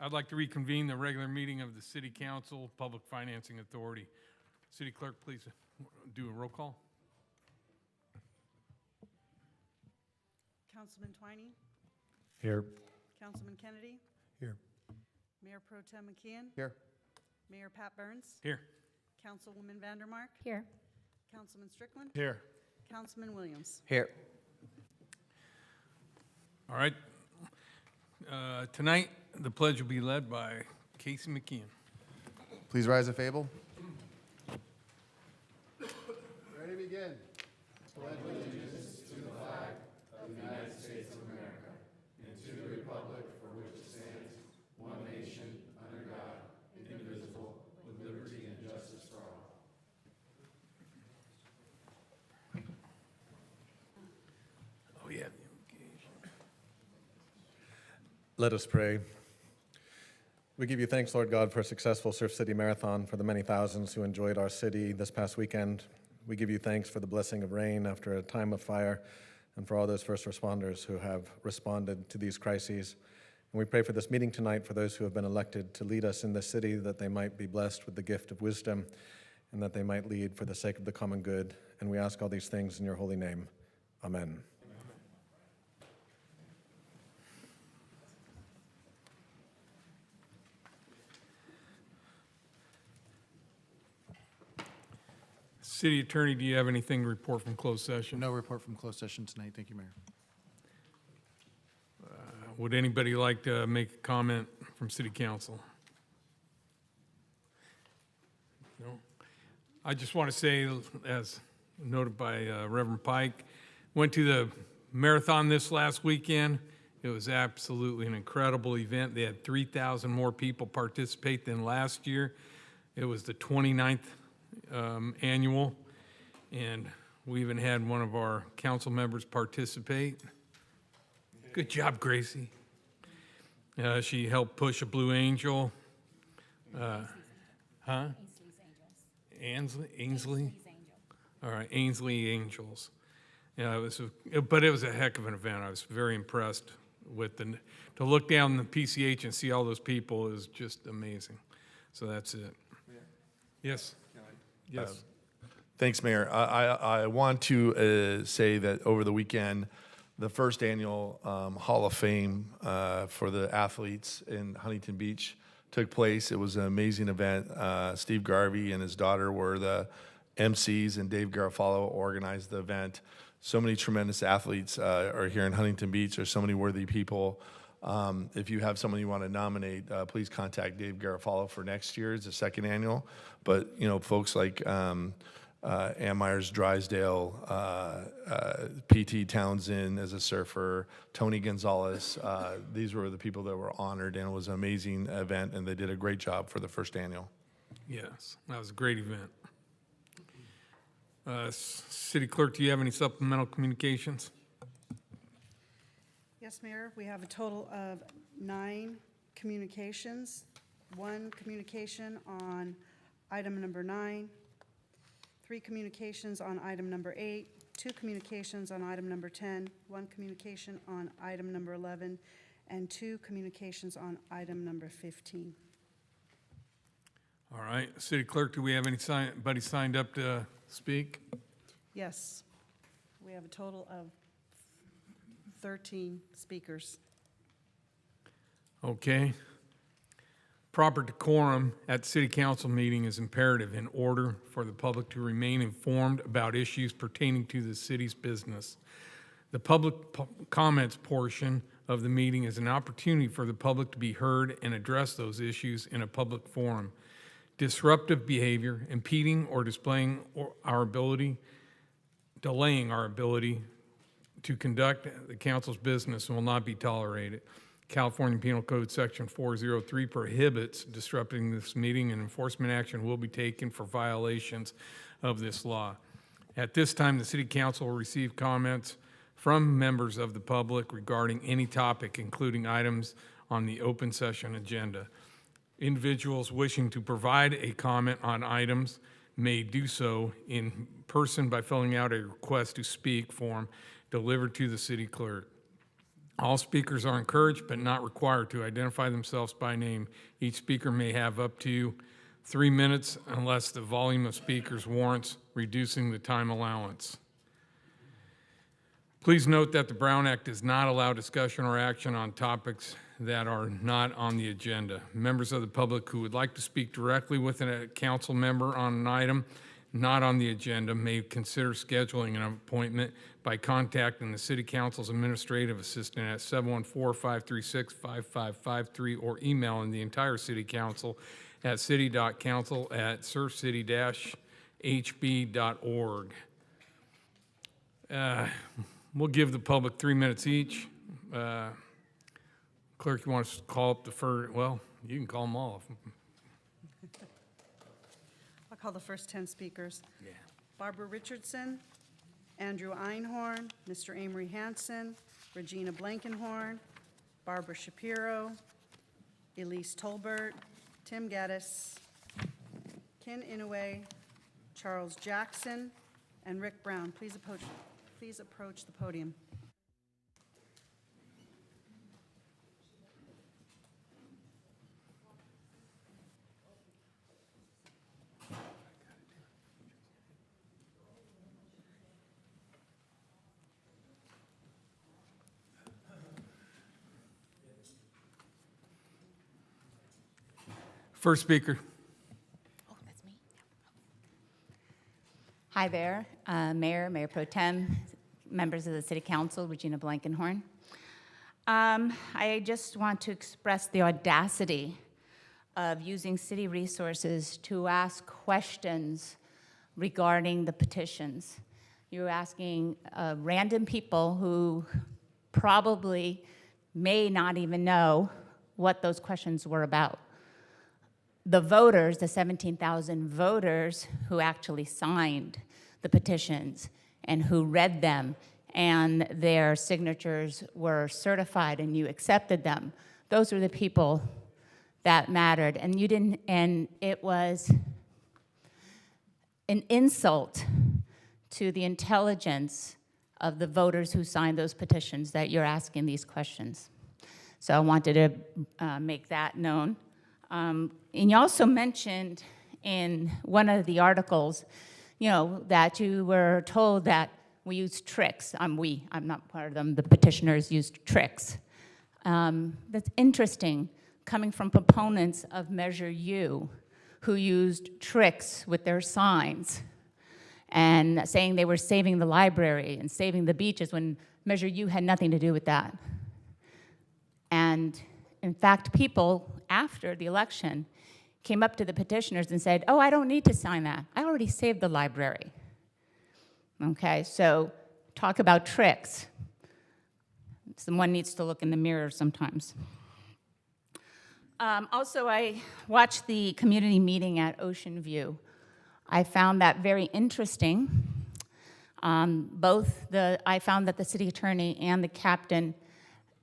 I'd like to reconvene the regular meeting of the City Council Public Financing Authority. City Clerk, please do a roll call. Councilman Twining, Here. Councilman Kennedy, Here. Mayor Pro Tem McKeon, Here. Mayor Pat Burns, Here. Councilwoman Vandermark, Here. Councilman Strickland, Here. Councilman Williams. Here. All right. Tonight, the pledge will be led by Casey McKeon. Please rise if able. Ready to begin. Oh, yeah. Let us pray. We give you thanks, Lord God, for a successful Surf City Marathon, for the many thousands who enjoyed our city this past weekend. We give you thanks for the blessing of rain after a time of fire, and for all those first responders who have responded to these crises. And we pray for this meeting tonight for those who have been elected to lead us in this city, that they might be blessed with the gift of wisdom, and that they might lead for the sake of the common good. And we ask all these things in your holy name. Amen. City Attorney, do you have anything to report from closed session? No report from closed session tonight. Thank you, Mayor. Would anybody like to make a comment from City Council? No? I just want to say, as noted by Reverend Pike, went to the marathon this last weekend. It was absolutely an incredible event. They had 3,000 more people participate than last year. It was the 29th annual, and we even had one of our council members participate. Good job, Gracie. She helped push a Blue Angel. Ainsley? All right, Ainsley Angels. Yeah, but it was a heck of an event. I was very impressed with to look down the PCH and see all those people is just amazing. So that's it. Yes. Yes. Thanks, Mayor. I want to say that over the weekend, the first annual Hall of Fame for the athletes in Huntington Beach took place. It was an amazing event. Steve Garvey and his daughter were the MCs, and Dave Garofalo organized the event. So many tremendous athletes are here in Huntington Beach. There's so many worthy people. If you have someone you want to nominate, please contact Dave Garofalo for next year. It's the second annual. But, you know, folks like Ann Myers Drysdale, P.T. Townsend as a surfer, Tony Gonzalez, these were the people that were honored, and it was an amazing event, and they did a great job for the first annual. Yes, that was a great event. City Clerk, do you have any supplemental communications? Yes, Mayor, we have a total of 9 communications. 1 communication on item number 9, 3 communications on item number 8, 2 communications on item number 10, 1 communication on item number 11, and 2 communications on item number 15. All right, City Clerk, do we have anybody signed up to speak? Yes, we have a total of 13 speakers. Okay. Proper decorum at City Council meeting is imperative in order for the public to remain informed about issues pertaining to the city's business. The public comments portion of the meeting is an opportunity for the public to be heard and address those issues in a public forum. Disruptive behavior, impeding or delaying our ability to conduct the council's business will not be tolerated. California Penal Code Section 403 prohibits disrupting this meeting, and enforcement action will be taken for violations of this law. At this time, the City Council will receive comments from members of the public regarding any topic, including items on the open session agenda. Individuals wishing to provide a comment on items may do so in person by filling out a request to speak form delivered to the city clerk. All speakers are encouraged but not required to identify themselves by name. Each speaker may have up to 3 minutes unless the volume of speakers warrants reducing the time allowance. Please note that the Brown Act does not allow discussion or action on topics that are not on the agenda. Members of the public who would like to speak directly with a council member on an item not on the agenda may consider scheduling an appointment by contacting the City Council's administrative assistant at 714-536-5553 or emailing the entire City Council at city.council@surfcity-hb.org. We'll give the public 3 minutes each. Clerk, you want us to call up the first, well, you can call them all. I'll call the first 10 speakers. Yeah. Barbara Richardson, Andrew Einhorn, Mr. Amory Hanson, Regina Blankenhorn, Barbara Shapiro, Elise Tolbert, Tim Gaddis, Ken Inouye, Charles Jackson, and Rick Brown. Please approach the podium. First speaker. Oh, that's me. Hi there, Mayor Pro Tem, members of the City Council, Regina Blankenhorn. I just want to express the audacity of using city resources to ask questions regarding the petitions. You're asking random people who probably may not even know what those questions were about. The voters, the 17,000 voters who actually signed the petitions and who read them and their signatures were certified and you accepted them, those were the people that mattered. And you didn't, and it was an insult to the intelligence of the voters who signed those petitions that you're asking these questions. So I wanted to make that known. And you also mentioned in one of the articles, that you were told that we used tricks. I'm not part of them. The petitioners used tricks. That's interesting, coming from proponents of Measure U, who used tricks with their signs and saying they were saving the library and saving the beaches when Measure U had nothing to do with that. And in fact, people after the election came up to the petitioners and said, oh, I don't need to sign that. I already saved the library. Okay, so talk about tricks. Someone needs to look in the mirror sometimes. Also, I watched the community meeting at Ocean View. I found that very interesting. I found that the city attorney and the captain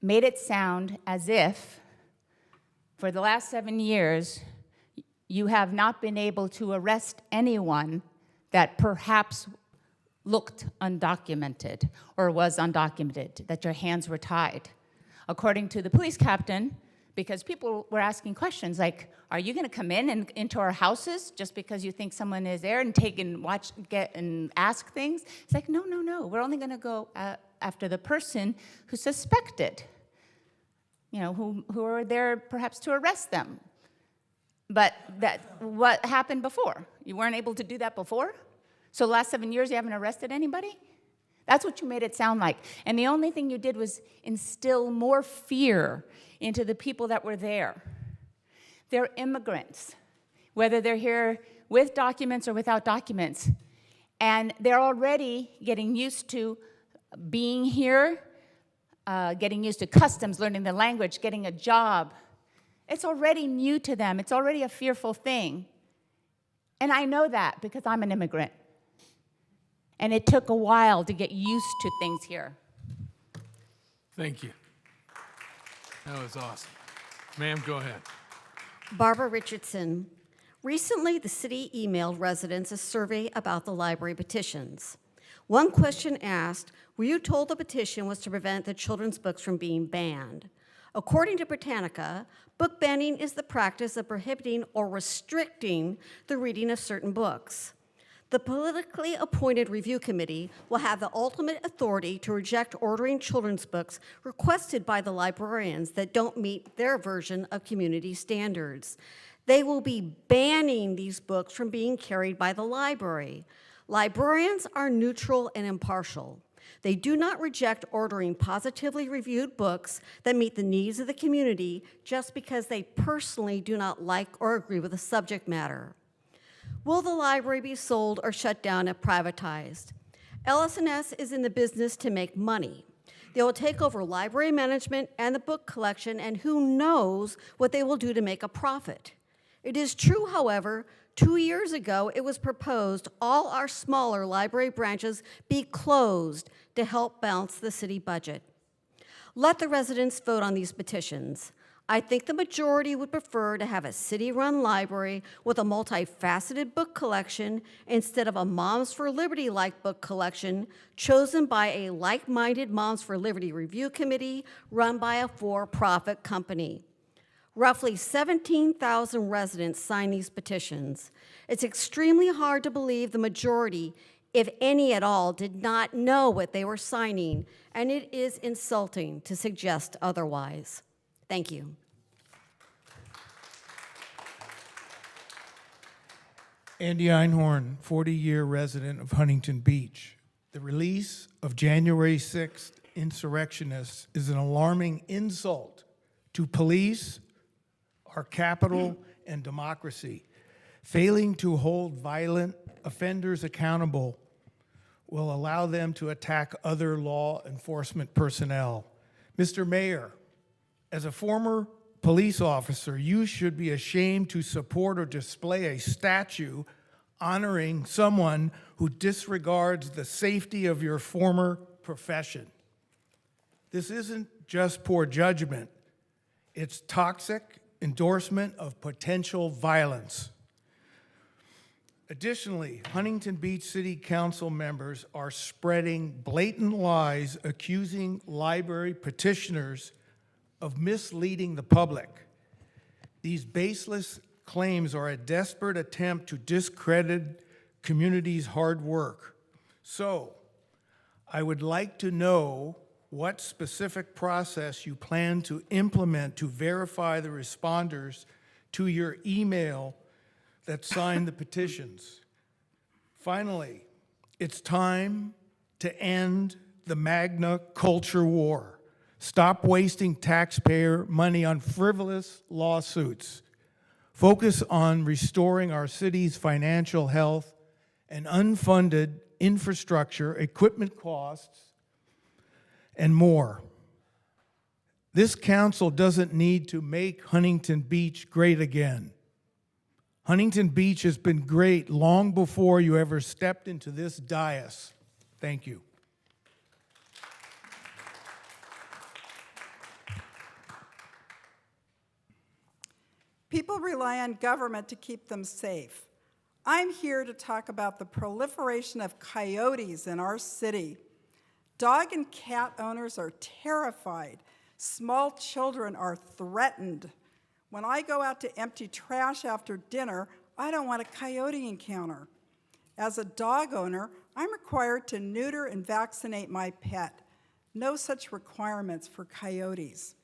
made it sound as if for the last 7 years, you have not been able to arrest anyone that perhaps looked undocumented or was undocumented, that your hands were tied. According to the police captain, because people were asking questions like, are you gonna come in and into our houses just because you think someone is there and take and watch, get and ask things? It's like, no, we're only gonna go after the person who's suspected. Who are there perhaps to arrest them. But what happened before? You weren't able to do that before? So the last 7 years you haven't arrested anybody? That's what you made it sound like. And the only thing you did was instill more fear into the people that were there. They're immigrants, whether they're here with documents or without documents. And they're already getting used to being here, getting used to customs, learning the language, getting a job. It's already new to them. It's already a fearful thing. And I know that because I'm an immigrant. And it took a while to get used to things here. Thank you. That was awesome. Ma'am, go ahead. Barbara Richardson. Recently, the city emailed residents a survey about the library petitions. One question asked, were you told the petition was to prevent the children's books from being banned? According to Britannica, book banning is the practice of prohibiting or restricting the reading of certain books. The politically appointed review committee will have the ultimate authority to reject ordering children's books requested by the librarians that don't meet their version of community standards. They will be banning these books from being carried by the library. Librarians are neutral and impartial. They do not reject ordering positively reviewed books that meet the needs of the community just because they personally do not like or agree with the subject matter. Will the library be sold or shut down if privatized? LS&S is in the business to make money. They will take over library management and the book collection, and who knows what they will do to make a profit. It is true, however, 2 years ago it was proposed all our smaller library branches be closed to help balance the city budget. Let the residents vote on these petitions. I think the majority would prefer to have a city-run library with a multifaceted book collection instead of a Moms for Liberty-like book collection chosen by a like-minded Moms for Liberty review committee run by a for-profit company. Roughly 17,000 residents signed these petitions. It's extremely hard to believe the majority, if any at all, did not know what they were signing, and it is insulting to suggest otherwise. Thank you. Andy Einhorn, 40-year resident of Huntington Beach. The release of January 6th insurrectionists is an alarming insult to police, our capital, and democracy. Failing to hold violent offenders accountable will allow them to attack other law enforcement personnel. Mr. Mayor, as a former police officer, you should be ashamed to support or display a statue honoring someone who disregards the safety of your former profession. This isn't just poor judgment, it's toxic endorsement of potential violence. Additionally, Huntington Beach City Council members are spreading blatant lies accusing library petitioners of misleading the public. These baseless claims are a desperate attempt to discredit community's hard work. So, I would like to know what specific process you plan to implement to verify the responders to your email that signed the petitions. Finally, it's time to end the Magna Culture War. Stop wasting taxpayer money on frivolous lawsuits. Focus on restoring our city's financial health and unfunded infrastructure, equipment costs, and more. This council doesn't need to make Huntington Beach great again. Huntington Beach has been great long before you ever stepped into this dais. Thank you. People rely on government to keep them safe. I'm here to talk about the proliferation of coyotes in our city. Dog and cat owners are terrified. Small children are threatened. When I go out to empty trash after dinner, I don't want a coyote encounter. As a dog owner, I'm required to neuter and vaccinate my pet. No such requirements for coyotes.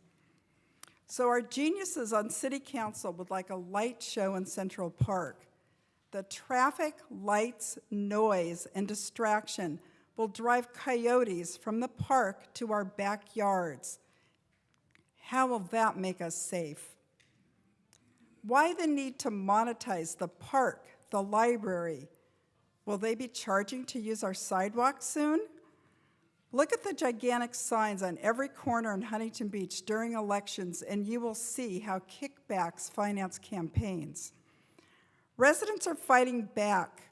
So our geniuses on City Council would like a light show in Central Park. The traffic, lights, noise, and distraction will drive coyotes from the park to our backyards. How will that make us safe? Why the need to monetize the park, the library? Will they be charging to use our sidewalks soon? Look at the gigantic signs on every corner in Huntington Beach during elections, and you will see how kickbacks finance campaigns. Residents are fighting back.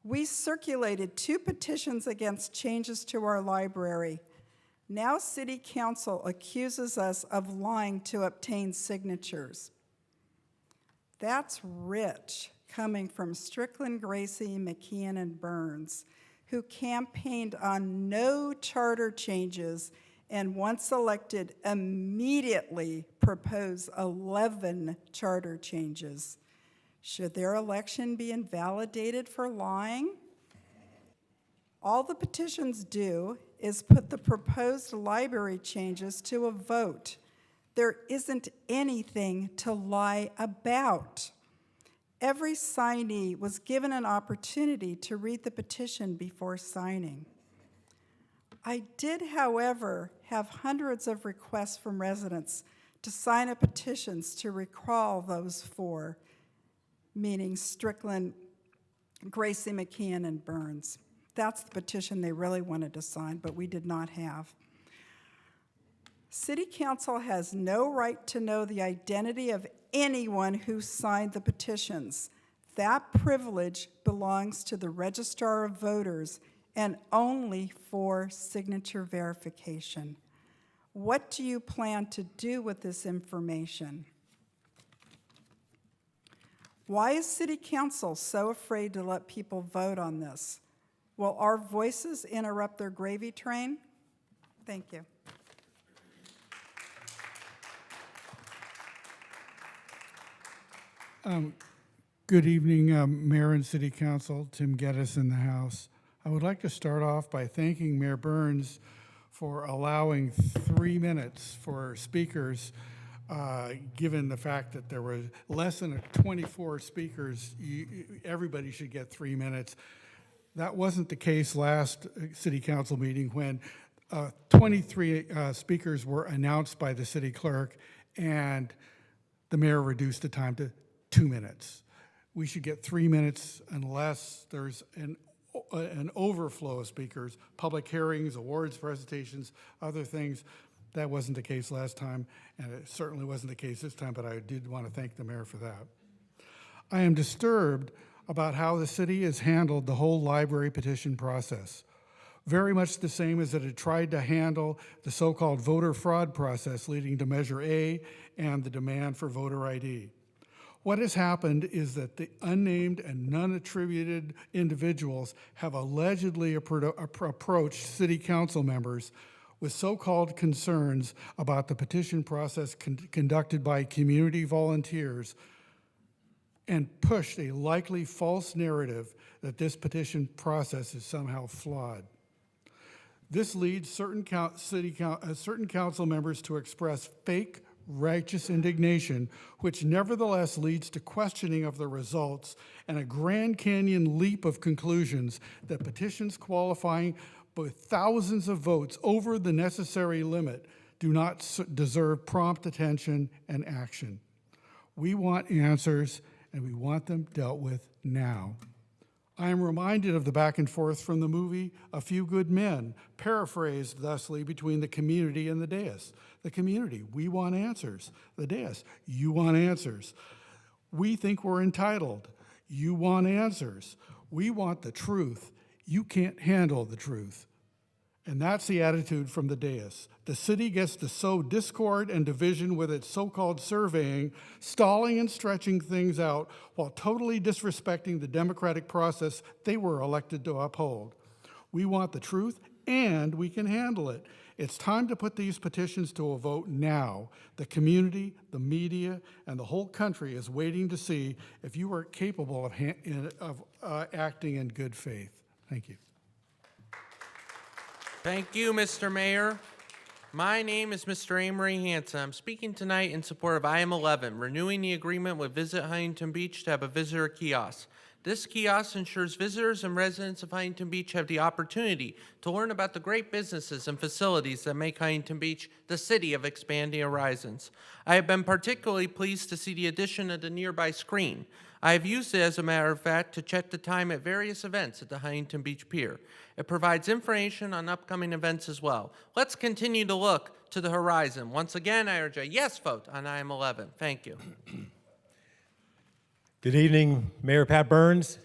We circulated 2 petitions against changes to our library. Now City Council accuses us of lying to obtain signatures. That's rich, coming from Strickland, Gracie, McKeon, and Burns, who campaigned on no charter changes and once elected immediately proposed 11 charter changes. Should their election be invalidated for lying? All the petitions do is put the proposed library changes to a vote. There isn't anything to lie about. Every signee was given an opportunity to read the petition before signing. I did, however, have hundreds of requests from residents to sign up petitions to recall those four, meaning Strickland, Gracie McKeon, and Burns. That's the petition they really wanted to sign, but we did not have. City Council has no right to know the identity of anyone who signed the petitions. That privilege belongs to the Registrar of Voters and only for signature verification. What do you plan to do with this information? Why is City Council so afraid to let people vote on this? Will our voices interrupt their gravy train? Thank you. Good evening, Mayor and City Council. Tim Geddes in the House. I would like to start off by thanking Mayor Burns for allowing 3 minutes for speakers, given the fact that there were less than 24 speakers. Everybody should get 3 minutes. That wasn't the case last City Council meeting when 23 speakers were announced by the city clerk and the mayor reduced the time to 2 minutes. We should get 3 minutes unless there's an overflow of speakers, public hearings, awards, presentations, other things. That wasn't the case last time, and it certainly wasn't the case this time, but I did want to thank the mayor for that. I am disturbed about how the city has handled the whole library petition process. Very much the same as it had tried to handle the so-called voter fraud process leading to Measure A and the demand for voter ID. What has happened is that the unnamed and non-attributed individuals have allegedly approached city council members with so-called concerns about the petition process conducted by community volunteers and pushed a likely false narrative that this petition process is somehow flawed. This leads certain council members to express fake righteous indignation, which nevertheless leads to questioning of the results and a Grand Canyon leap of conclusions that petitions qualifying with thousands of votes over the necessary limit do not deserve prompt attention and action. We want answers, and we want them dealt with now. I am reminded of the back and forth from the movie A Few Good Men, paraphrased thusly between the community and the dais. The community, we want answers. The dais, you want answers. We think we're entitled. You want answers. We want the truth. You can't handle the truth. And that's the attitude from the dais. The city gets to sow discord and division with its so-called surveying, stalling and stretching things out while totally disrespecting the democratic process they were elected to uphold. We want the truth, and we can handle it. It's time to put these petitions to a vote now. The community, the media, and the whole country is waiting to see if you are capable of acting in good faith. Thank you. Thank you, Mr. Mayor. My name is Mr. Amory Hansen. I'm speaking tonight in support of item 11, renewing the agreement with Visit Huntington Beach to have a visitor kiosk. This kiosk ensures visitors and residents of Huntington Beach have the opportunity to learn about the great businesses and facilities that make Huntington Beach the city of expanding horizons. I have been particularly pleased to see the addition of the nearby screen. I have used it, as a matter of fact, to check the time at various events at the Huntington Beach Pier. It provides information on upcoming events as well. Let's continue to look to the horizon. Once again, I urge a yes vote on item 11. Thank you. Good evening, Mayor Pat Burns,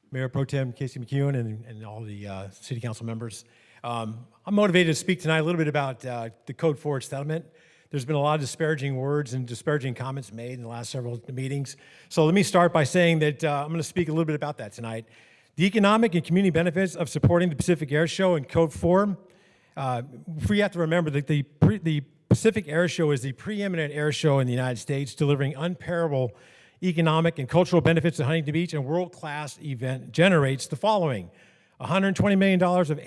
Mayor Pro Tem Casey McKeown, and all the city council members. I'm motivated to speak tonight a little bit about the Code 4 settlement. There's been a lot of disparaging words and disparaging comments made in the last several meetings. So let me start by saying that I'm going to speak a little bit about that tonight. The economic and community benefits of supporting the Pacific Air Show in Code 4, we have to remember that the Pacific Air Show is the preeminent air show in the United States, delivering unparalleled economic and cultural benefits to Huntington Beach, and world-class event generates the following: $120 million of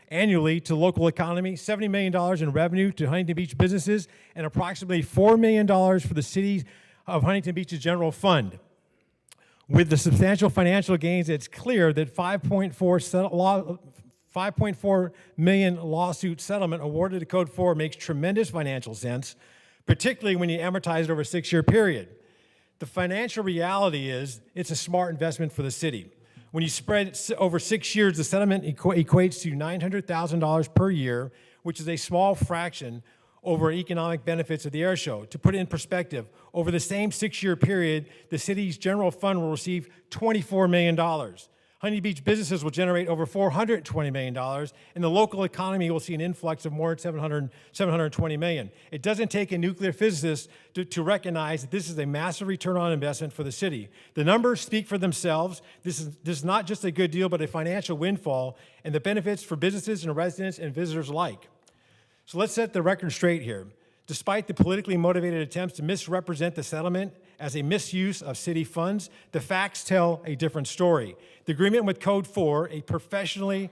annually to local economy, $70 million in revenue to Huntington Beach businesses, and approximately $4 million for the city of Huntington Beach's general fund. With the substantial financial gains, it's clear that $5.4 million lawsuit settlement awarded to Code 4 makes tremendous financial sense, particularly when you amortize it over a 6-year period. The financial reality is it's a smart investment for the city. When you spread it over 6 years, the settlement equates to $900,000 per year, which is a small fraction over economic benefits of the air show. To put it in perspective, over the same 6-year period, the city's general fund will receive $24 million. Huntington Beach businesses will generate over $420 million, and the local economy will see an influx of more than $720 million. It doesn't take a nuclear physicist to recognize that this is a massive return on investment for the city. The numbers speak for themselves. This is not just a good deal, but a financial windfall, and the benefits for businesses and residents and visitors alike. So let's set the record straight here. Despite the politically motivated attempts to misrepresent the settlement as a misuse of city funds, the facts tell a different story. The agreement with Code 4, a professionally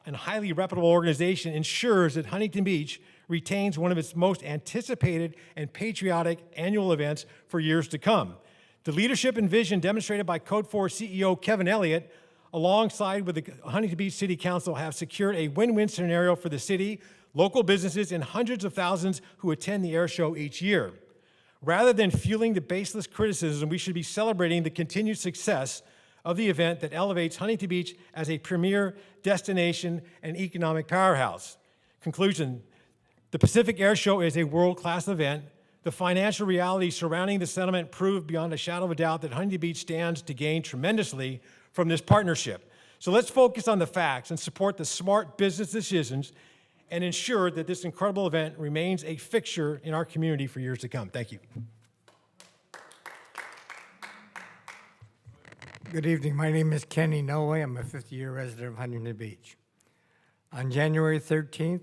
and highly reputable organization, ensures that Huntington Beach retains one of its most anticipated and patriotic annual events for years to come. The leadership and vision demonstrated by Code 4 CEO Kevin Elliott, alongside with the Huntington Beach City Council, have secured a win-win scenario for the city, local businesses, and hundreds of thousands who attend the air show each year. Rather than fueling the baseless criticism, we should be celebrating the continued success of the event that elevates Huntington Beach as a premier destination and economic powerhouse. Conclusion: the Pacific Air Show is a world-class event. The financial realities surrounding the settlement prove beyond a shadow of a doubt that Huntington Beach stands to gain tremendously from this partnership. So let's focus on the facts and support the smart business decisions and ensure that this incredible event remains a fixture in our community for years to come. Thank you. Good evening. My name is Kenny Noe. I'm a 50-year resident of Huntington Beach. On January 13th,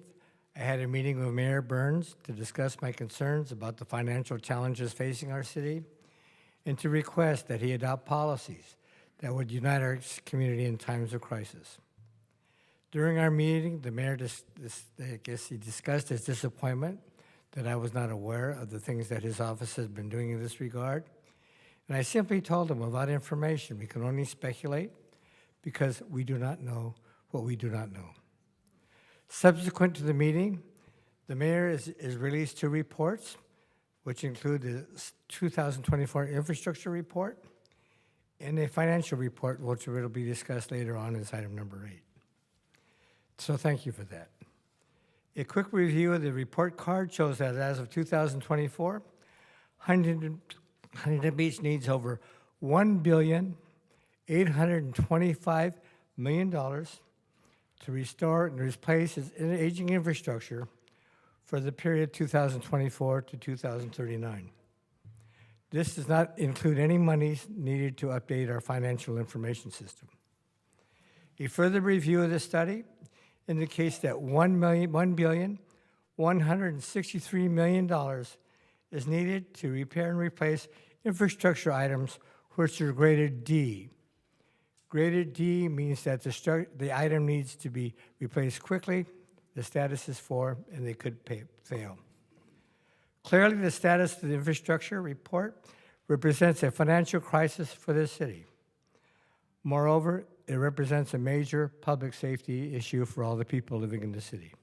I had a meeting with Mayor Burns to discuss my concerns about the financial challenges facing our city and to request that he adopt policies that would unite our community in times of crisis. During our meeting, the mayor discussed his disappointment that I was not aware of the things that his office has been doing in this regard. And I simply told him, without information, we can only speculate because we do not know what we do not know. Subsequent to the meeting, the mayor has released 2 reports, which include the 2024 infrastructure report and a financial report, which will be discussed later on as item number 8. So thank you for that. A quick review of the report card shows that as of 2024, Huntington Beach needs over $1.825 billion to restore and replace its aging infrastructure for the period 2024 to 2039. This does not include any monies needed to update our financial information system. A further review of the study indicates that $1.163 billion is needed to repair and replace infrastructure items which are graded D. Graded D means that the item needs to be replaced quickly, the status is 4, and they could fail. Clearly, the status of the infrastructure report represents a financial crisis for this city. Moreover, it represents a major public safety issue for all the people living in the city.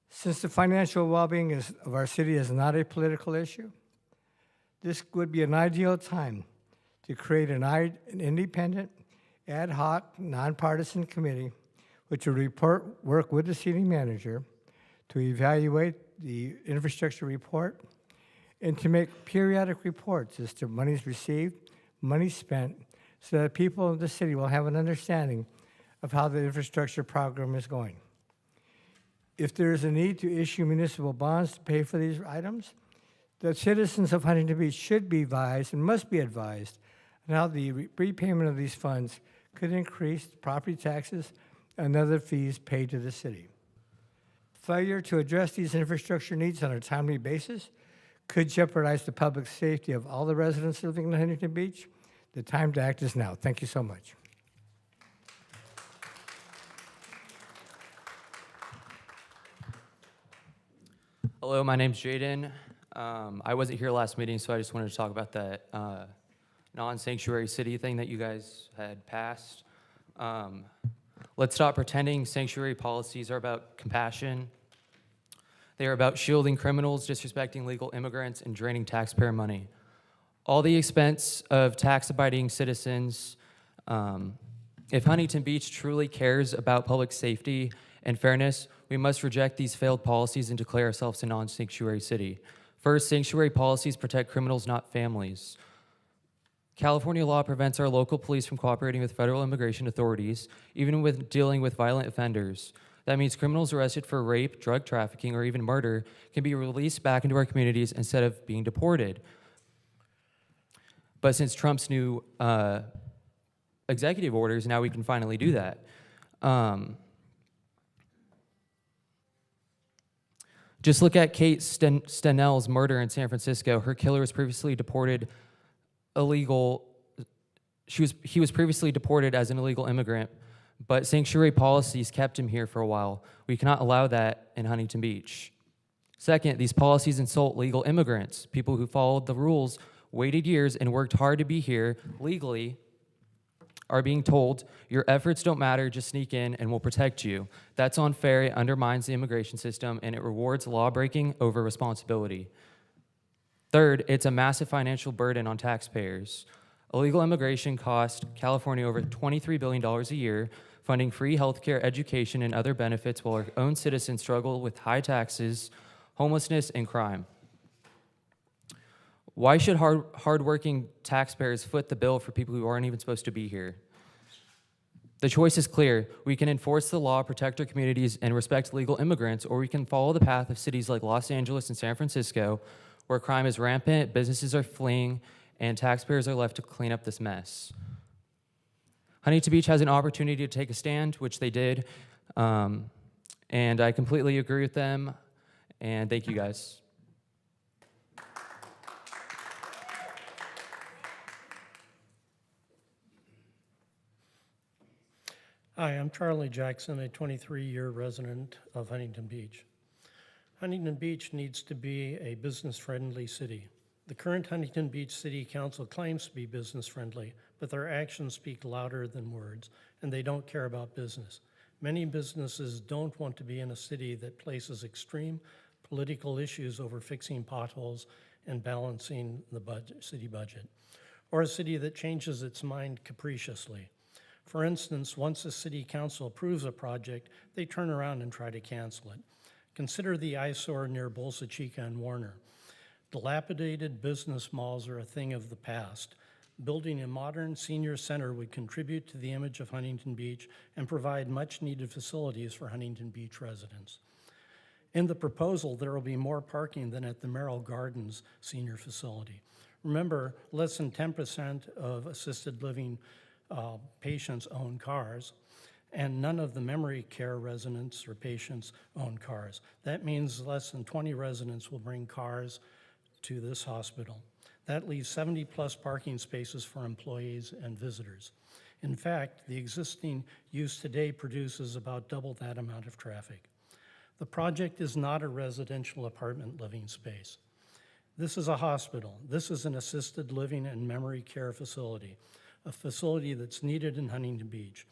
Since the financial well-being of our city is not a political issue, this would be an ideal time to create an independent, ad hoc, nonpartisan committee which would work with the city manager to evaluate the infrastructure report and to make periodic reports as to monies received, money spent, so that people of the city will have an understanding of how the infrastructure program is going. If there is a need to issue municipal bonds to pay for these items, the citizens of Huntington Beach should be advised and must be advised and how the repayment of these funds could increase property taxes and other fees paid to the city. Failure to address these infrastructure needs on a timely basis could jeopardize the public safety of all the residents living in Huntington Beach. The time to act is now. Thank you so much. Hello, my name's Jaden. I wasn't here last meeting, so I just wanted to talk about that non-sanctuary city thing that you guys had passed. Let's stop pretending sanctuary policies are about compassion. They are about shielding criminals, disrespecting legal immigrants, and draining taxpayer money. All the expense of tax-abiding citizens. If Huntington Beach truly cares about public safety and fairness, we must reject these failed policies and declare ourselves a non-sanctuary city. First, sanctuary policies protect criminals, not families. California law prevents our local police from cooperating with federal immigration authorities, even with dealing with violent offenders. That means criminals arrested for rape, drug trafficking, or even murder can be released back into our communities instead of being deported. But since Trump's new executive orders, now we can finally do that. Just look at Kate Stenell's murder in San Francisco. Her killer was previously deported he was previously deported as an illegal immigrant, but sanctuary policies kept him here for a while. We cannot allow that in Huntington Beach. Second, these policies insult legal immigrants. People who followed the rules, waited years, and worked hard to be here legally are being told, your efforts don't matter, just sneak in and we'll protect you. That's unfair, it undermines the immigration system, and it rewards law-breaking over responsibility. Third, it's a massive financial burden on taxpayers. Illegal immigration costs California over $23 billion a year, funding free healthcare, education, and other benefits while our own citizens struggle with high taxes, homelessness, and crime. Why should hardworking taxpayers foot the bill for people who aren't even supposed to be here? The choice is clear. We can enforce the law, protect our communities, and respect legal immigrants, or we can follow the path of cities like Los Angeles and San Francisco, where crime is rampant, businesses are fleeing, and taxpayers are left to clean up this mess. Huntington Beach has an opportunity to take a stand, which they did, and I completely agree with them, and thank you guys. Hi, I'm Charlie Jackson, a 23-year resident of Huntington Beach. Huntington Beach needs to be a business-friendly city. The current Huntington Beach City Council claims to be business-friendly, but their actions speak louder than words, and they don't care about business. Many businesses don't want to be in a city that places extreme political issues over fixing potholes and balancing the city budget, or a city that changes its mind capriciously. For instance, once the city council approves a project, they turn around and try to cancel it. Consider the eyesore near Bolsa Chica and Warner. Dilapidated business malls are a thing of the past. Building a modern senior center would contribute to the image of Huntington Beach and provide much-needed facilities for Huntington Beach residents. In the proposal, there will be more parking than at the Merrill Gardens senior facility. Remember, less than 10% of assisted living patients own cars, and none of the memory care residents or patients own cars. That means less than 20 residents will bring cars to this hospital. That leaves 70-plus parking spaces for employees and visitors. In fact, the existing use today produces about double that amount of traffic. The project is not a residential apartment living space. This is a hospital. This is an assisted living and memory care facility, a facility that's needed in Huntington Beach.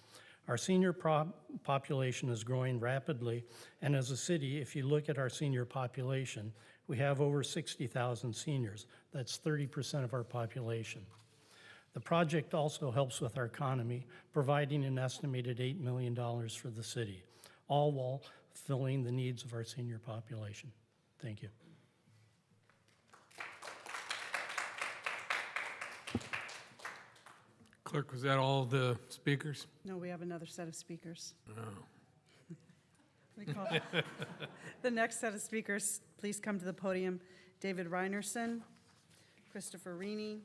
Our senior population is growing rapidly, and as a city, if you look at our senior population, we have over 60,000 seniors. That's 30% of our population. The project also helps with our economy, providing an estimated $8 million for the city, all while filling the needs of our senior population. Thank you. Clerk, was that all the speakers? No, we have another set of speakers. Oh. We call the next set of speakers, please come to the podium. David Reinerson, Christopher Rini,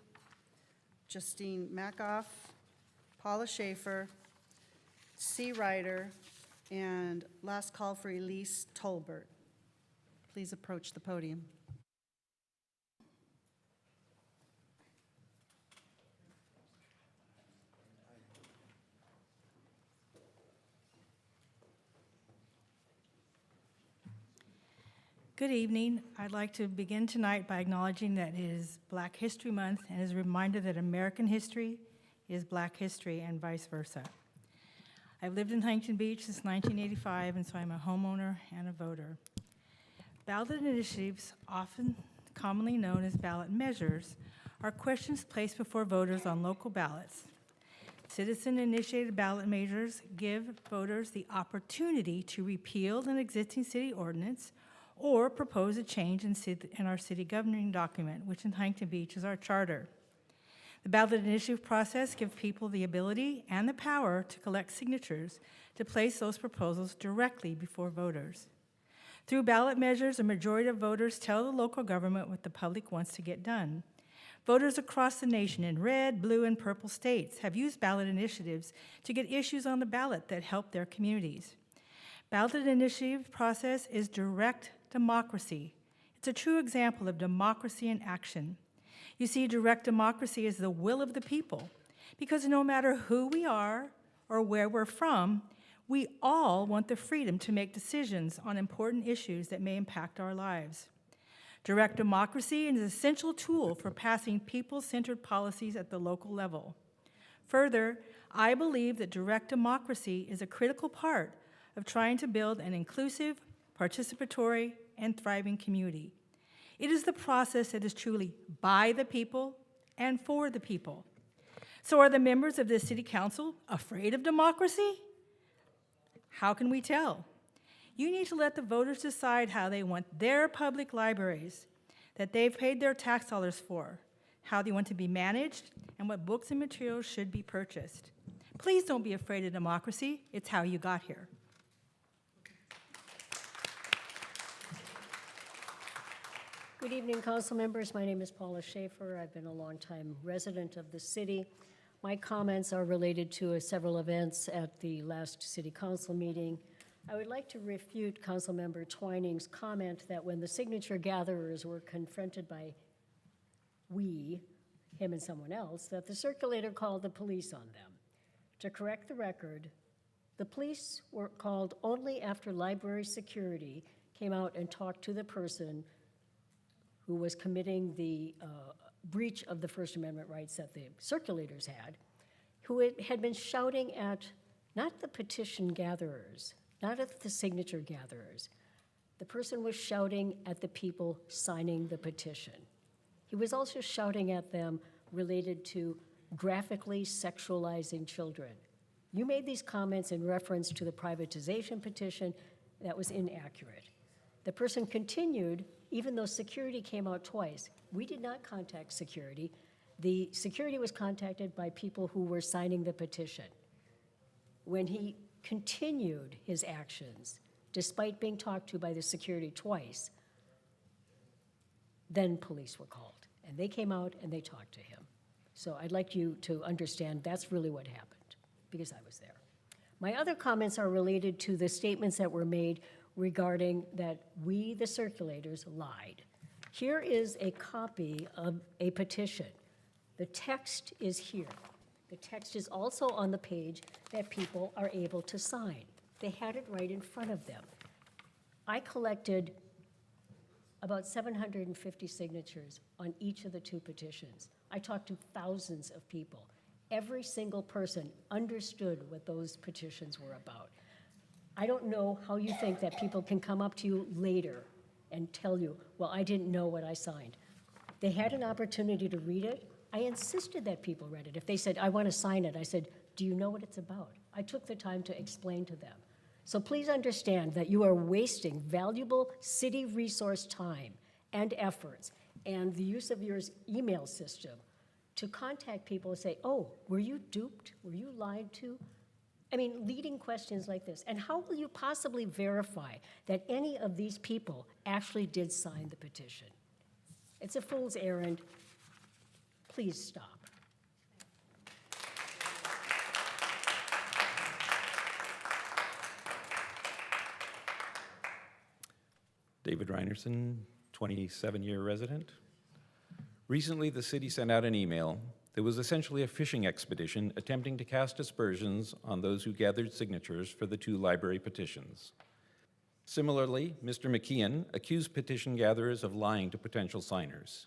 Justine Makoff, Paula Schaefer, C. Ryder, and last call for Elise Tolbert. Please approach the podium. Good evening. I'd like to begin tonight by acknowledging that it is Black History Month and as a reminder that American history is Black history and vice versa. I've lived in Huntington Beach since 1985, and so I'm a homeowner and a voter. Ballot initiatives, often commonly known as ballot measures, are questions placed before voters on local ballots. Citizen-initiated ballot measures give voters the opportunity to repeal an existing city ordinance or propose a change in our city governing document, which in Huntington Beach is our charter. The ballot initiative process gives people the ability and the power to collect signatures to place those proposals directly before voters. Through ballot measures, a majority of voters tell the local government what the public wants to get done. Voters across the nation in red, blue, and purple states have used ballot initiatives to get issues on the ballot that help their communities. Ballot initiative process is direct democracy. It's a true example of democracy in action. You see, direct democracy is the will of the people, because no matter who we are or where we're from, we all want the freedom to make decisions on important issues that may impact our lives. Direct democracy is an essential tool for passing people-centered policies at the local level. Further, I believe that direct democracy is a critical part of trying to build an inclusive, participatory, and thriving community. It is the process that is truly by the people and for the people. So are the members of this city council afraid of democracy? How can we tell? You need to let the voters decide how they want their public libraries that they've paid their tax dollars for, how they want to be managed, and what books and materials should be purchased. Please don't be afraid of democracy. It's how you got here. Good evening, council members. My name is Paula Schaefer. I've been a longtime resident of the city. My comments are related to several events at the last city council meeting. I would like to refute Councilmember Twining's comment that when the signature gatherers were confronted by him and someone else, that the circulator called the police on them. To correct the record, the police were called only after library security came out and talked to the person who was committing the breach of the First Amendment rights that the circulators had, who had been shouting at not the petition gatherers, not at the signature gatherers. The person was shouting at the people signing the petition. He was also shouting at them related to graphically sexualizing children. You made these comments in reference to the privatization petition. That was inaccurate. The person continued, even though security came out twice. We did not contact security. The security was contacted by people who were signing the petition. When he continued his actions, despite being talked to by the security twice, then police were called. And they came out and they talked to him. So I'd like you to understand that's really what happened, because I was there. My other comments are related to the statements that were made regarding that we, the circulators, lied. Here is a copy of a petition. The text is here. The text is also on the page that people are able to sign. They had it right in front of them. I collected about 750 signatures on each of the two petitions. I talked to thousands of people. Every single person understood what those petitions were about. I don't know how you think that people can come up to you later and tell you, well, I didn't know what I signed. They had an opportunity to read it. I insisted that people read it. If they said, I want to sign it, I said, do you know what it's about? I took the time to explain to them. So please understand that you are wasting valuable city resource time and efforts and the use of your email system to contact people and say, oh, were you duped? Were you lied to? I mean, leading questions like this. And how will you possibly verify that any of these people actually did sign the petition? It's a fool's errand. Please stop. David Reinerson, 27-year resident. Recently, the city sent out an email that was essentially a fishing expedition attempting to cast aspersions on those who gathered signatures for the 2 library petitions. Similarly, Mr. McKeon accused petition gatherers of lying to potential signers.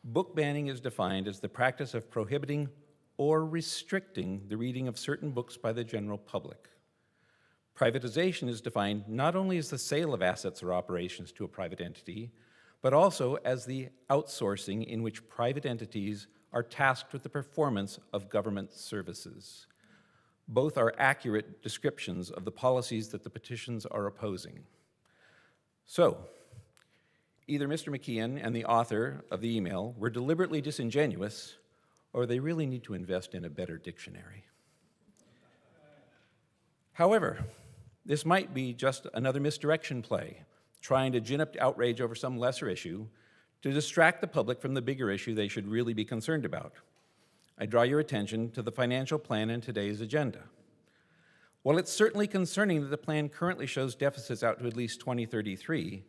Book banning is defined as the practice of prohibiting or restricting the reading of certain books by the general public. Privatization is defined not only as the sale of assets or operations to a private entity, but also as the outsourcing in which private entities are tasked with the performance of government services. Both are accurate descriptions of the policies that the petitions are opposing. So, either Mr. McKeon and the author of the email were deliberately disingenuous, or they really need to invest in a better dictionary. However, this might be just another misdirection play, trying to gin up outrage over some lesser issue to distract the public from the bigger issue they should really be concerned about. I draw your attention to the financial plan in today's agenda. While it's certainly concerning that the plan currently shows deficits out to at least 2033,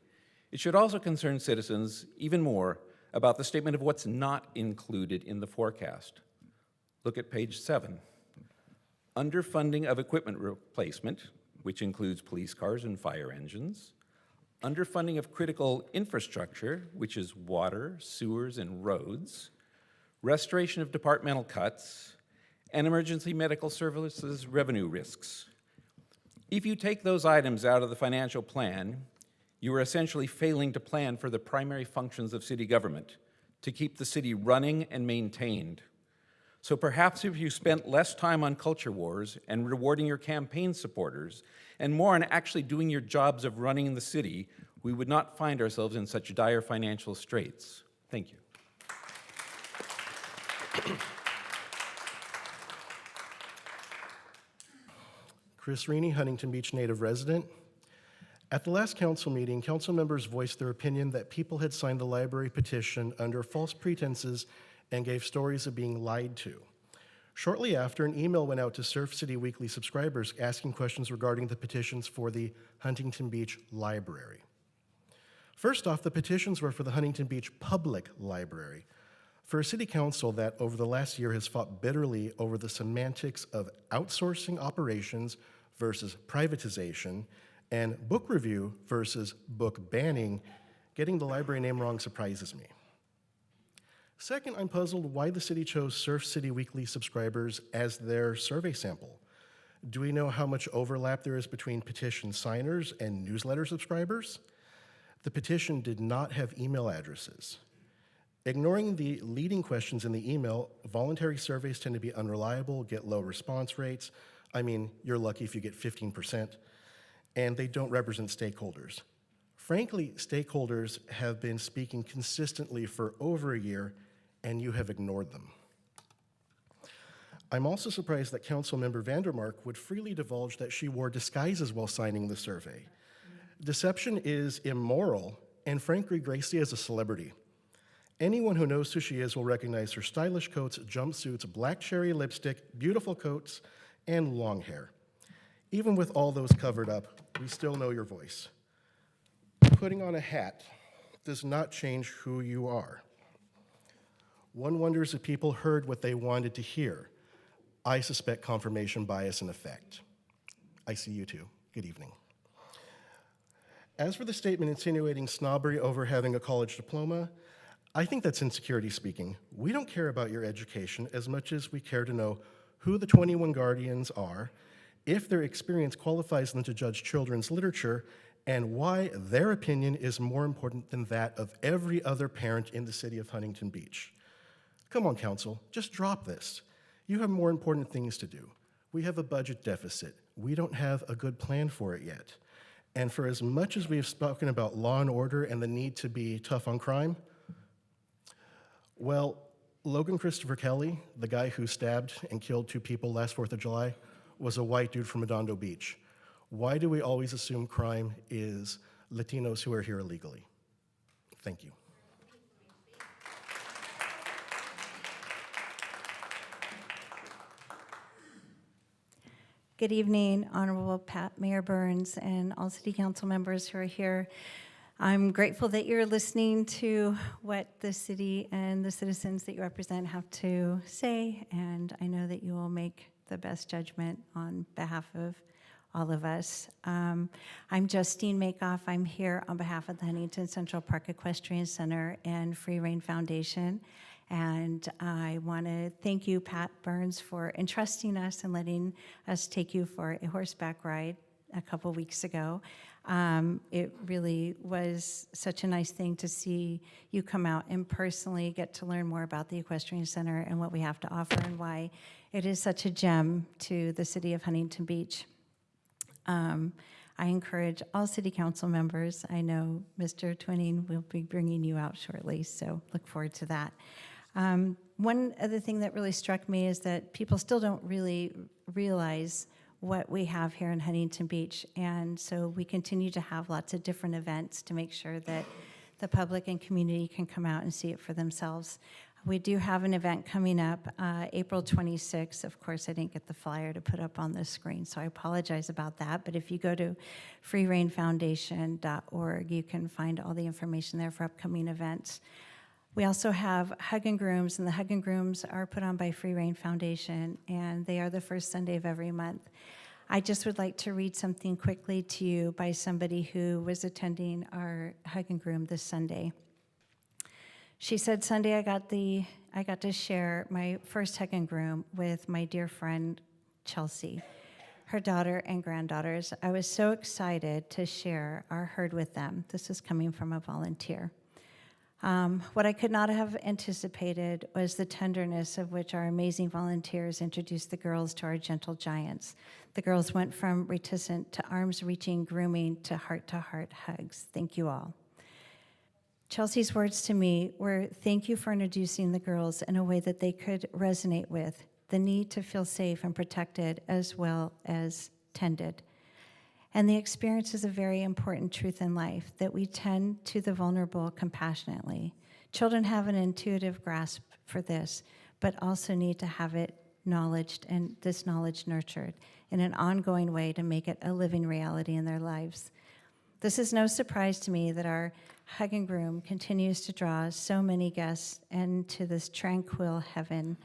it should also concern citizens even more about the statement of what's not included in the forecast. Look at page 7. Underfunding of equipment replacement, which includes police cars and fire engines. Underfunding of critical infrastructure, which is water, sewers, and roads. Restoration of departmental cuts, and emergency medical services revenue risks. If you take those items out of the financial plan, you are essentially failing to plan for the primary functions of city government, to keep the city running and maintained. So perhaps if you spent less time on culture wars and rewarding your campaign supporters, and more on actually doing your jobs of running the city, we would not find ourselves in such dire financial straits. Thank you. Chris Reaney, Huntington Beach native resident. At the last council meeting, council members voiced their opinion that people had signed the library petition under false pretenses and gave stories of being lied to. Shortly after, an email went out to Surf City Weekly subscribers asking questions regarding the petitions for the Huntington Beach Library. First off, the petitions were for the Huntington Beach Public Library, for a city council that over the last year has fought bitterly over the semantics of outsourcing operations versus privatization, and book review versus book banning. Getting the library name wrong surprises me. Second, I'm puzzled why the city chose Surf City Weekly subscribers as their survey sample. Do we know how much overlap there is between petition signers and newsletter subscribers? The petition did not have email addresses. Ignoring the leading questions in the email, voluntary surveys tend to be unreliable, get low response rates. I mean, you're lucky if you get 15%, and they don't represent stakeholders. Frankly, stakeholders have been speaking consistently for over a year, and you have ignored them. I'm also surprised that Councilmember Vandermark would freely divulge that she wore disguises while signing the survey. Deception is immoral, and frankly, Gracie is a celebrity. Anyone who knows who she is will recognize her stylish coats, jumpsuits, black cherry lipstick, beautiful coats, and long hair. Even with all those covered up, we still know your voice. Putting on a hat does not change who you are. One wonders if people heard what they wanted to hear. I suspect confirmation bias in effect. I see you too. Good evening. As for the statement insinuating snobbery over having a college diploma, I think that's insecurity speaking. We don't care about your education as much as we care to know who the 21 guardians are, if their experience qualifies them to judge children's literature, and why their opinion is more important than that of every other parent in the city of Huntington Beach. Come on, council, just drop this. You have more important things to do. We have a budget deficit. We don't have a good plan for it yet. And for as much as we have spoken about law and order and the need to be tough on crime, well, Logan Christopher Kelly, the guy who stabbed and killed 2 people last 4th of July, was a white dude from Redondo Beach. Why do we always assume crime is Latinos who are here illegally? Thank you. Good evening, Honorable Mayor Burns and all city council members who are here. I'm grateful that you're listening to what the city and the citizens that you represent have to say, and I know that you will make the best judgment on behalf of all of us. I'm Justine Makoff. I'm here on behalf of the Huntington Central Park Equestrian Center and Free Rein Foundation. And I want to thank you, Pat Burns, for entrusting us and letting us take you for a horseback ride a couple weeks ago. It really was such a nice thing to see you come out and personally get to learn more about the Equestrian Center and what we have to offer and why it is such a gem to the city of Huntington Beach. I encourage all city council members. I know Mr. Twinning will be bringing you out shortly, so look forward to that. One other thing that really struck me is that people still don't really realize what we have here in Huntington Beach, and so we continue to have lots of different events to make sure that the public and community can come out and see it for themselves. We do have an event coming up April 26th. Of course, I didn't get the flyer to put up on the screen, so I apologize about that. But if you go to freereinfoundation.org, you can find all the information there for upcoming events. We also have Hug and Grooms, and the Hug and Grooms are put on by Free Rein Foundation, and they are the first Sunday of every month. I just would like to read something quickly to you by somebody who was attending our Hug and Groom this Sunday. She said, Sunday I got to share my first Hug and Groom with my dear friend Chelsea, her daughter and granddaughters. I was so excited to share our herd with them. This is coming from a volunteer. What I could not have anticipated was the tenderness of which our amazing volunteers introduced the girls to our gentle giants. The girls went from reticent to arms-reaching grooming to heart-to-heart hugs. Thank you all. Chelsea's words to me were, thank you for introducing the girls in a way that they could resonate with, the need to feel safe and protected as well as tended. And the experience is a very important truth in life, that we tend to the vulnerable compassionately. Children have an intuitive grasp for this, but also need to have it acknowledged and this knowledge nurtured in an ongoing way to make it a living reality in their lives. This is no surprise to me that our Hug and Groom continues to draw so many guests into this tranquil heaven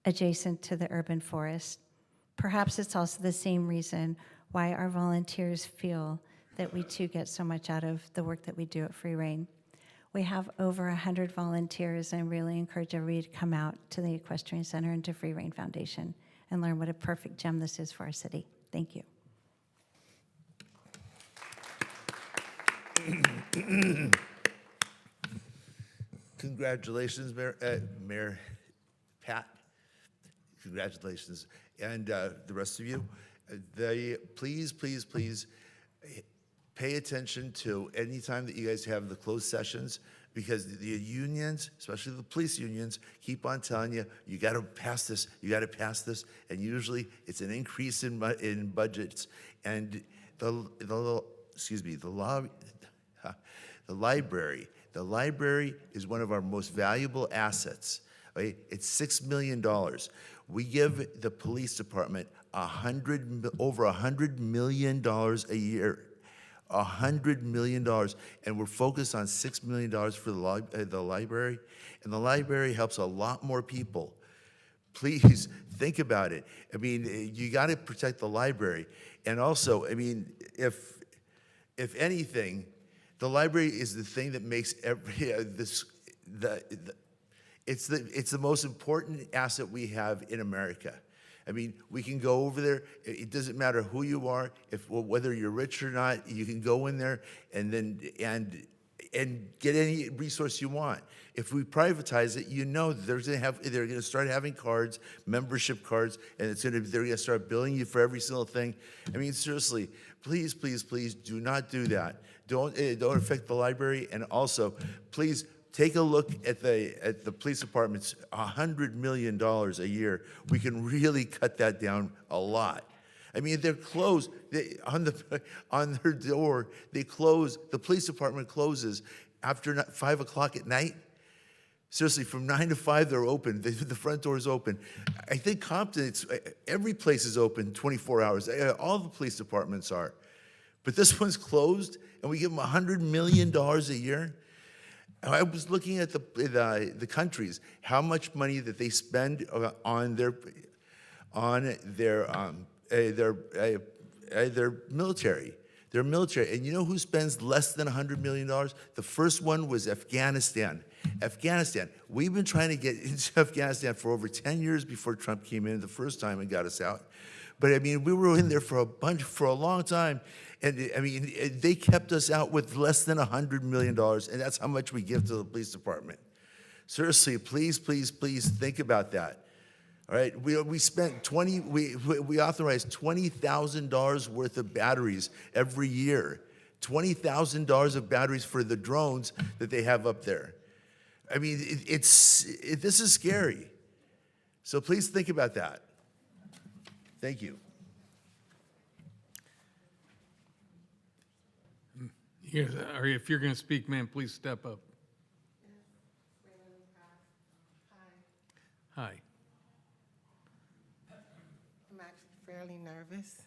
adjacent to the urban forest. Perhaps it's also the same reason why our volunteers feel that we too get so much out of the work that we do at Free Rein. We have over 100 volunteers, and really encourage everybody to come out to the Equestrian Center and to Free Rein Foundation and learn what a perfect gem this is for our city. Thank you. Congratulations, Mayor Pat. Congratulations. And the rest of you, please pay attention to any time that you guys have the closed sessions, because the unions, especially the police unions, keep on telling you, you got to pass this, you got to pass this, and usually it's an increase in budgets. And the library is one of our most valuable assets. Right? It's $6 million. We give the police department over $100 million a year. $100 million, and we're focused on $6 million for the library, and the library helps a lot more people. Please think about it. I mean, you got to protect the library, and also, I mean, if anything, the library is the thing that makes it's the most important asset we have in America. I mean, we can go over there. It doesn't matter who you are, whether you're rich or not. You can go in there and get any resource you want. If we privatize it, you know they're going to start having cards, membership cards, and they're going to start billing you for every single thing. I mean, seriously, please do not do that. Don't affect the library, and also, please. Take a look at the police department's $100 million a year. We can really cut that down a lot. I mean, they're closed on their door. They close. The police department closes after 5 o'clock at night. Seriously, from 9 to 5 they're open. The front door is open. I think Compton, every place is open 24 hours. All the police departments are. But this one's closed, and we give them $100 million a year. And I was looking at the countries, how much money that they spend on their military. Their military. And you know who spends less than $100 million? The first one was Afghanistan. Afghanistan. We've been trying to get into Afghanistan for over 10 years before Trump came in the first time and got us out. But I mean, we were in there for a long time. And I mean, they kept us out with less than $100 million. And that's how much we give to the police department. Seriously, please, please, please think about that. All right, we spent we authorized $20,000 worth of batteries every year. $20,000 of batteries for the drones that they have up there. I mean, this is scary. So please think about that. Thank you. Or if you're going to speak, man, please step up. Hi. I'm actually fairly nervous.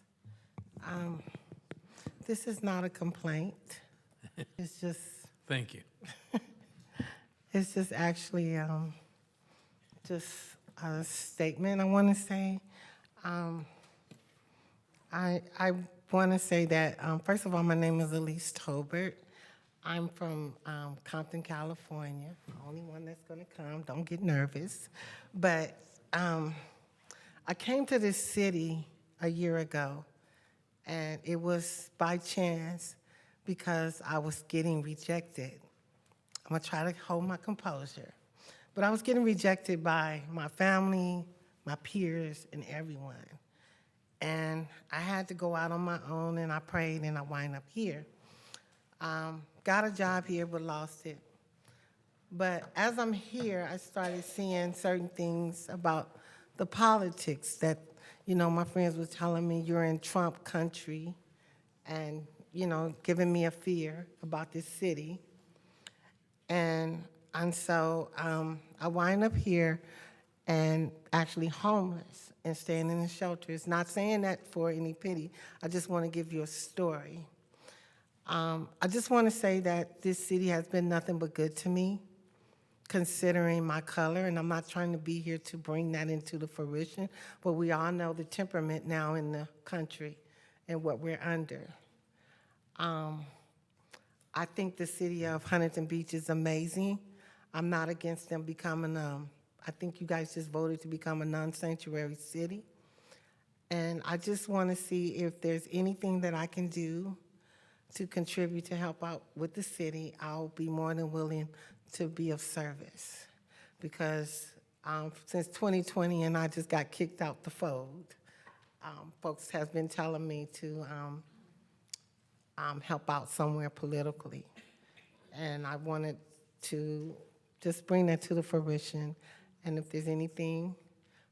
This is not a complaint. It's just. Thank you. It's just actually just a statement I want to say. I want to say that, first of all, my name is Elise Tolbert. I'm from Compton, California. Only one that's going to come. Don't get nervous. But I came to this city a year ago, and it was by chance because I was getting rejected. I'm going to try to hold my composure. But I was getting rejected by my family, my peers, and everyone. And I had to go out on my own, and I prayed, and I wind up here. Got a job here, but lost it. But as I'm here, I started seeing certain things about the politics that, you know, my friends were telling me, you're in Trump country, and, you know, giving me a fear about this city. And so I wind up here and actually homeless and staying in the shelters. Not saying that for any pity. I just want to give you a story. I just want to say that this city has been nothing but good to me, considering my color, and I'm not trying to be here to bring that into the fruition, but we all know the temperament now in the country and what we're under. I think the city of Huntington Beach is amazing. I'm not against them becoming, I think you guys just voted to become a non-sanctuary city. And I just want to see if there's anything that I can do to contribute to help out with the city. I'll be more than willing to be of service. Because since 2020 and I just got kicked out the fold, folks have been telling me to help out somewhere politically. And I wanted to just bring that to the fruition. And if there's anything,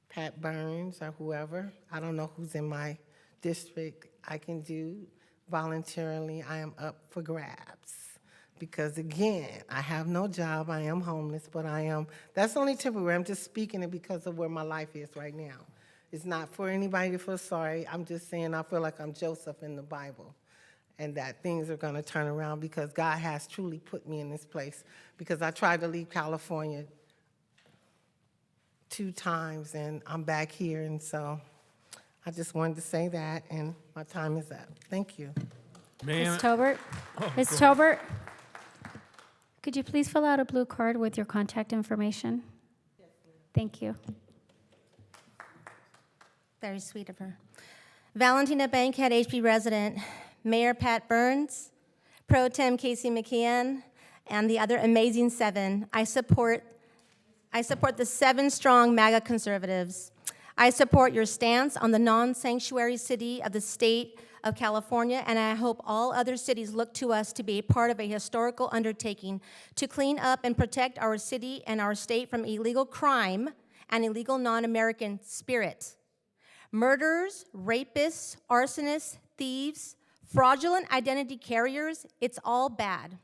Pat Burns or whoever, I don't know who's in my district, I can do voluntarily, I am up for grabs. Because again, I have no job, I am homeless, but that's only temporary. I'm just speaking it because of where my life is right now. It's not for anybody to feel sorry. I'm just saying I feel like I'm Joseph in the Bible, and that things are gonna turn around because God has truly put me in this place. Because I tried to leave California 2 times and I'm back here, and so I just wanted to say that, and my time is up. Thank you. Ms. Tolbert? Ms. Tolbert? Could you please fill out a blue card with your contact information? Thank you. Very sweet of her. Valentina Bankhead, HB resident, Mayor Pat Burns, Pro Tem Casey McKeon, and the other amazing 7. I support the 7 strong MAGA conservatives. I support your stance on the non-sanctuary city of the state of California, and I hope all other cities look to us to be a part of a historical undertaking to clean up and protect our city and our state from illegal crime and illegal non-American spirit. Murderers, rapists, arsonists, thieves, fraudulent identity carriers, it's all bad.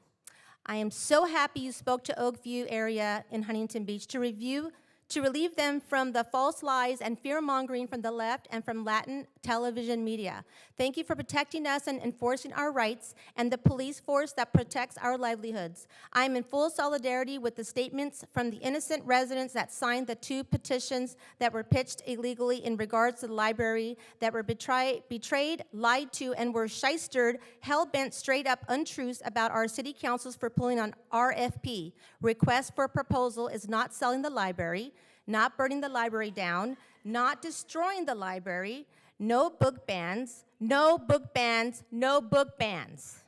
I am so happy you spoke to Oakview area in Huntington Beach to relieve them from the false lies and fear-mongering from the left and from Latin television media. Thank you for protecting us and enforcing our rights and the police force that protects our livelihoods. I am in full solidarity with the statements from the innocent residents that signed the 2 petitions that were pitched illegally in regards to the library, that were betrayed, lied to, and were shystered, hell-bent straight up untruths about our city councils for pulling on RFP. Request for proposal is not selling the library, not burning the library down, not destroying the library, no book bans, no book bans, no book bans.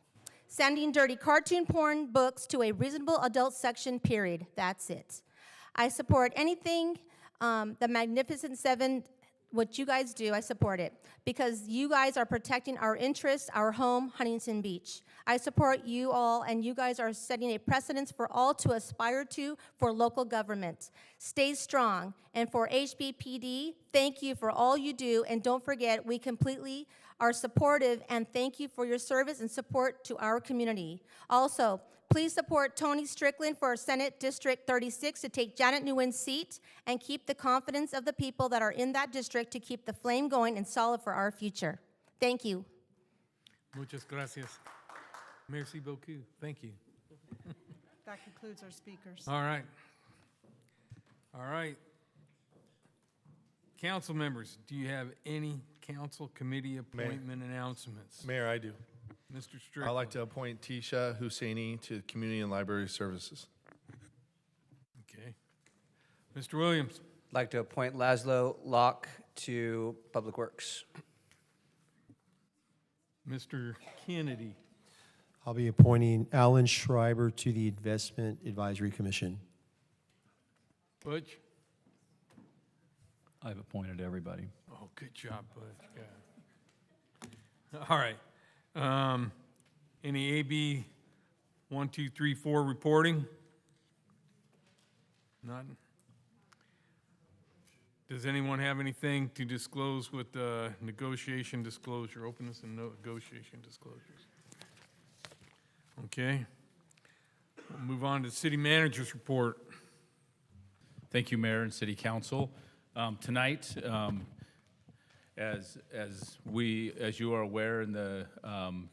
Sending dirty cartoon porn books to a reasonable adult section, period. That's it. I support anything the Magnificent Seven, what you guys do, I support it. Because you guys are protecting our interests, our home, Huntington Beach. I support you all, and you guys are setting a precedence for all to aspire to for local government. Stay strong. And for HBPD, thank you for all you do, and don't forget, we completely are supportive, and thank you for your service and support to our community. Also, please support Tony Strickland for Senate District 36 to take Janet Nguyen's seat and keep the confidence of the people that are in that district to keep the flame going and solid for our future. Thank you. Muchas gracias. Merci beaucoup. Thank you. That concludes our speakers. All right. All right. Council members, do you have any council committee appointment announcements? Mayor, I do. Mr. Strickland. I'd like to appoint Tisha Husseini to Community and Library Services. Okay. Mr. Williams. I'd like to appoint Laszlo Locke to Public Works. Mr. Kennedy. I'll be appointing Alan Schreiber to the Investment Advisory Commission. Butch. I've appointed everybody. Oh, good job, Butch. Yeah. All right. Any AB 1, 2, 3, 4 reporting? None. Does anyone have anything to disclose with the negotiation disclosure, openness and negotiation disclosures? Okay. We'll move on to city manager's report. Thank you, Mayor and City Council. Tonight, as you are aware and the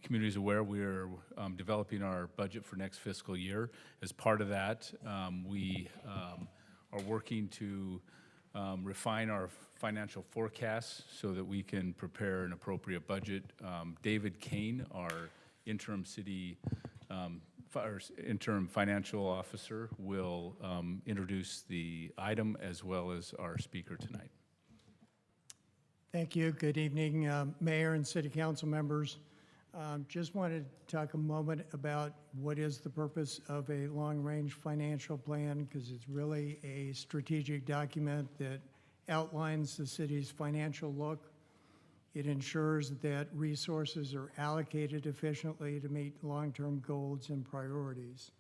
community is aware, we are developing our budget for next fiscal year. As part of that, we are working to refine our financial forecasts so that we can prepare an appropriate budget. David Kane, our interim interim financial officer, will introduce the item as well as our speaker tonight. Thank you. Good evening, Mayor and City Council members. Just wanted to talk a moment about what is the purpose of a long-range financial plan, because it's really a strategic document that outlines the city's financial look. It ensures that resources are allocated efficiently to meet long-term goals and priorities.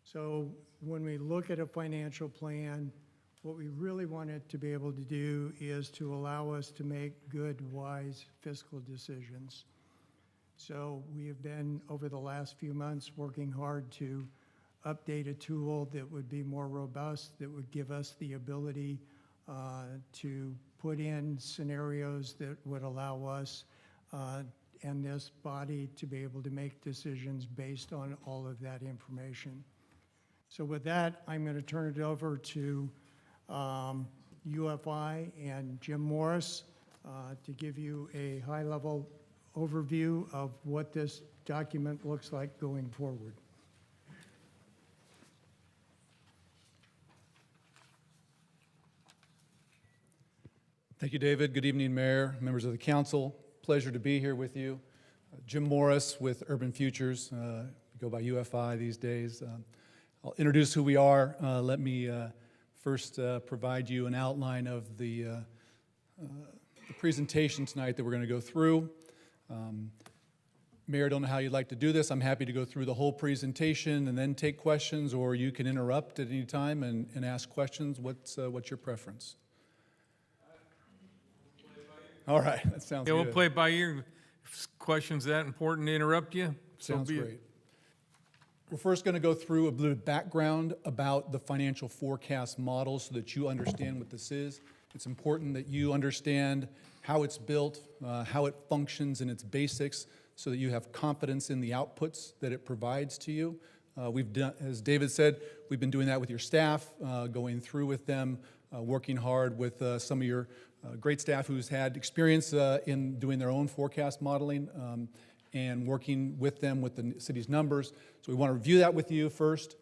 So when we look at a financial plan, what we really want it to be able to do is to allow us to make good, wise fiscal decisions. So we have been, over the last few months, working hard to update a tool that would be more robust, that would give us the ability to put in scenarios that would allow us and this body to be able to make decisions based on all of that information. So with that, I'm going to turn it over to UFI and Jim Morris to give you a high-level overview of what this document looks like going forward. Thank you, David. Good evening, Mayor, members of the council. Pleasure to be here with you. Jim Morris with Urban Futures. We go by UFI these days. I'll introduce who we are. Let me first provide you an outline of the presentation tonight that we're going to go through. Mayor, I don't know how you'd like to do this. I'm happy to go through the whole presentation and then take questions, or you can interrupt at any time and ask questions. What's your preference? All right, that sounds good. Yeah, we'll play it by ear. If question's that important to interrupt you, sounds great. We're first going to go through a bit of background about the financial forecast model so that you understand what this is. It's important that you understand how it's built, how it functions in its basics, so that you have confidence in the outputs that it provides to you. We've done, as David said, we've been doing that with your staff, going through with them, working hard with some of your great staff who's had experience in doing their own forecast modeling, and working with them with the city's numbers. So we want to review that with you first.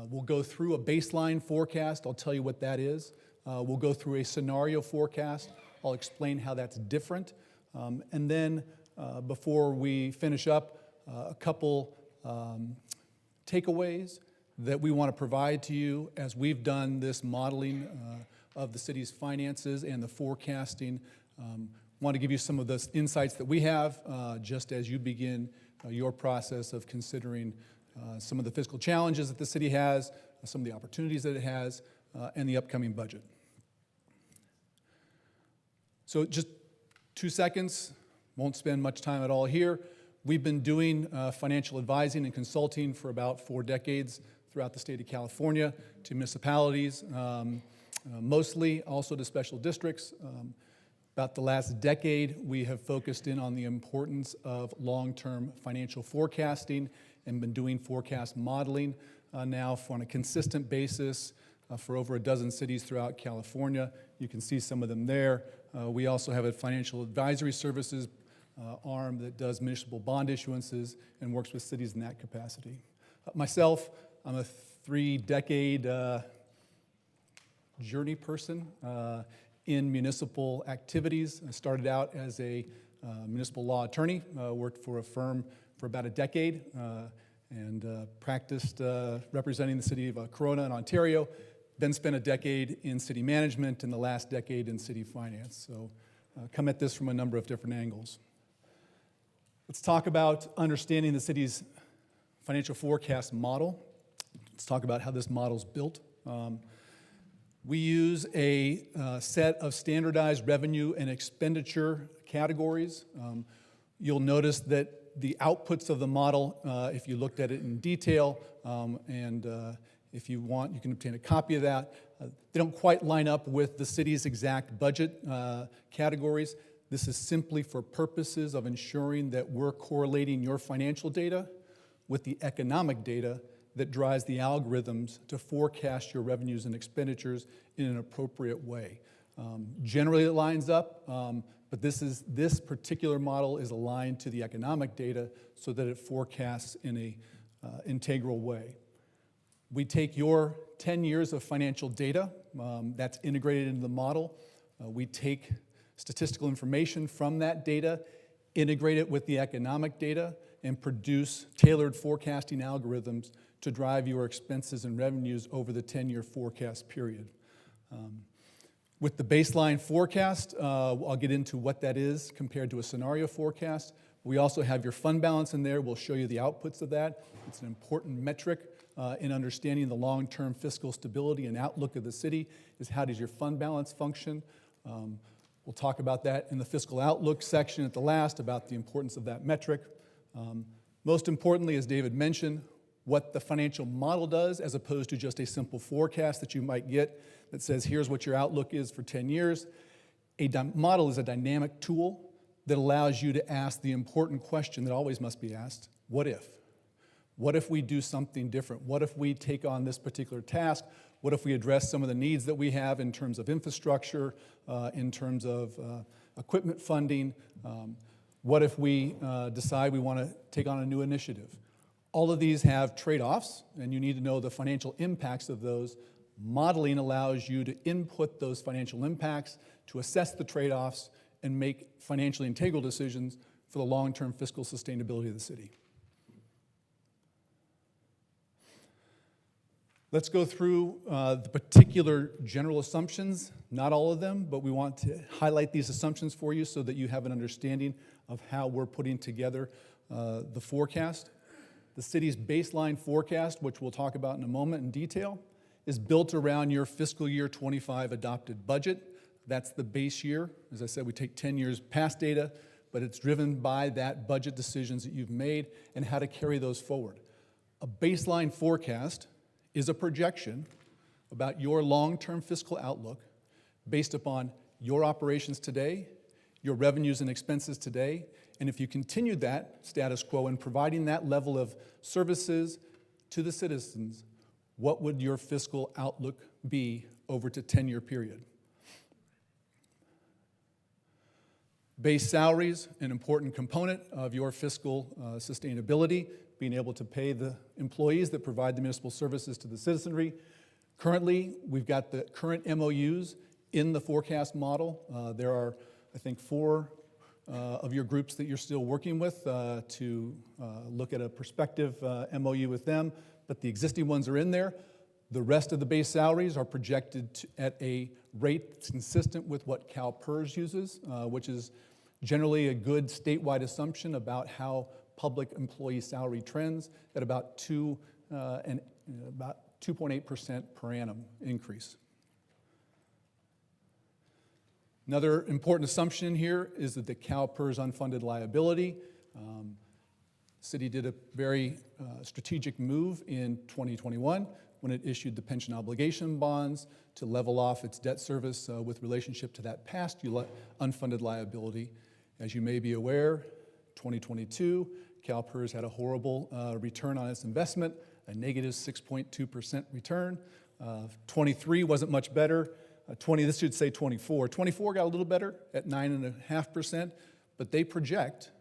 We'll go through a baseline forecast. I'll tell you what that is. We'll go through a scenario forecast. I'll explain how that's different. And then before we finish up, a couple takeaways that we want to provide to you as we've done this modeling of the city's finances and the forecasting. Want to give you some of the insights that we have just as you begin your process of considering some of the fiscal challenges that the city has, some of the opportunities that it has, and the upcoming budget. So just 2 seconds, won't spend much time at all here. We've been doing financial advising and consulting for about 4 decades throughout the state of California to municipalities, mostly also to special districts. About the last decade, we have focused in on the importance of long-term financial forecasting and been doing forecast modeling now on a consistent basis for over a dozen cities throughout California. You can see some of them there. We also have a financial advisory services arm that does municipal bond issuances and works with cities in that capacity. Myself, I'm a 3-decade journey person in municipal activities. I started out as a municipal law attorney, worked for a firm for about a decade, and practiced representing the city of Corona in Ontario, then spent a decade in city management and the last decade in city finance. So come at this from a number of different angles. Let's talk about understanding the city's financial forecast model. Let's talk about how this model's built. We use a set of standardized revenue and expenditure categories. You'll notice that the outputs of the model, if you looked at it in detail, and if you want, you can obtain a copy of that. They don't quite line up with the city's exact budget categories. This is simply for purposes of ensuring that we're correlating your financial data with the economic data that drives the algorithms to forecast your revenues and expenditures in an appropriate way. Generally, it lines up, but this particular model is aligned to the economic data so that it forecasts in an integral way. We take your 10 years of financial data that's integrated into the model. We take statistical information from that data, integrate it with the economic data, and produce tailored forecasting algorithms to drive your expenses and revenues over the 10-year forecast period. With the baseline forecast, I'll get into what that is compared to a scenario forecast. We also have your fund balance in there. We'll show you the outputs of that. It's an important metric in understanding the long-term fiscal stability and outlook of the city, is how does your fund balance function. We'll talk about that in the fiscal outlook section at the last, about the importance of that metric. Most importantly, as David mentioned, what the financial model does, as opposed to just a simple forecast that you might get that says, here's what your outlook is for 10 years. A model is a dynamic tool that allows you to ask the important question that always must be asked: what if? What if we do something different? What if we take on this particular task? What if we address some of the needs that we have in terms of infrastructure, in terms of equipment funding? What if we decide we want to take on a new initiative? All of these have trade-offs, and you need to know the financial impacts of those. Modeling allows you to input those financial impacts, to assess the trade-offs, and make financially integral decisions for the long-term fiscal sustainability of the city. Let's go through the particular general assumptions, not all of them, but we want to highlight these assumptions for you so that you have an understanding of how we're putting together the forecast. The city's baseline forecast, which we'll talk about in a moment in detail, is built around your fiscal year 25 adopted budget. That's the base year. As I said, we take 10 years past data, but it's driven by that budget decisions that you've made and how to carry those forward. A baseline forecast is a projection about your long-term fiscal outlook based upon your operations today, your revenues and expenses today, and if you continued that status quo and providing that level of services to the citizens, what would your fiscal outlook be over a 10-year period? Base salaries, an important component of your fiscal sustainability, being able to pay the employees that provide the municipal services to the citizenry. Currently, we've got the current MOUs in the forecast model. There are, I think, 4 of your groups that you're still working with to look at a prospective MOU with them, but the existing ones are in there. The rest of the base salaries are projected at a rate that's consistent with what CalPERS uses, which is generally a good statewide assumption about how public employee salary trends at about 2.8% per annum increase. Another important assumption here is that the CalPERS unfunded liability. City did a very strategic move in 2021 when it issued the pension obligation bonds to level off its debt service with relationship to that past unfunded liability. As you may be aware, 2022, CalPERS had a horrible return on its investment, a negative 6.2% return. 23 wasn't much better. This should say 24. 24 got a little better at 9.5%, but they project,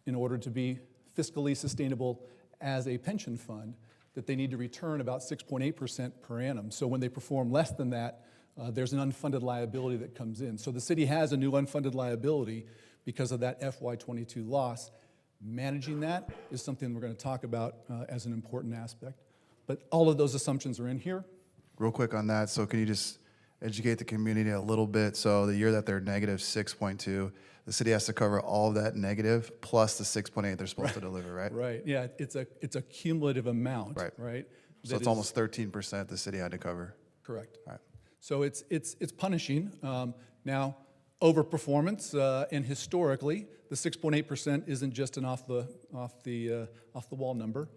in order to be fiscally sustainable as a pension fund, that they need to return about 6.8% per annum. So when they perform less than that, there's an unfunded liability that comes in. So the city has a new unfunded liability because of that FY22 loss. Managing that is something we're going to talk about as an important aspect. But all of those assumptions are in here. Real quick on that, so can you just educate the community a little bit? So the year that they're negative 6.2, the city has to cover all of that negative plus the 6.8 they're supposed to deliver, right? Right, yeah, it's a cumulative amount, right? So it's almost 13% the city had to cover. Correct. All right. So it's punishing. Now, overperformance, and historically, the 6.8% isn't just an off the wall number.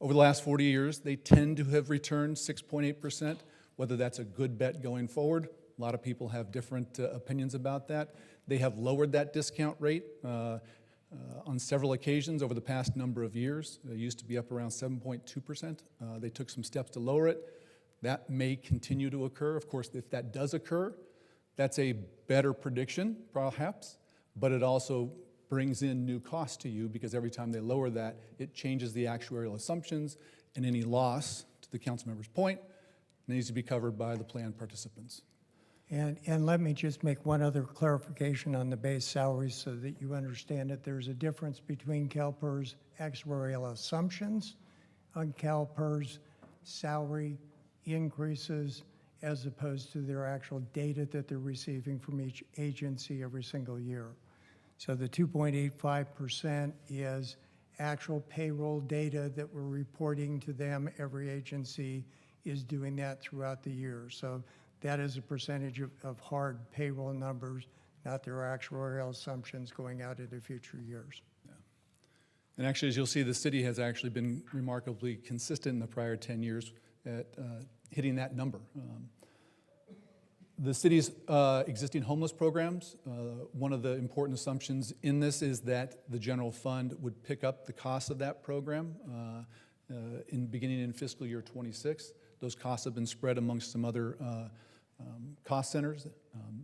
Over the last 40 years, they tend to have returned 6.8%. Whether that's a good bet going forward, a lot of people have different opinions about that. They have lowered that discount rate on several occasions over the past number of years. It used to be up around 7.2%. They took some steps to lower it. That may continue to occur. Of course, if that does occur, that's a better prediction, perhaps, but it also brings in new costs to you because every time they lower that, it changes the actuarial assumptions, and any loss, to the council member's point, needs to be covered by the plan participants. And let me just make one other clarification on the base salaries so that you understand it. There's a difference between CalPERS actuarial assumptions on CalPERS salary increases as opposed to their actual data that they're receiving from each agency every single year. So the 2.85% is actual payroll data that we're reporting to them. Every agency is doing that throughout the year. So that is a percentage of hard payroll numbers, not their actuarial assumptions going out into future years. Yeah. And actually, as you'll see, the city has actually been remarkably consistent in the prior 10 years at hitting that number. The city's existing homeless programs, one of the important assumptions in this is that the general fund would pick up the cost of that program beginning in fiscal year 26. Those costs have been spread amongst some other cost centers.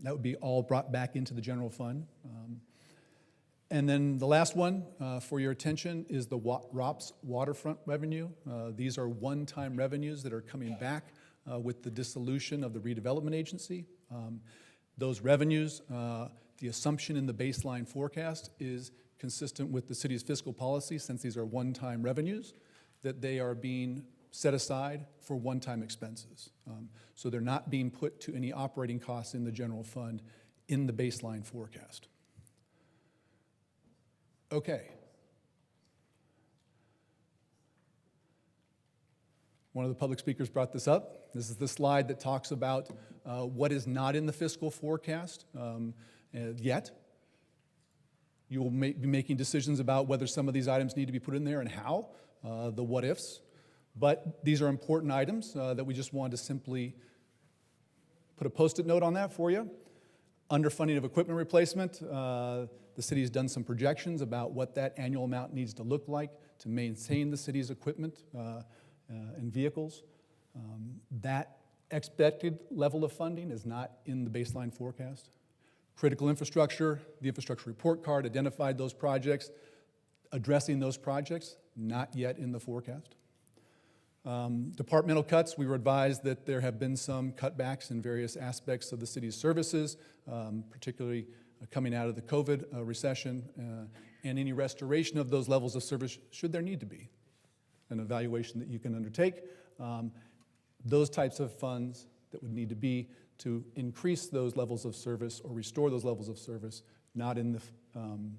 That would be all brought back into the general fund. And then the last one for your attention is the ROPS waterfront revenue. These are one-time revenues that are coming back with the dissolution of the redevelopment agency. Those revenues, the assumption in the baseline forecast is consistent with the city's fiscal policy, since these are one-time revenues, that they are being set aside for one-time expenses. So they're not being put to any operating costs in the general fund in the baseline forecast. Okay. One of the public speakers brought this up. This is the slide that talks about what is not in the fiscal forecast yet. You will be making decisions about whether some of these items need to be put in there and how, the what-ifs. But these are important items that we just wanted to simply put a Post-it note on that for you. Underfunding of equipment replacement. The city has done some projections about what that annual amount needs to look like to maintain the city's equipment and vehicles. That expected level of funding is not in the baseline forecast. Critical infrastructure, the infrastructure report card identified those projects. Addressing those projects, not yet in the forecast. Departmental cuts, we were advised that there have been some cutbacks in various aspects of the city's services, particularly coming out of the COVID recession, and any restoration of those levels of service should there need to be. An evaluation that you can undertake. Those types of funds that would need to be to increase those levels of service or restore those levels of service, not in the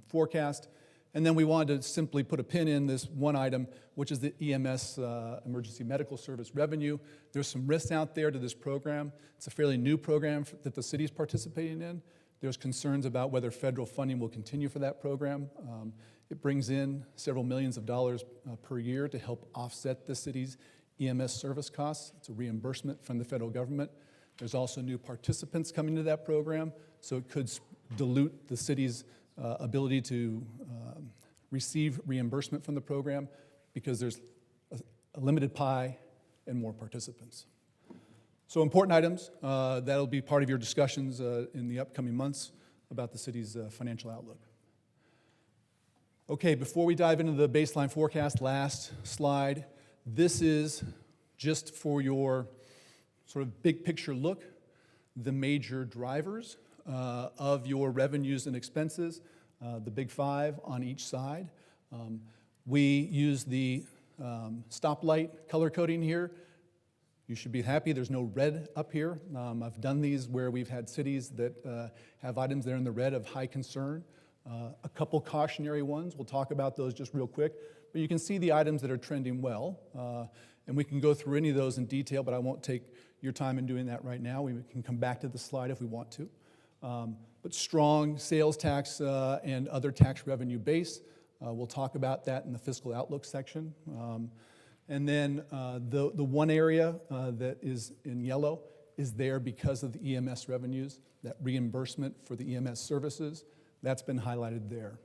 forecast. And then we wanted to simply put a pin in this one item, which is the EMS, Emergency Medical Service revenue. There's some risks out there to this program. It's a fairly new program that the city's participating in. There's concerns about whether federal funding will continue for that program. It brings in several millions of dollars per year to help offset the city's EMS service costs. It's a reimbursement from the federal government. There's also new participants coming to that program, so it could dilute the city's ability to receive reimbursement from the program because there's a limited pie and more participants. So important items. That'll be part of your discussions in the upcoming months about the city's financial outlook. Okay, before we dive into the baseline forecast, last slide. This is just for your sort of big picture look, the major drivers of your revenues and expenses, the big five on each side. We use the stoplight color coding here. You should be happy there's no red up here. I've done these where we've had cities that have items that are in the red of high concern. A couple cautionary ones, we'll talk about those just real quick. But you can see the items that are trending well. And we can go through any of those in detail, but I won't take your time in doing that right now. We can come back to the slide if we want to. But strong sales tax and other tax revenue base. We'll talk about that in the fiscal outlook section. And then the one area that is in yellow is there because of the EMS revenues, that reimbursement for the EMS services. That's been highlighted there.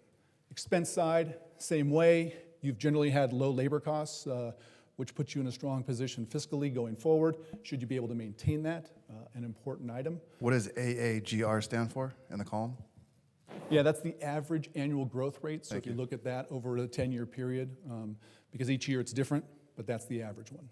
Expense side, same way. You've generally had low labor costs, which puts you in a strong position fiscally going forward. Should you be able to maintain that, an important item. What does AAGR stand for in the column? Yeah, that's the average annual growth rate. So if you look at that over a 10-year period, because each year it's different, but that's the average one.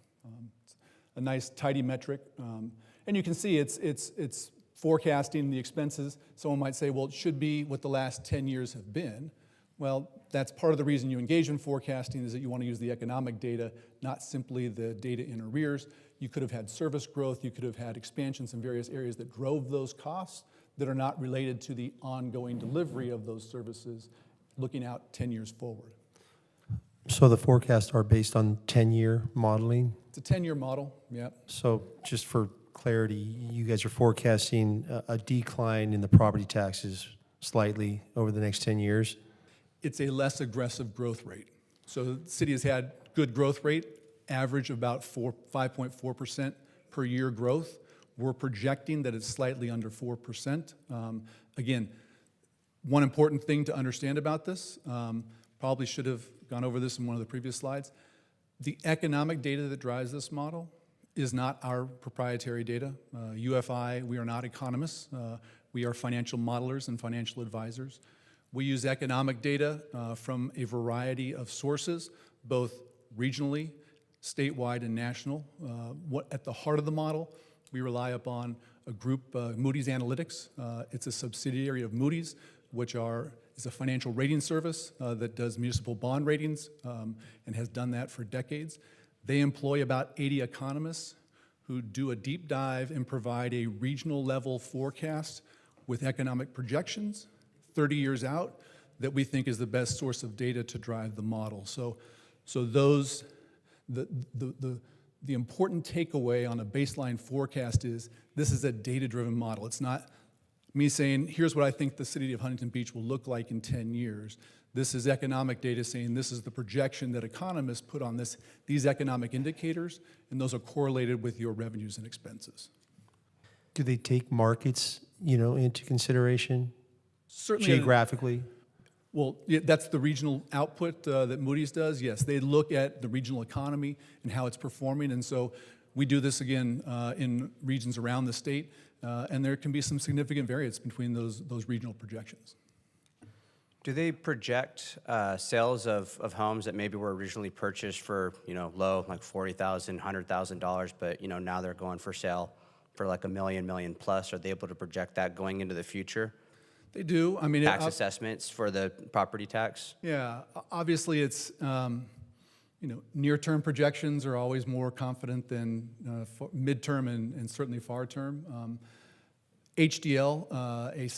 It's a nice, tidy metric. And you can see it's forecasting the expenses. Someone might say, well, it should be what the last 10 years have been. Well, that's part of the reason you engage in forecasting is that you want to use the economic data, not simply the data in arrears. You could have had service growth, you could have had expansions in various areas that drove those costs that are not related to the ongoing delivery of those services looking out 10 years forward. So the forecasts are based on 10-year modeling? It's a 10-year model, yeah. So just for clarity, you guys are forecasting a decline in the property taxes slightly over the next 10 years? It's a less aggressive growth rate. So the city has had good growth rate, average about 5.4% per year growth. We're projecting that it's slightly under 4%. Again, one important thing to understand about this, probably should have gone over this in one of the previous slides. The economic data that drives this model is not our proprietary data. UFI, we are not economists. We are financial modelers and financial advisors. We use economic data from a variety of sources, both regionally, statewide, and national. At the heart of the model, we rely upon a group, Moody's Analytics. It's a subsidiary of Moody's, which is a financial rating service that does municipal bond ratings and has done that for decades. They employ about 80 economists who do a deep dive and provide a regional level forecast with economic projections 30 years out that we think is the best source of data to drive the model. So the important takeaway on a baseline forecast is this is a data-driven model. It's not me saying, here's what I think the city of Huntington Beach will look like in 10 years. This is economic data saying this is the projection that economists put on these economic indicators, and those are correlated with your revenues and expenses. Do they take markets, into consideration Certainly. geographically? Well, yeah, that's the regional output that Moody's does. Yes, they look at the regional economy and how it's performing. And so we do this again in regions around the state. And there can be some significant variance between those regional projections. Do they project sales of homes that maybe were originally purchased for, low, like $40,000, $100,000, but, now they're going for sale for like $1 million plus? Are they able to project that going into the future? They do. I mean, tax assessments for the property tax? Yeah, obviously it's, near-term projections are always more confident than midterm and certainly far-term. HDL, a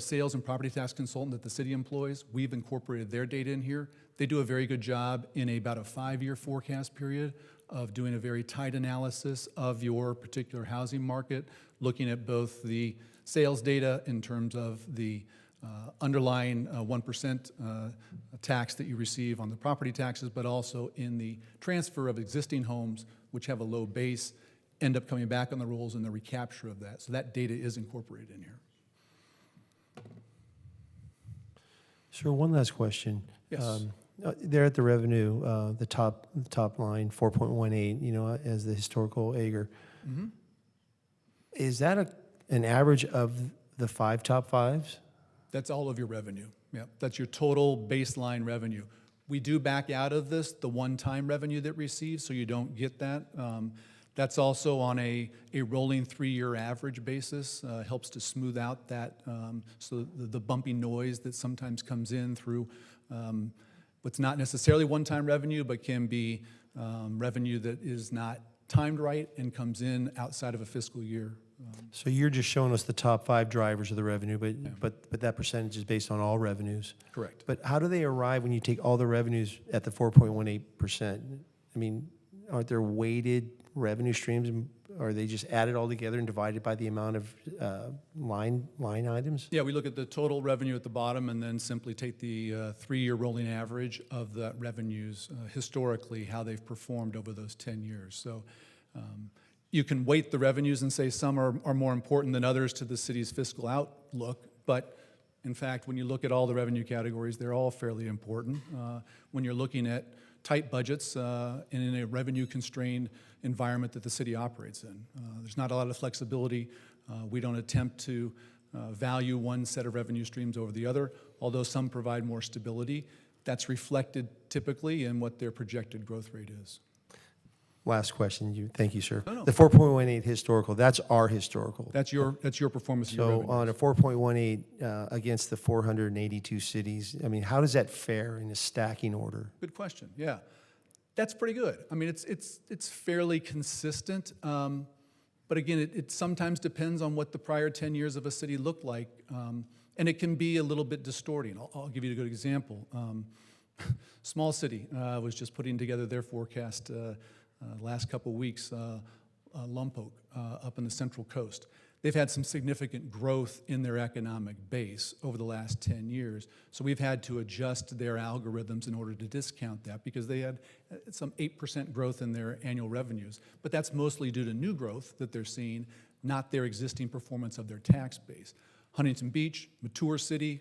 sales and property tax consultant that the city employs, we've incorporated their data in here. They do a very good job in about a 5-year forecast period of doing a very tight analysis of your particular housing market, looking at both the sales data in terms of the underlying 1% tax that you receive on the property taxes, but also in the transfer of existing homes, which have a low base, end up coming back on the rolls and the recapture of that. So that data is incorporated in here. Sir, one last question. Yes. There at the revenue, the top line, 4.18, as the historical AGR. Mm-hmm. Is that an average of the 5 top 5s? That's all of your revenue. Yeah, that's your total baseline revenue. We do back out of this the one-time revenue that receives, so you don't get that. That's also on a rolling 3-year average basis, helps to smooth out that, so the bumpy noise that sometimes comes in through what's not necessarily one-time revenue, but can be revenue that is not timed right and comes in outside of a fiscal year. So you're just showing us the top 5 drivers of the revenue, but that percentage is based on all revenues. Correct. But how do they arrive when you take all the revenues at the 4.18%? I mean, aren't there weighted revenue streams? Are they just added all together and divided by the amount of line items? Yeah, we look at the total revenue at the bottom and then simply take the 3-year rolling average of the revenues historically, how they've performed over those 10 years. So you can weight the revenues and say some are more important than others to the city's fiscal outlook, but in fact, when you look at all the revenue categories, they're all fairly important. When you're looking at tight budgets and in a revenue-constrained environment that the city operates in. There's not a lot of flexibility. We don't attempt to value one set of revenue streams over the other, although some provide more stability. That's reflected typically in what their projected growth rate is. Last question. Thank you, sir. No. The 4.18 historical, that's our historical. That's your performance of your So revenues. on a 4.18 against the 482 cities, I mean, how does that fare in a stacking order? Good question. Yeah, that's pretty good. I mean, it's fairly consistent, but again, it sometimes depends on what the prior 10 years of a city looked like, and it can be a little bit distorting. I'll give you a good example. Small City was just putting together their forecast last couple weeks, Lompoc up in the Central Coast. They've had some significant growth in their economic base over the last 10 years. So we've had to adjust their algorithms in order to discount that because they had some 8% growth in their annual revenues. But that's mostly due to new growth that they're seeing, not their existing performance of their tax base. Huntington Beach, mature city,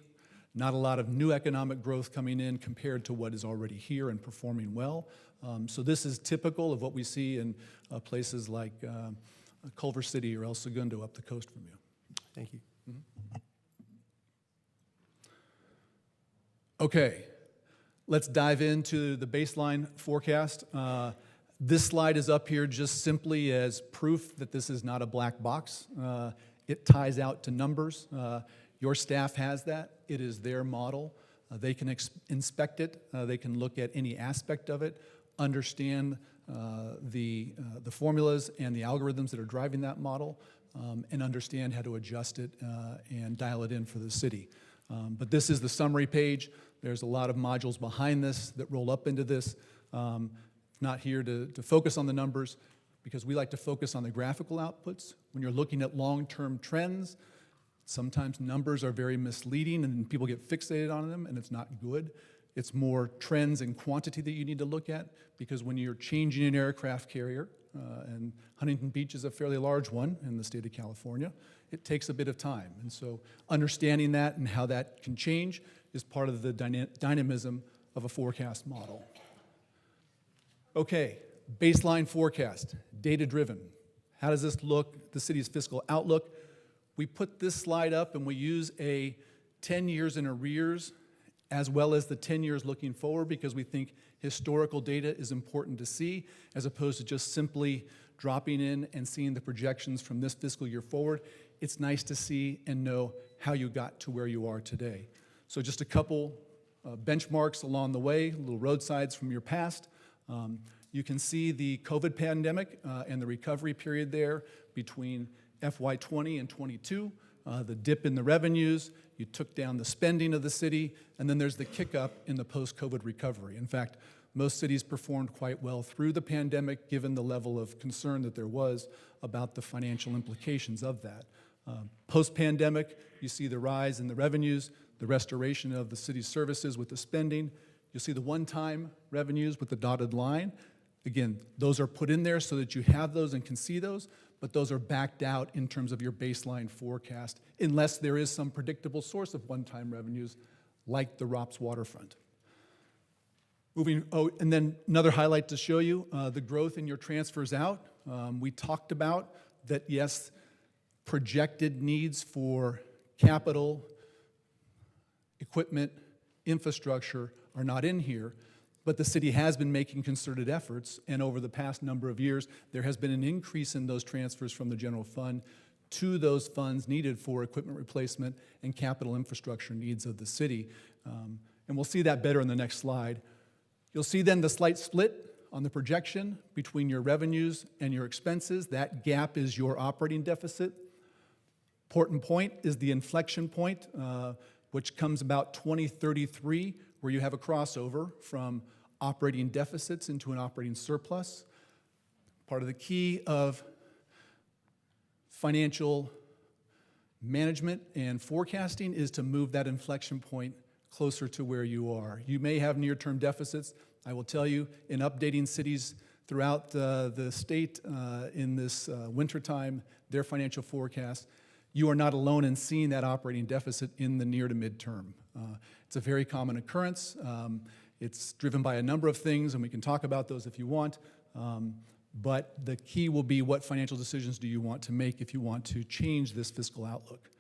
not a lot of new economic growth coming in compared to what is already here and performing well. So this is typical of what we see in places like Culver City or El Segundo up the coast from you. Thank you. Mm-hmm. Okay, let's dive into the baseline forecast. This slide is up here just simply as proof that this is not a black box. It ties out to numbers. Your staff has that. It is their model. They can inspect it. They can look at any aspect of it, understand the formulas and the algorithms that are driving that model, and understand how to adjust it and dial it in for the city. But this is the summary page. There's a lot of modules behind this that roll up into this. Not here to focus on the numbers because we like to focus on the graphical outputs. When you're looking at long-term trends, sometimes numbers are very misleading and people get fixated on them and it's not good. It's more trends and quantity that you need to look at, because when you're changing an aircraft carrier, and Huntington Beach is a fairly large one in the state of California, it takes a bit of time. And so understanding that and how that can change is part of the dynamism of a forecast model. Okay, baseline forecast, data-driven. How does this look, the city's fiscal outlook? We put this slide up and we use a 10 years in arrears as well as the 10 years looking forward, because we think historical data is important to see, as opposed to just simply dropping in and seeing the projections from this fiscal year forward. It's nice to see and know how you got to where you are today. So just a couple benchmarks along the way, little roadsides from your past. You can see the COVID pandemic and the recovery period there between FY20 and 22, the dip in the revenues, you took down the spending of the city, and then there's the kick up in the post-COVID recovery. In fact, most cities performed quite well through the pandemic, given the level of concern that there was about the financial implications of that. Post-pandemic, you see the rise in the revenues, the restoration of the city's services with the spending. You'll see the one-time revenues with the dotted line. Again, those are put in there so that you have those and can see those, but those are backed out in terms of your baseline forecast, unless there is some predictable source of one-time revenues, like the ROPS waterfront. And then another highlight to show you, the growth in your transfers out. We talked about that, yes, projected needs for capital, equipment, infrastructure are not in here, but the city has been making concerted efforts, and over the past number of years, there has been an increase in those transfers from the general fund to those funds needed for equipment replacement and capital infrastructure needs of the city. And we'll see that better in the next slide. You'll see then the slight split on the projection between your revenues and your expenses. That gap is your operating deficit. Important point is the inflection point, which comes about 2033, where you have a crossover from operating deficits into an operating surplus. Part of the key of financial management and forecasting is to move that inflection point closer to where you are. You may have near-term deficits. I will tell you, in updating cities throughout the state in this wintertime, their financial forecast, you are not alone in seeing that operating deficit in the near to midterm. It's a very common occurrence. It's driven by a number of things, and we can talk about those if you want. But the key will be, what financial decisions do you want to make if you want to change this fiscal outlook?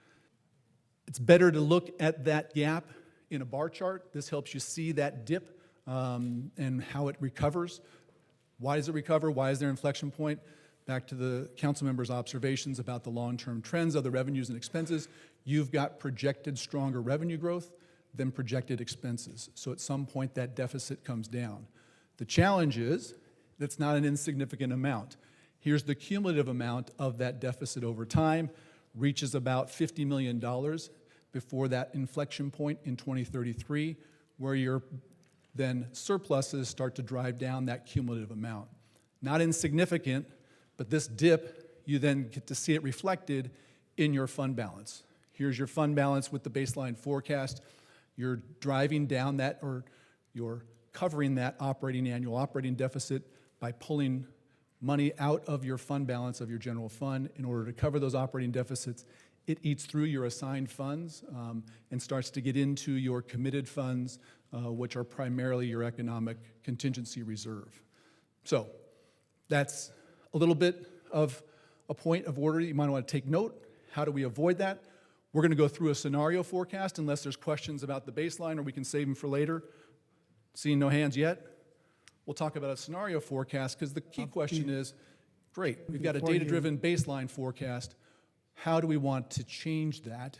It's better to look at that gap in a bar chart. This helps you see that dip and how it recovers. Why does it recover? Why is there an inflection point? Back to the council members' observations about the long-term trends of the revenues and expenses. You've got projected stronger revenue growth than projected expenses. So at some point, that deficit comes down. The challenge is that's not an insignificant amount. Here's the cumulative amount of that deficit over time, reaches about $50 million before that inflection point in 2033, where your then surpluses start to drive down that cumulative amount. Not insignificant, but this dip, you then get to see it reflected in your fund balance. Here's your fund balance with the baseline forecast. You're driving down that, or you're covering that annual operating deficit by pulling money out of your fund balance of your general fund in order to cover those operating deficits. It eats through your assigned funds and starts to get into your committed funds, which are primarily your economic contingency reserve. So that's a little bit of a point of order you might want to take note. How do we avoid that? We're going to go through a scenario forecast unless there's questions about the baseline, or we can save them for later. Seeing no hands yet, we'll talk about a scenario forecast, because the key question is, great, we've got a data-driven baseline forecast. How do we want to change that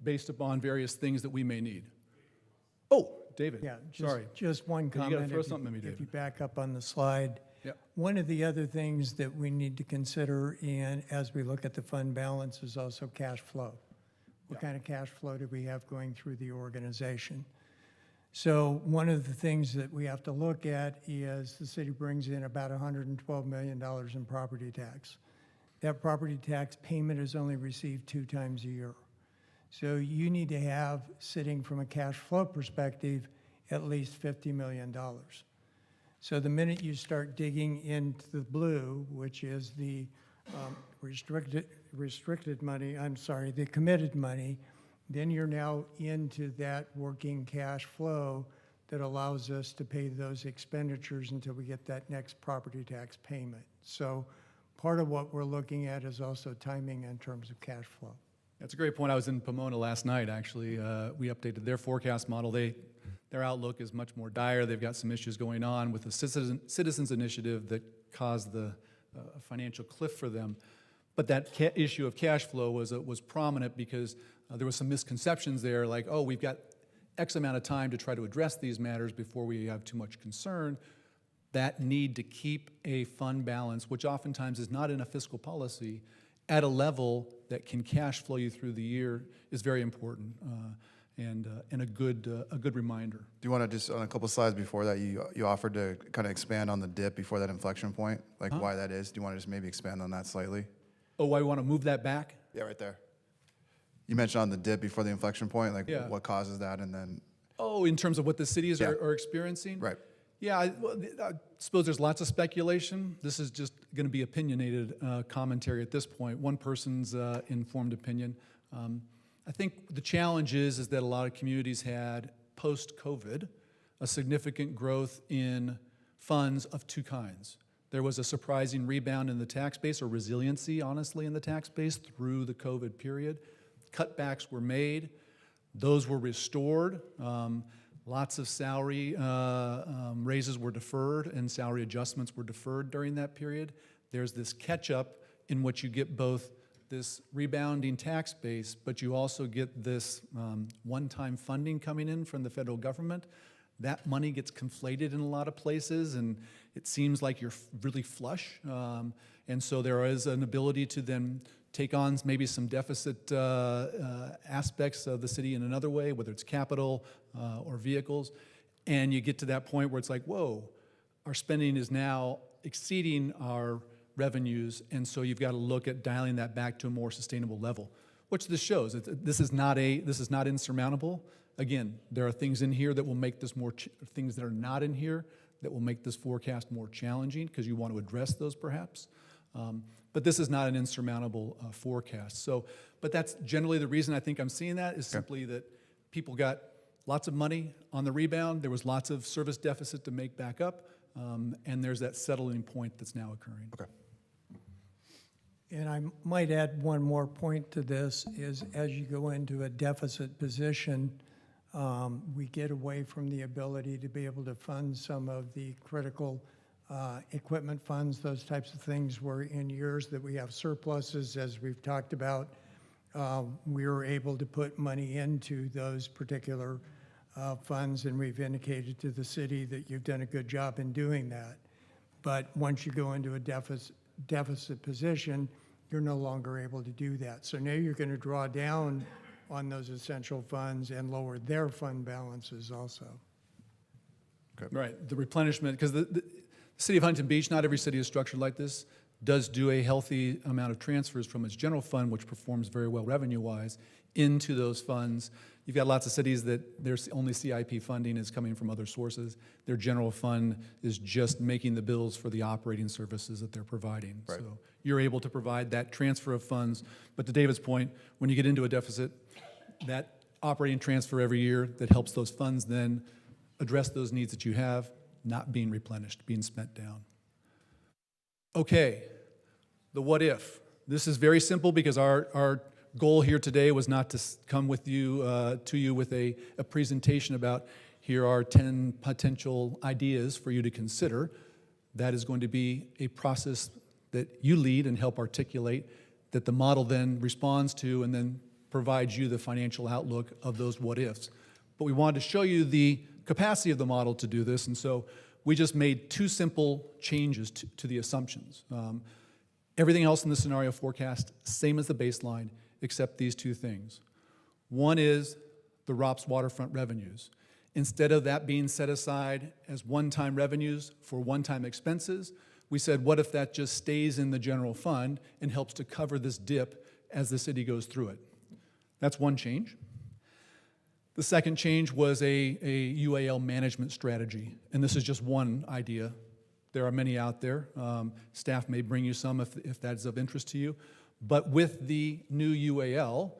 based upon various things that we may need? Oh, David, Yeah, sorry. just one You comment. gotta throw something at me, If David. you back up on the slide. Yep. One of the other things that we need to consider as we look at the fund balance is also cash flow. What kind of cash flow do we have going through the organization? So one of the things that we have to look at is the city brings in about $112 million in property tax. That property tax payment is only received 2 times a year. So you need to have, sitting from a cash flow perspective, at least $50 million. So the minute you start digging into the blue, which is the restricted money, the committed money, then you're now into that working cash flow that allows us to pay those expenditures until we get that next property tax payment. So part of what we're looking at is also timing in terms of cash flow. That's a great point. I was in Pomona last night, actually. We updated their forecast model. Their outlook is much more dire. They've got some issues going on with the citizens initiative that caused the financial cliff for them. But that issue of cash flow was prominent because there was some misconceptions there, like, oh, we've got X amount of time to try to address these matters before we have too much concern. That need to keep a fund balance, which oftentimes is not in a fiscal policy, at a level that can cash flow you through the year is very important and a good reminder. Do you want to just, on a couple slides before that, you offered to kind of expand on the dip before that inflection point, like why that is? Do you want to just maybe expand on that slightly? Oh, why you want to move that back? Yeah, right there. You mentioned on the dip before the inflection point, like Yeah. what causes that, and then. Oh, in terms of what the cities are experiencing? Right. Yeah, I suppose there's lots of speculation. This is just going to be opinionated commentary at this point, one person's informed opinion. I think the challenge is that a lot of communities had, post-COVID, a significant growth in funds of two kinds. There was a surprising rebound in the tax base, or resiliency, honestly, in the tax base through the COVID period. Cutbacks were made. Those were restored. Lots of salary raises were deferred and salary adjustments were deferred during that period. There's this catch-up in which you get both this rebounding tax base, but you also get this one-time funding coming in from the federal government. That money gets conflated in a lot of places, and it seems like you're really flush. And so there is an ability to then take on maybe some deficit aspects of the city in another way, whether it's capital or vehicles. And you get to that point where it's like, whoa, our spending is now exceeding our revenues, and so you've got to look at dialing that back to a more sustainable level, which this shows. This is not insurmountable. Again, there are things in here that will make this things that are not in here that will make this forecast more challenging because you want to address those perhaps. But this is not an insurmountable forecast. So, but that's generally the reason I think I'm seeing that is simply that people got lots of money on the rebound. There was lots of service deficit to make back up, and there's that settling point that's now occurring. Okay. And I might add one more point to this is as you go into a deficit position, we get away from the ability to be able to fund some of the critical equipment funds, those types of things where in years that we have surpluses, as we've talked about, we were able to put money into those particular funds, and we've indicated to the city that you've done a good job in doing that. But once you go into a deficit position, you're no longer able to do that. So now you're going to draw down on those essential funds and lower their fund balances also. Okay. Right, the replenishment, because the city of Huntington Beach, not every city is structured like this, does do a healthy amount of transfers from its general fund, which performs very well revenue-wise, into those funds. You've got lots of cities that their only CIP funding is coming from other sources. Their general fund is just making the bills for the operating services that they're providing. Right. So you're able to provide that transfer of funds. But to David's point, when you get into a deficit, that operating transfer every year that helps those funds then address those needs that you have, not being replenished, being spent down. Okay, the what if. This is very simple because our goal here today was not to come with you to you with a presentation about here are 10 potential ideas for you to consider. That is going to be a process that you lead and help articulate that the model then responds to and then provides you the financial outlook of those what ifs. But we wanted to show you the capacity of the model to do this, and so we just made two simple changes to the assumptions. Everything else in the scenario forecast, same as the baseline, except these two things. One is the ROPS waterfront revenues. Instead of that being set aside as one-time revenues for one-time expenses, we said, what if that just stays in the general fund and helps to cover this dip as the city goes through it? That's one change. The second change was a UAL management strategy, and this is just one idea. There are many out there. Staff may bring you some if that's of interest to you. But with the new UAL,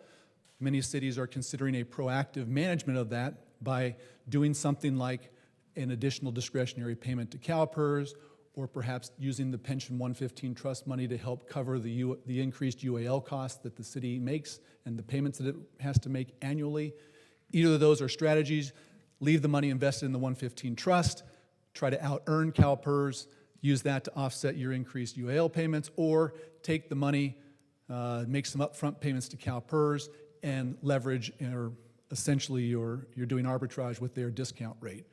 many cities are considering a proactive management of that by doing something like an additional discretionary payment to CalPERS, or perhaps using the Pension 115 trust money to help cover the increased UAL costs that the city makes and the payments that it has to make annually. Either of those are strategies. Leave the money invested in the 115 trust, try to out-earn CalPERS, use that to offset your increased UAL payments, or take the money, make some upfront payments to CalPERS, and leverage, or essentially you're doing arbitrage with their discount rate.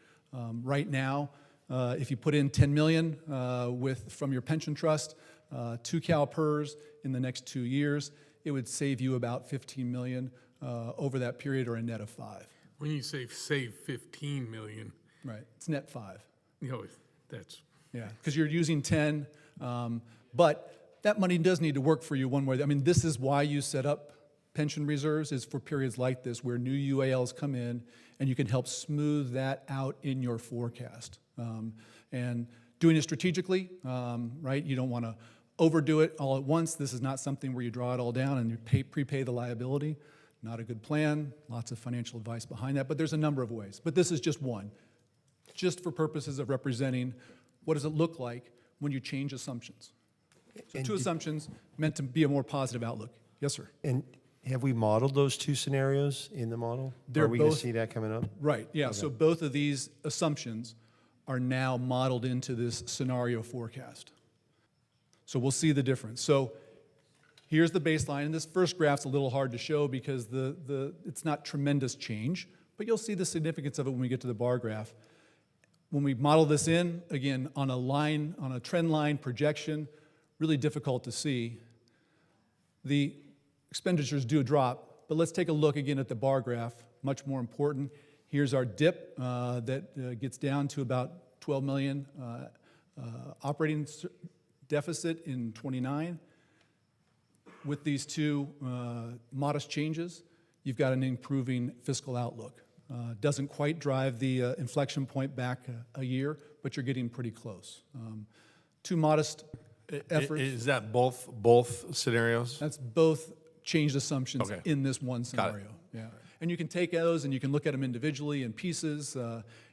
Right now, if you put in $10 million from your pension trust to CalPERS in the next 2 years, it would save you about $15 million over that period, or a net of 5. When you say save 15 million. Right, it's net 5. You know, that's. Yeah, because you're using 10, but that money does need to work for you one way. I mean, this is why you set up pension reserves, is for periods like this where new UALs come in and you can help smooth that out in your forecast. And doing it strategically, right? You don't want to overdo it all at once. This is not something where you draw it all down and you prepay the liability. Not a good plan. Lots of financial advice behind that, but there's a number of ways. But this is just one, just for purposes of representing what does it look like when you change assumptions. So two assumptions meant to be a more positive outlook. Yes, sir. And have we modeled those two scenarios in the model? Are we going to see that coming up? Right, yeah. Okay. So both of these assumptions are now modeled into this scenario forecast. So we'll see the difference. So here's the baseline, and this first graph's a little hard to show because it's not tremendous change, but you'll see the significance of it when we get to the bar graph. When we model this in, again, on a trend line projection, really difficult to see. The expenditures do drop, but let's take a look again at the bar graph, much more important. Here's our dip that gets down to about 12 million operating deficit in 29. With these two modest changes, you've got an improving fiscal outlook. Doesn't quite drive the inflection point back a year, but you're getting pretty close. Two modest efforts. Is that both scenarios? That's both changed assumptions in this one scenario. Yeah. And you can take those and you can look at them individually in pieces.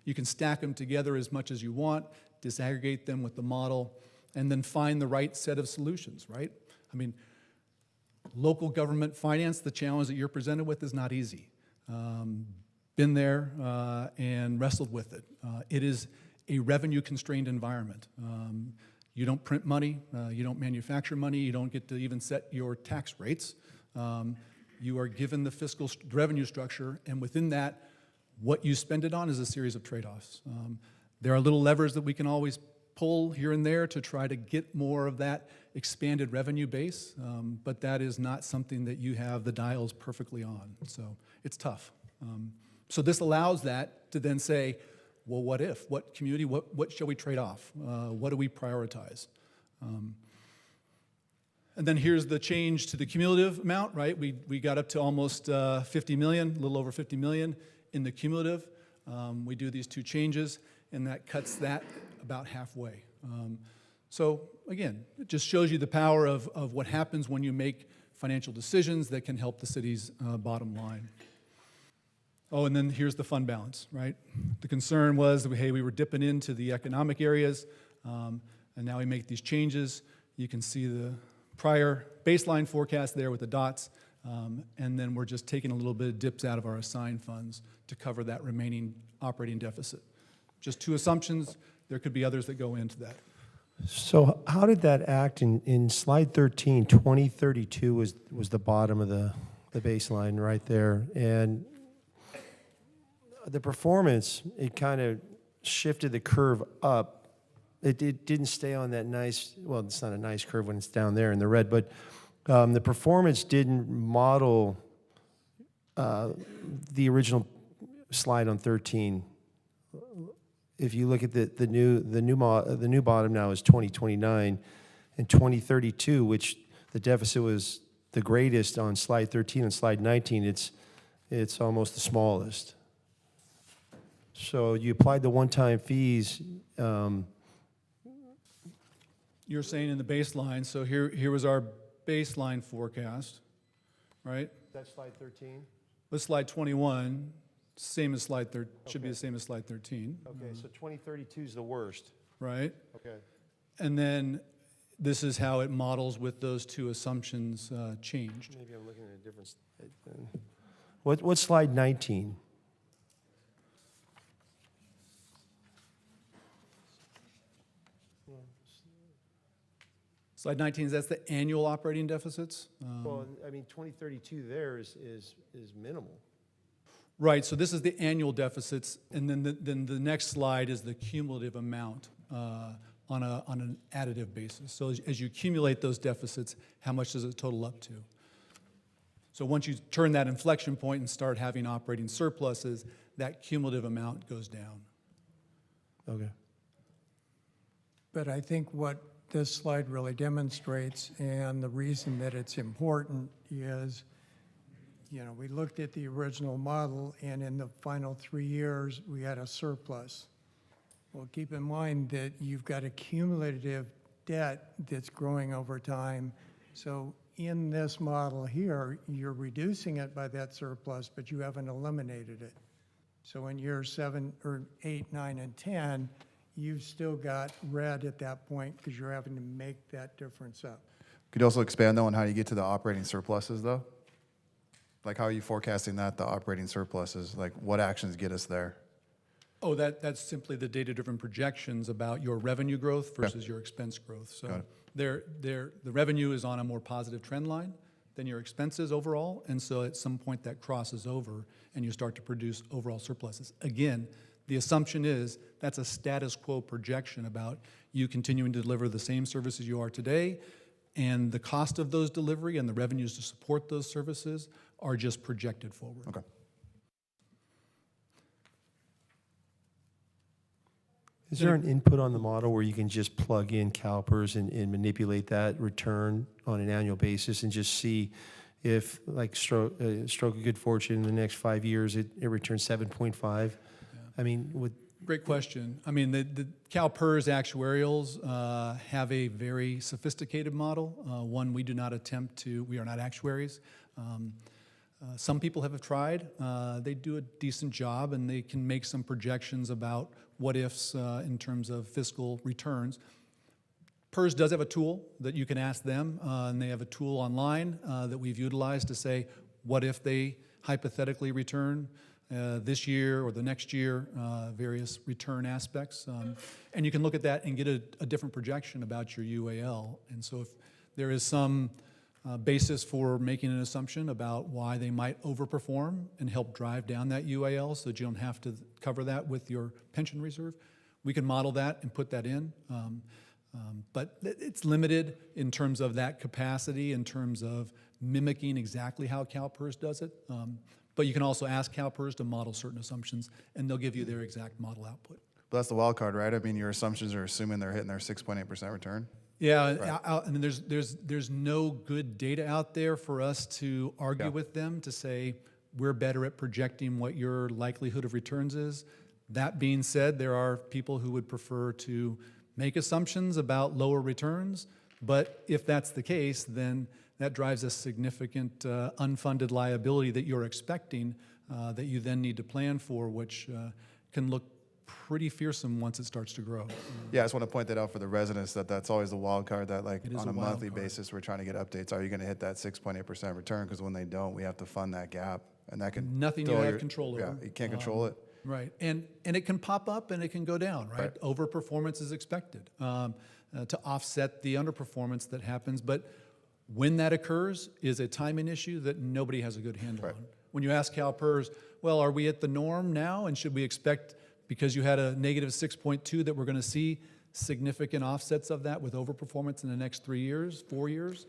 You can stack them together as much as you want, disaggregate them with the model, and then find the right set of solutions, right? I mean, local government finance, the challenge that you're presented with is not easy. Been there and wrestled with it. It is a revenue-constrained environment. You don't print money, you don't manufacture money, you don't get to even set your tax rates. You are given the fiscal revenue structure, and within that, what you spend it on is a series of trade-offs. There are little levers that we can always pull here and there to try to get more of that expanded revenue base, but that is not something that you have the dials perfectly on, so it's tough. So this allows that to then say, well, what if? What community, what shall we trade off? What do we prioritize? And then here's the change to the cumulative amount, right? We got up to almost 50 million, a little over 50 million in the cumulative. We do these two changes, and that cuts that about halfway. So again, it just shows you the power of what happens when you make financial decisions that can help the city's bottom line. Oh, and then here's the fund balance, right? The concern was that, hey, we were dipping into the economic areas, and now we make these changes. You can see the prior baseline forecast there with the dots, and then we're just taking a little bit of dips out of our assigned funds to cover that remaining operating deficit. Just two assumptions. There could be others that go into that. So how did that act in slide 13? 2032 was the bottom of the baseline right there, and the performance, it kind of shifted the curve up. It didn't stay on that nice, well, it's not a nice curve when it's down there in the red, but the performance didn't model the original slide on 13. If you look at the new bottom now is 2029, and 2032, which the deficit was the greatest on slide 13 and slide 19, it's almost the smallest. So you applied the one-time fees. You're saying in the baseline, so here was our baseline forecast, right? That's slide 13? Let's slide 21, same as slide 13, should be the same as slide 13. Okay, so 2032 is the worst. Right? Okay. And then this is how it models with those two assumptions changed. Maybe I'm looking at a different. What's slide 19? Slide 19, that's the annual operating deficits? Well, I mean, 2032 there is minimal. Right, so this is the annual deficits, and then the next slide is the cumulative amount on an additive basis. So as you accumulate those deficits, how much does it total up to? So once you turn that inflection point and start having operating surpluses, that cumulative amount goes down. Okay. But I think what this slide really demonstrates, and the reason that it's important is, we looked at the original model, and in the final 3 years, we had a surplus. Well, keep in mind that you've got a cumulative debt that's growing over time. So in this model here, you're reducing it by that surplus, but you haven't eliminated it. So in years 7 or 8, 9, and 10, you've still got red at that point because you're having to make that difference up. Could you also expand though on how you get to the operating surpluses though? Like how are you forecasting that, the operating surpluses? Like what actions get us there? Oh, that's simply the data-driven projections about your revenue growth versus your expense growth. So the revenue is on a more positive trend line than your expenses overall, and so at some point that crosses over and you start to produce overall surpluses. Again, the assumption is that's a status quo projection about you continuing to deliver the same services you are today, and the cost of those delivery and the revenues to support those services are just projected forward. Okay. Is there an input on the model where you can just plug in CalPERS and manipulate that return on an annual basis and just see if, like, stroke of good fortune in the next 5 years, it returns 7.5? I mean, Great question. I mean, the CalPERS actuarials have a very sophisticated model. One we do not attempt to, we are not actuaries. Some people have tried. They do a decent job, and they can make some projections about what-ifs in terms of fiscal returns. PERS does have a tool that you can ask them, and they have a tool online that we've utilized to say, what if they hypothetically return this year or the next year, various return aspects. And you can look at that and get a different projection about your UAL. And so if there is some basis for making an assumption about why they might overperform and help drive down that UAL so that you don't have to cover that with your pension reserve, we can model that and put that in. But it's limited in terms of that capacity, in terms of mimicking exactly how CalPERS does it. But you can also ask CalPERS to model certain assumptions, and they'll give you their exact model output. But that's the wild card, right? I mean, your assumptions are assuming they're hitting their 6.8% return. Yeah, right. I mean, there's no good data out there for us to argue with them to say we're better at projecting what your likelihood of returns is. That being said, there are people who would prefer to make assumptions about lower returns, but if that's the case, then that drives a significant unfunded liability that you're expecting that you then need to plan for, which can look pretty fearsome once it starts to grow. Yeah, I just want to point that out for the residents that's always the wild card that like It is on a a wild monthly card. basis we're trying to get updates. Are you going to hit that 6.8% return? Because when they don't, we have to fund that gap, and that can Nothing you throw have control over. Yeah, you can't control it. Right, and it can pop up and it can go down, right? Overperformance is expected to offset the underperformance that happens, but when that occurs is a timing issue that nobody has a good handle on. When you ask CalPERS, well, are we at the norm now, and should we expect, because you had a negative 6.2, that we're going to see significant offsets of that with overperformance in the next 3 years, 4 years?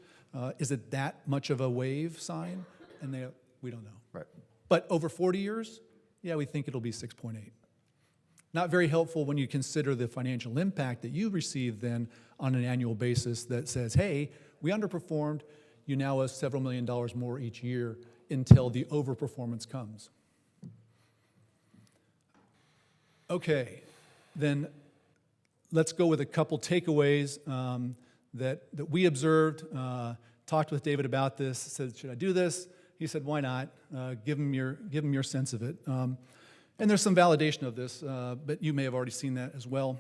Is it that much of a wave sign? And we don't know. Right. But over 40 years, yeah, we think it'll be 6.8. Not very helpful when you consider the financial impact that you receive then on an annual basis that says, hey, we underperformed, you now owe several $1 million more each year until the overperformance comes. Okay, then let's go with a couple takeaways that we observed. Talked with David about this, said, should I do this? He said, why not? Give him your sense of it. And there's some validation of this, but you may have already seen that as well.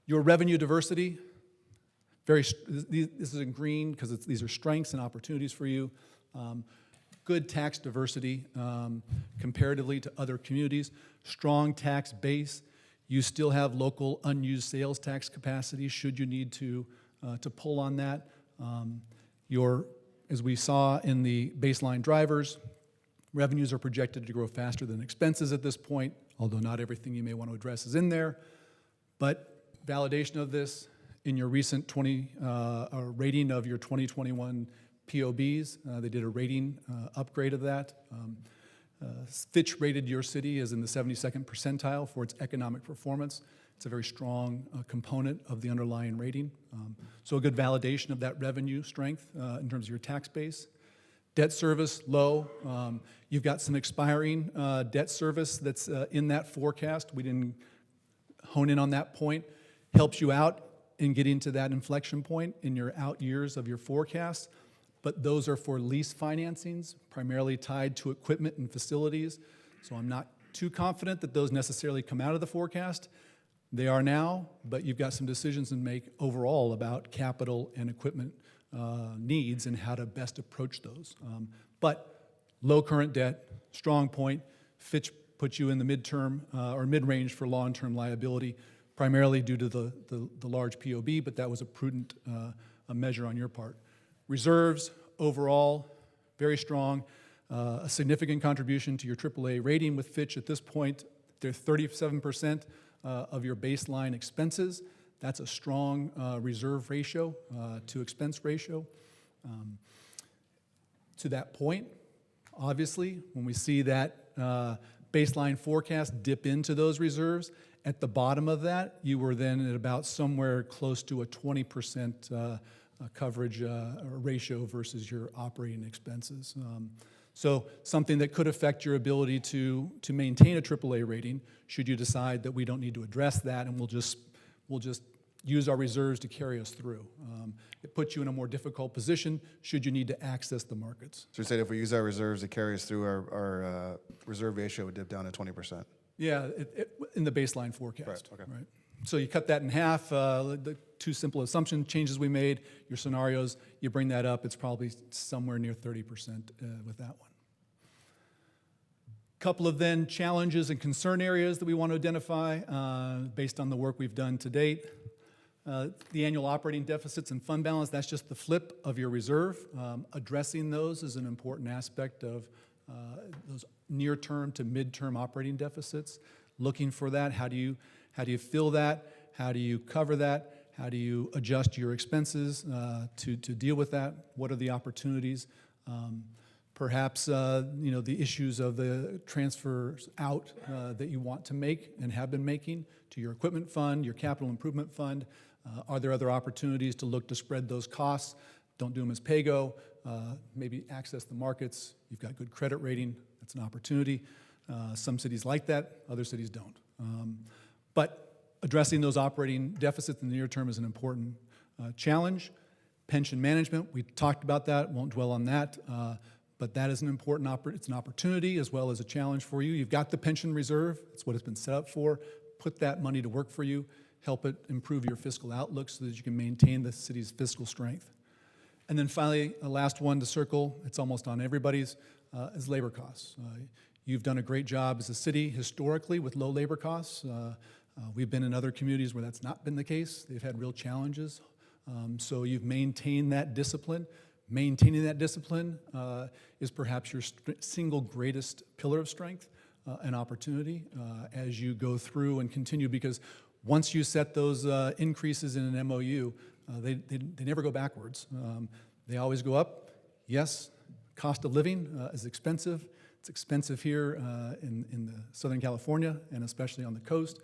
Your revenue diversity, this is in green because these are strengths and opportunities for you. Good tax diversity comparatively to other communities. Strong tax base. You still have local unused sales tax capacity should you need to pull on that. As we saw in the baseline drivers, revenues are projected to grow faster than expenses at this point, although not everything you may want to address is in there. But validation of this in your recent rating of your 2021 POBs. They did a rating upgrade of that. Fitch rated your city as in the 72nd percentile for its economic performance. It's a very strong component of the underlying rating. So a good validation of that revenue strength in terms of your tax base. Debt service, low. You've got some expiring debt service that's in that forecast. We didn't hone in on that point. Helps you out in getting to that inflection point in your out years of your forecast. But those are for lease financings, primarily tied to equipment and facilities. So I'm not too confident that those necessarily come out of the forecast. They are now, but you've got some decisions to make overall about capital and equipment needs and how to best approach those. But low current debt, strong point. Fitch puts you in the midterm or mid-range for long-term liability, primarily due to the large POB, but that was a prudent measure on your part. Reserves, overall, very strong. A significant contribution to your AAA rating with Fitch at this point. They're 37% of your baseline expenses. That's a strong reserve ratio to expense ratio. To that point, obviously, when we see that baseline forecast dip into those reserves, at the bottom of that, you were then at about somewhere close to a 20% coverage ratio versus your operating expenses. So something that could affect your ability to maintain a AAA rating should you decide that we don't need to address that and we'll just use our reserves to carry us through. It puts you in a more difficult position should you need to access the markets. So you said if we use our reserves to carry us through, our reserve ratio would dip down to 20%. Yeah, in the baseline forecast. Right, okay. Right? So you cut that in half. The two simple assumption changes we made, your scenarios, you bring that up, it's probably somewhere near 30% with that one. Couple of then challenges and concern areas that we want to identify based on the work we've done to date. The annual operating deficits and fund balance, that's just the flip of your reserve. Addressing those is an important aspect of those near-term to mid-term operating deficits. Looking for that, how do you fill that? How do you cover that? How do you adjust your expenses to deal with that? What are the opportunities? Perhaps the issues of the transfers out that you want to make and have been making to your equipment fund, your capital improvement fund. Are there other opportunities to look to spread those costs? Don't do them as pay-go. Maybe access the markets. You've got good credit rating. That's an opportunity. Some cities like that. Other cities don't. But addressing those operating deficits in the near term is an important challenge. Pension management, we talked about that. Won't dwell on that. But that is an important it's an opportunity as well as a challenge for you. You've got the pension reserve. It's what it's been set up for. Put that money to work for you. Help it improve your fiscal outlook so that you can maintain the city's fiscal strength. And then finally, a last one to circle, it's almost on everybody's, is labor costs. You've done a great job as a city historically with low labor costs. We've been in other communities where that's not been the case. They've had real challenges. So you've maintained that discipline. Maintaining that discipline is perhaps your single greatest pillar of strength and opportunity as you go through and continue, because once you set those increases in an MOU, they never go backwards. They always go up. Yes, cost of living is expensive. It's expensive here in Southern California and especially on the coast,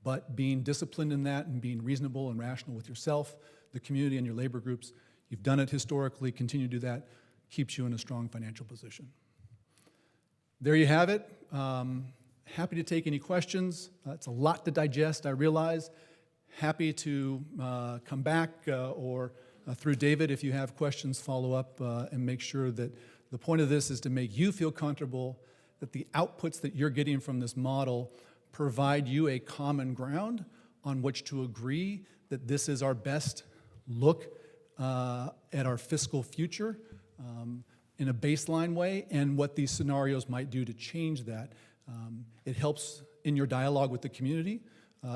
but being disciplined in that and being reasonable and rational with yourself, the community, and your labor groups, you've done it historically, continue to do that, keeps you in a strong financial position. There you have it. Happy to take any questions. It's a lot to digest, I realize. Happy to come back or through David, if you have questions, follow up and make sure that the point of this is to make you feel comfortable that the outputs that you're getting from this model provide you a common ground on which to agree that this is our best look at our fiscal future in a baseline way and what these scenarios might do to change that. It helps in your dialogue with the community.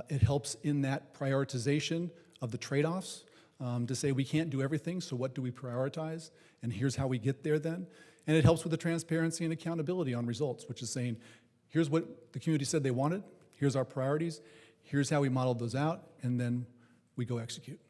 It helps in that prioritization of the trade-offs to say we can't do everything, so what do we prioritize? And here's how we get there then. And it helps with the transparency and accountability on results, which is saying, here's what the community said they wanted, here's our priorities, here's how we modeled those out, and then we go execute.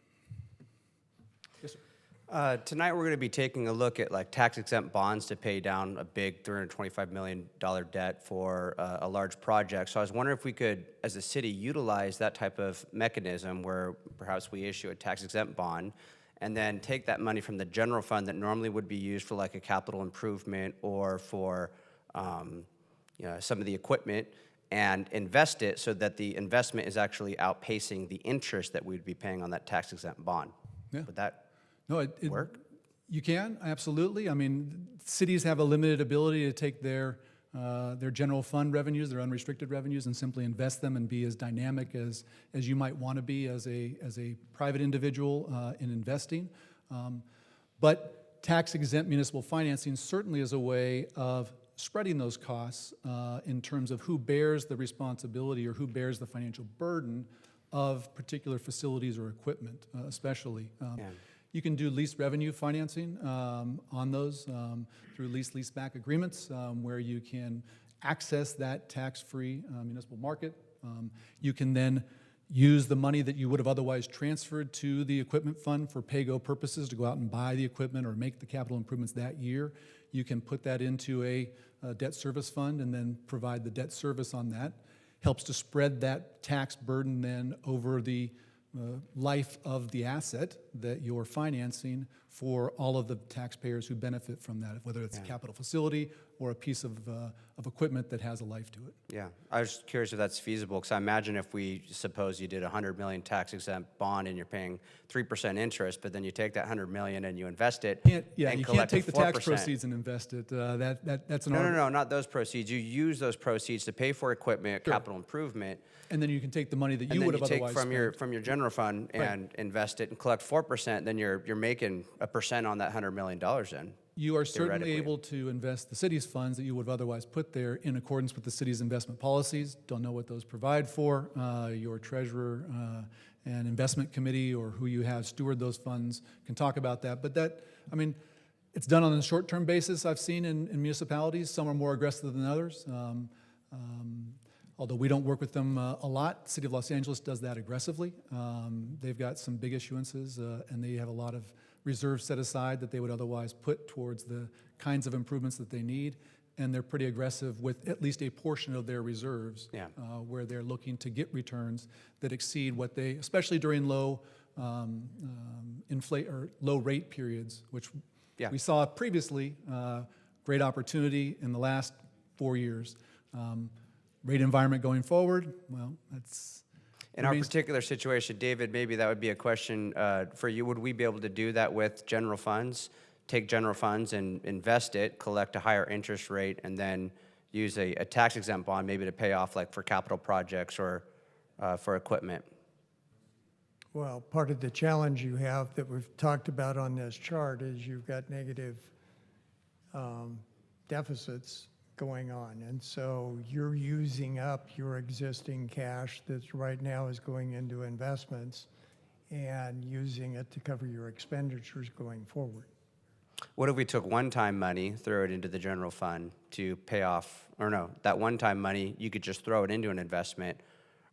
Yes, sir. Tonight, we're going to be taking a look at like tax-exempt bonds to pay down a big $325 million debt for a large project. So I was wondering if we could, as a city, utilize that type of mechanism where perhaps we issue a tax-exempt bond and then take that money from the general fund that normally would be used for like a capital improvement or for some of the equipment and invest it so that the investment is actually outpacing the interest that we'd be paying on that tax-exempt bond. Yeah. Would that work? You can, absolutely. I mean, cities have a limited ability to take their general fund revenues, their unrestricted revenues, and simply invest them and be as dynamic as you might want to be as a private individual in investing. But tax-exempt municipal financing certainly is a way of spreading those costs in terms of who bears the responsibility or who bears the financial burden of particular facilities or equipment, especially. You can do lease revenue financing on those through lease-leaseback agreements where you can access that tax-free municipal market. You can then use the money that you would have otherwise transferred to the equipment fund for pay-go purposes to go out and buy the equipment or make the capital improvements that year. You can put that into a debt service fund and then provide the debt service on that. Helps to spread that tax burden then over the life of the asset that you're financing for all of the taxpayers who benefit from that, whether it's a capital facility or a piece of equipment that has a life to it. Yeah, I was curious if that's feasible, because I imagine if we suppose you did a $100 million tax-exempt bond and you're paying 3% interest, but then you take that $100 million and you invest it You and can't collect take the 4%. tax proceeds and invest it. That's an No, not those proceeds. You use those proceeds to pay for equipment, capital improvement. And then you can take the money that And you then would have you take otherwise from your general fund and invest it and collect 4%. Then you're making 1% on that $100 million. Then you are certainly theoretically able to invest the city's funds that you would have otherwise put there in accordance with the city's investment policies. Don't know what those provide for. Your treasurer and investment committee or who you have steward those funds can talk about that. But that, I mean, it's done on a short-term basis I've seen in municipalities. Some are more aggressive than others. Although we don't work with them a lot, City of Los Angeles does that aggressively. They've got some big issuances and they have a lot of reserves set aside that they would otherwise put towards the kinds of improvements that they need. And they're pretty aggressive with at least a portion of their reserves where they're looking to get returns that exceed what they, especially during low low rate periods, which we saw previously, great opportunity in the last 4 years. Rate environment going forward, well, that's... In our particular situation, David, maybe that would be a question for you. Would we be able to do that with general funds? Take general funds and invest it, collect a higher interest rate, and then use a tax-exempt bond maybe to pay off like for capital projects or for equipment? Well, part of the challenge you have that we've talked about on this chart is you've got negative deficits going on. And so you're using up your existing cash that's right now is going into investments and using it to cover your expenditures going forward. What if we took one-time money, throw it into the general fund to pay off, or no, that one-time money, you could just throw it into an investment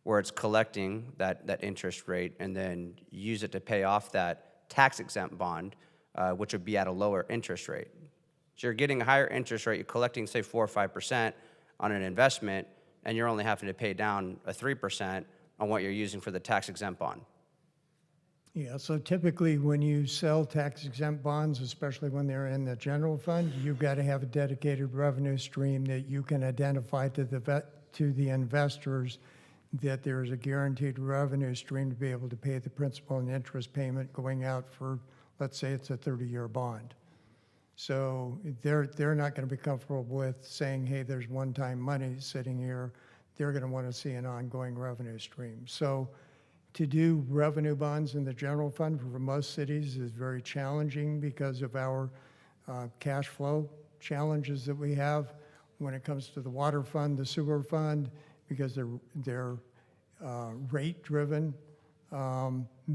where it's collecting that interest rate and then use it to pay off that tax-exempt bond, which would be at a lower interest rate. So you're getting a higher interest rate, you're collecting, say, 4 or 5% on an investment, and you're only having to pay down a 3% on what you're using for the tax-exempt bond. Yeah, so typically when you sell tax-exempt bonds, especially when they're in the general fund, you've got to have a dedicated revenue stream that you can identify to the to the investors that there's a guaranteed revenue stream to be able to pay the principal and interest payment going out for, let's say it's a 30-year bond. So they're not going to be comfortable with saying, hey, there's one-time money sitting here. They're going to want to see an ongoing revenue stream. So to do revenue bonds in the general fund for most cities is very challenging because of our cash flow challenges that we have when it comes to the water fund, the sewer fund, because they're rate driven.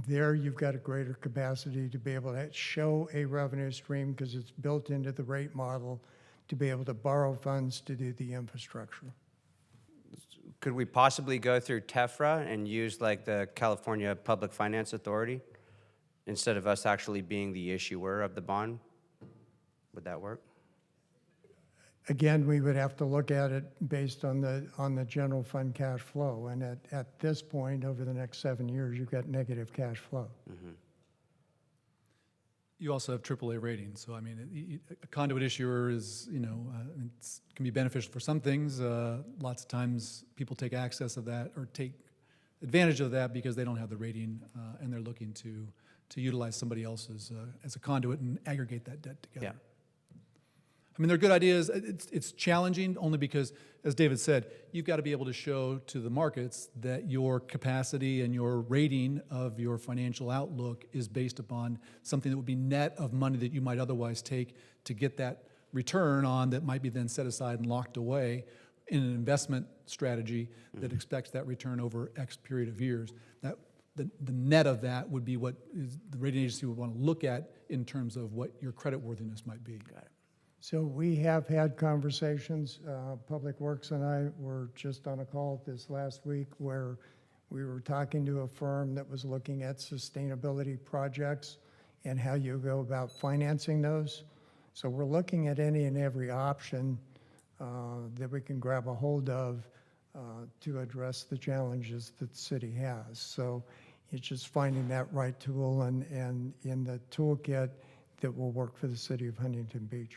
There you've got a greater capacity to be able to show a revenue stream because it's built into the rate model to be able to borrow funds to do the infrastructure. Could we possibly go through TEFRA and use like the California Public Finance Authority instead of us actually being the issuer of the bond? Would that work? Again, we would have to look at it based on the general fund cash flow. And at this point, over the next 7 years, you've got negative cash flow. Mm-hmm. You also have AAA ratings, so I mean, a conduit issuer is, you know, it can be beneficial for some things. Lots of times people take access of that or take advantage of that because they don't have the rating and they're looking to utilize somebody else's as a conduit and aggregate that debt together. Yeah. I mean, they're good ideas. It's challenging only because, as David said, you've got to be able to show to the markets that your capacity and your rating of your financial outlook is based upon something that would be net of money that you might otherwise take to get that return on that might be then set aside and locked away in an investment strategy that expects that return over X period of years. That the net of that would be what the rating agency would want to look at in terms of what your credit worthiness might be. Got it. So we have had conversations. Public Works and I were just on a call this last week where we were talking to a firm that was looking at sustainability projects and how you go about financing those. So we're looking at any and every option that we can grab a hold of to address the challenges that the city has. So it's just finding that right tool and in the toolkit that will work for the city of Huntington Beach.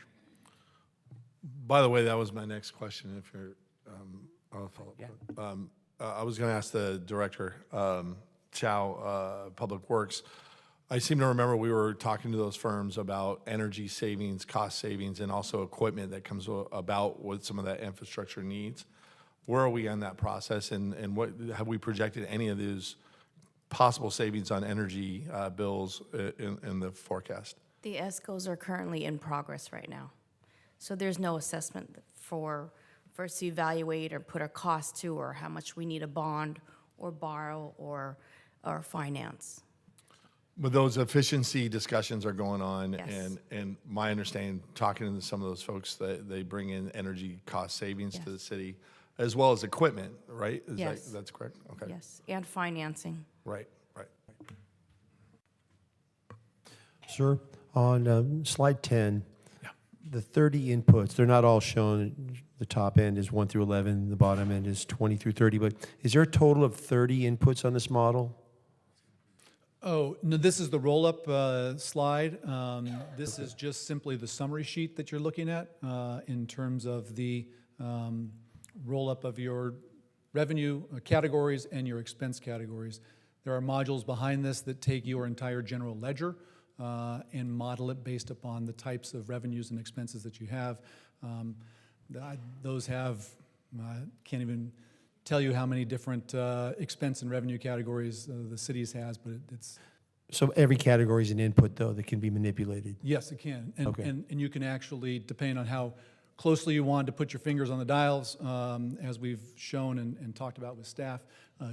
By the way, that was my next question. If you're, I'll follow up. Yeah. I was going to ask the director, Chow, Public Works. I seem to remember we were talking to those firms about energy savings, cost savings, and also equipment that comes about with some of that infrastructure needs. Where are we on that process, and what have we projected any of those possible savings on energy bills in the forecast? The ESCOs are currently in progress right now. So there's no assessment for us to evaluate or put a cost to or how much we need a bond or borrow or finance. But those efficiency discussions are going on, Yes. and my understanding, talking to some of those folks, that they bring in energy cost savings to the city, as well as equipment, right? Yes. That's correct? Okay. Yes, and financing. Right. Sir, on slide 10, the 30 inputs, they're not all shown. The top end is 1 through 11, the bottom end is 20 through 30, but is there a total of 30 inputs on this model? Oh, no, this is the roll-up slide. This is just simply the summary sheet that you're looking at in terms of the roll-up of your revenue categories and your expense categories. There are modules behind this that take your entire general ledger and model it based upon the types of revenues and expenses that you have. Those have, can't even tell you how many different expense and revenue categories the cities has, but it's... So every category is an input, though, that can be manipulated? Yes, it can. And, Okay. and you can actually, depending on how closely you want to put your fingers on the dials, as we've shown and talked about with staff,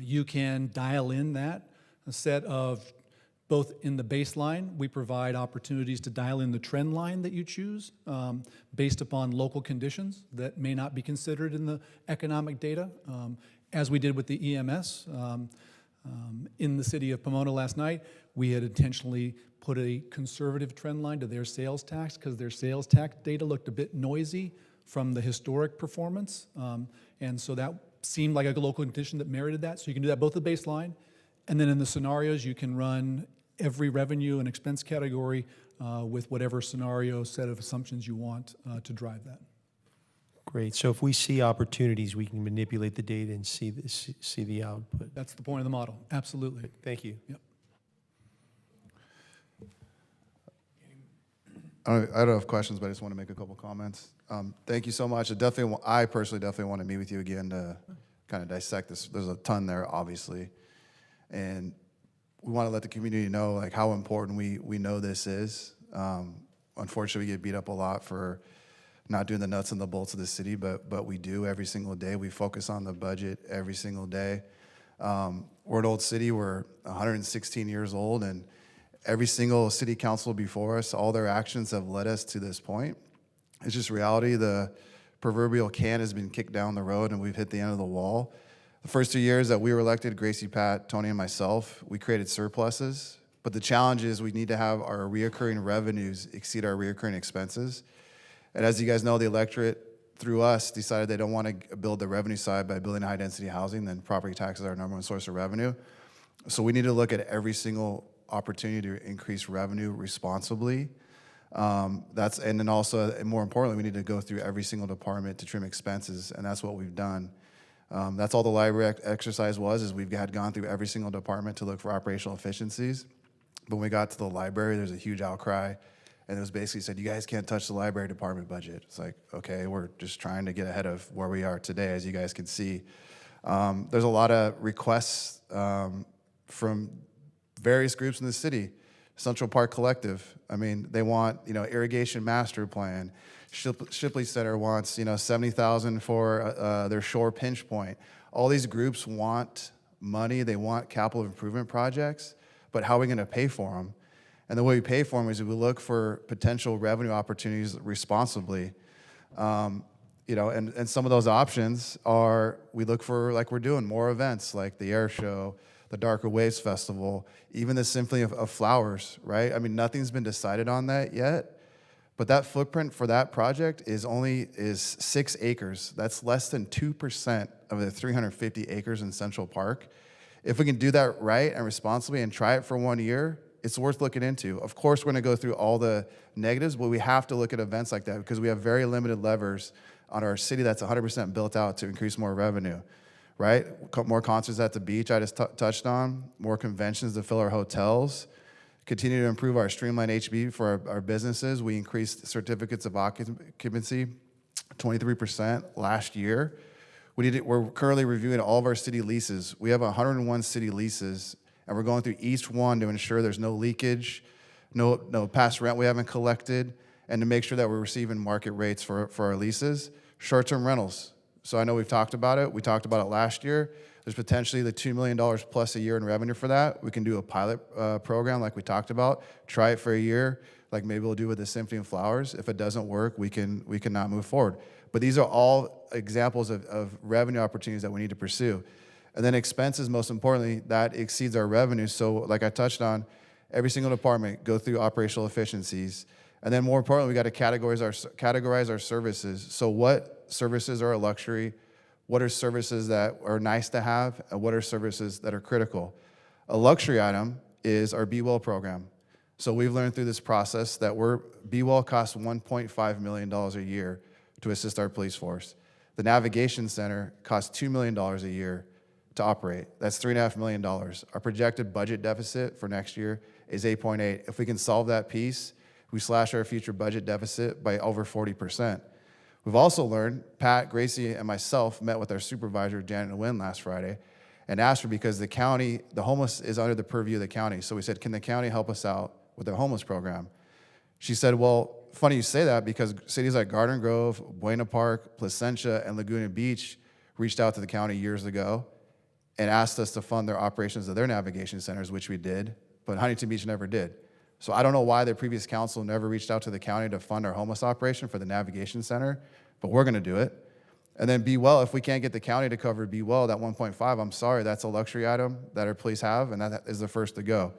you can dial in that, a set of both in the baseline, we provide opportunities to dial in the trend line that you choose based upon local conditions that may not be considered in the economic data, as we did with the EMS. In the city of Pomona last night, we had intentionally put a conservative trend line to their sales tax because their sales tax data looked a bit noisy from the historic performance. And so that seemed like a local condition that merited that. So you can do that both at the baseline, and then in the scenarios, you can run every revenue and expense category with whatever scenario set of assumptions you want to drive that. Great. So if we see opportunities, we can manipulate the data and see the output. That's the point of the model, absolutely. Thank you. Yep. I don't have questions, but I just want to make a couple comments. Thank you so much. I personally definitely want to meet with you again to kind of dissect this. There's a ton there, obviously. And we want to let the community know like how important we know this is. Unfortunately, we get beat up a lot for not doing the nuts and the bolts of the city, but we do every single day. We focus on the budget every single day. We're an old city. We're 116 years old, and every single city council before us, all their actions have led us to this point. It's just reality. The proverbial can has been kicked down the road, and we've hit the end of the wall. The first 2 years that we were elected, Gracie, Pat, Tony, and myself, we created surpluses. But the challenge is we need to have our reoccurring revenues exceed our reoccurring expenses. And as you guys know, the electorate, through us, decided they don't want to build the revenue side by building high-density housing. Then property taxes are our number one source of revenue. So we need to look at every single opportunity to increase revenue responsibly. And then also, and more importantly, we need to go through every single department to trim expenses, and that's what we've done. That's all the library exercise was, is we've gone through every single department to look for operational efficiencies. But when we got to the library, there's a huge outcry, and it was basically said, you guys can't touch the library department budget. It's like, okay, we're just trying to get ahead of where we are today, as you guys can see. There's a lot of requests from various groups in the city. Central Park Collective, I mean, they want, irrigation master plan. Shipley Center wants, $70,000 for their shore pinch point. All these groups want money, they want capital improvement projects, but how are we gonna pay for them? And the way we pay for them is we look for potential revenue opportunities responsibly. And some of those options are, we look for, like we're doing, more events like the air show, the Darker Waves Festival, even the Symphony of Flowers, right? I mean, nothing's been decided on that yet, but that footprint for that project is 6 acres. That's less than 2% of the 350 acres in Central Park. If we can do that right and responsibly and try it for 1 year, it's worth looking into. Of course, we're gonna go through all the negatives, but we have to look at events like that because we have very limited levers on our city that's 100% built out to increase more revenue. Right? More concerts at the beach, I just touched on. More conventions to fill our hotels. Continue to improve our streamlined HB for our businesses. We increased certificates of occupancy 23% last year. We're currently reviewing all of our city leases. We have 101 city leases, and we're going through each one to ensure there's no leakage, no past rent we haven't collected, and to make sure that we're receiving market rates for our leases. Short-term rentals. So I know we've talked about it. We talked about it last year. There's potentially the $2 million plus a year in revenue for that. We can do a pilot program like we talked about, try it for a year, like maybe we'll do with the Symphony of Flowers. If it doesn't work, we can not move forward. But these are all examples of revenue opportunities that we need to pursue. And then expenses, most importantly, that exceeds our revenue. So like I touched on, every single department go through operational efficiencies. And then more importantly, we got to categorize our services. So what services are a luxury? What are services that are nice to have? And what are services that are critical? A luxury item is our Be Well program. So we've learned through this process that Be Well costs $1.5 million a year to assist our police force. The Navigation Center costs $2 million a year to operate. That's $3.5 million. Our projected budget deficit for next year is 8.8. If we can solve that piece, we slash our future budget deficit by over 40%. We've also learned, Pat, Gracie, and myself met with our supervisor, Janet Nguyen, last Friday, and asked her because the county, the homeless is under the purview of the county. So we said, can the county help us out with their homeless program? She said, well, funny you say that because cities like Garden Grove, Buena Park, Placentia, and Laguna Beach reached out to the county years ago and asked us to fund their operations of their navigation centers, which we did, but Huntington Beach never did. So I don't know why the previous council never reached out to the county to fund our homeless operation for the navigation center, but we're gonna do it. And then Be Well, if we can't get the county to cover Be Well, that 1.5, I'm sorry, that's a luxury item that our police have, and that is the first to go.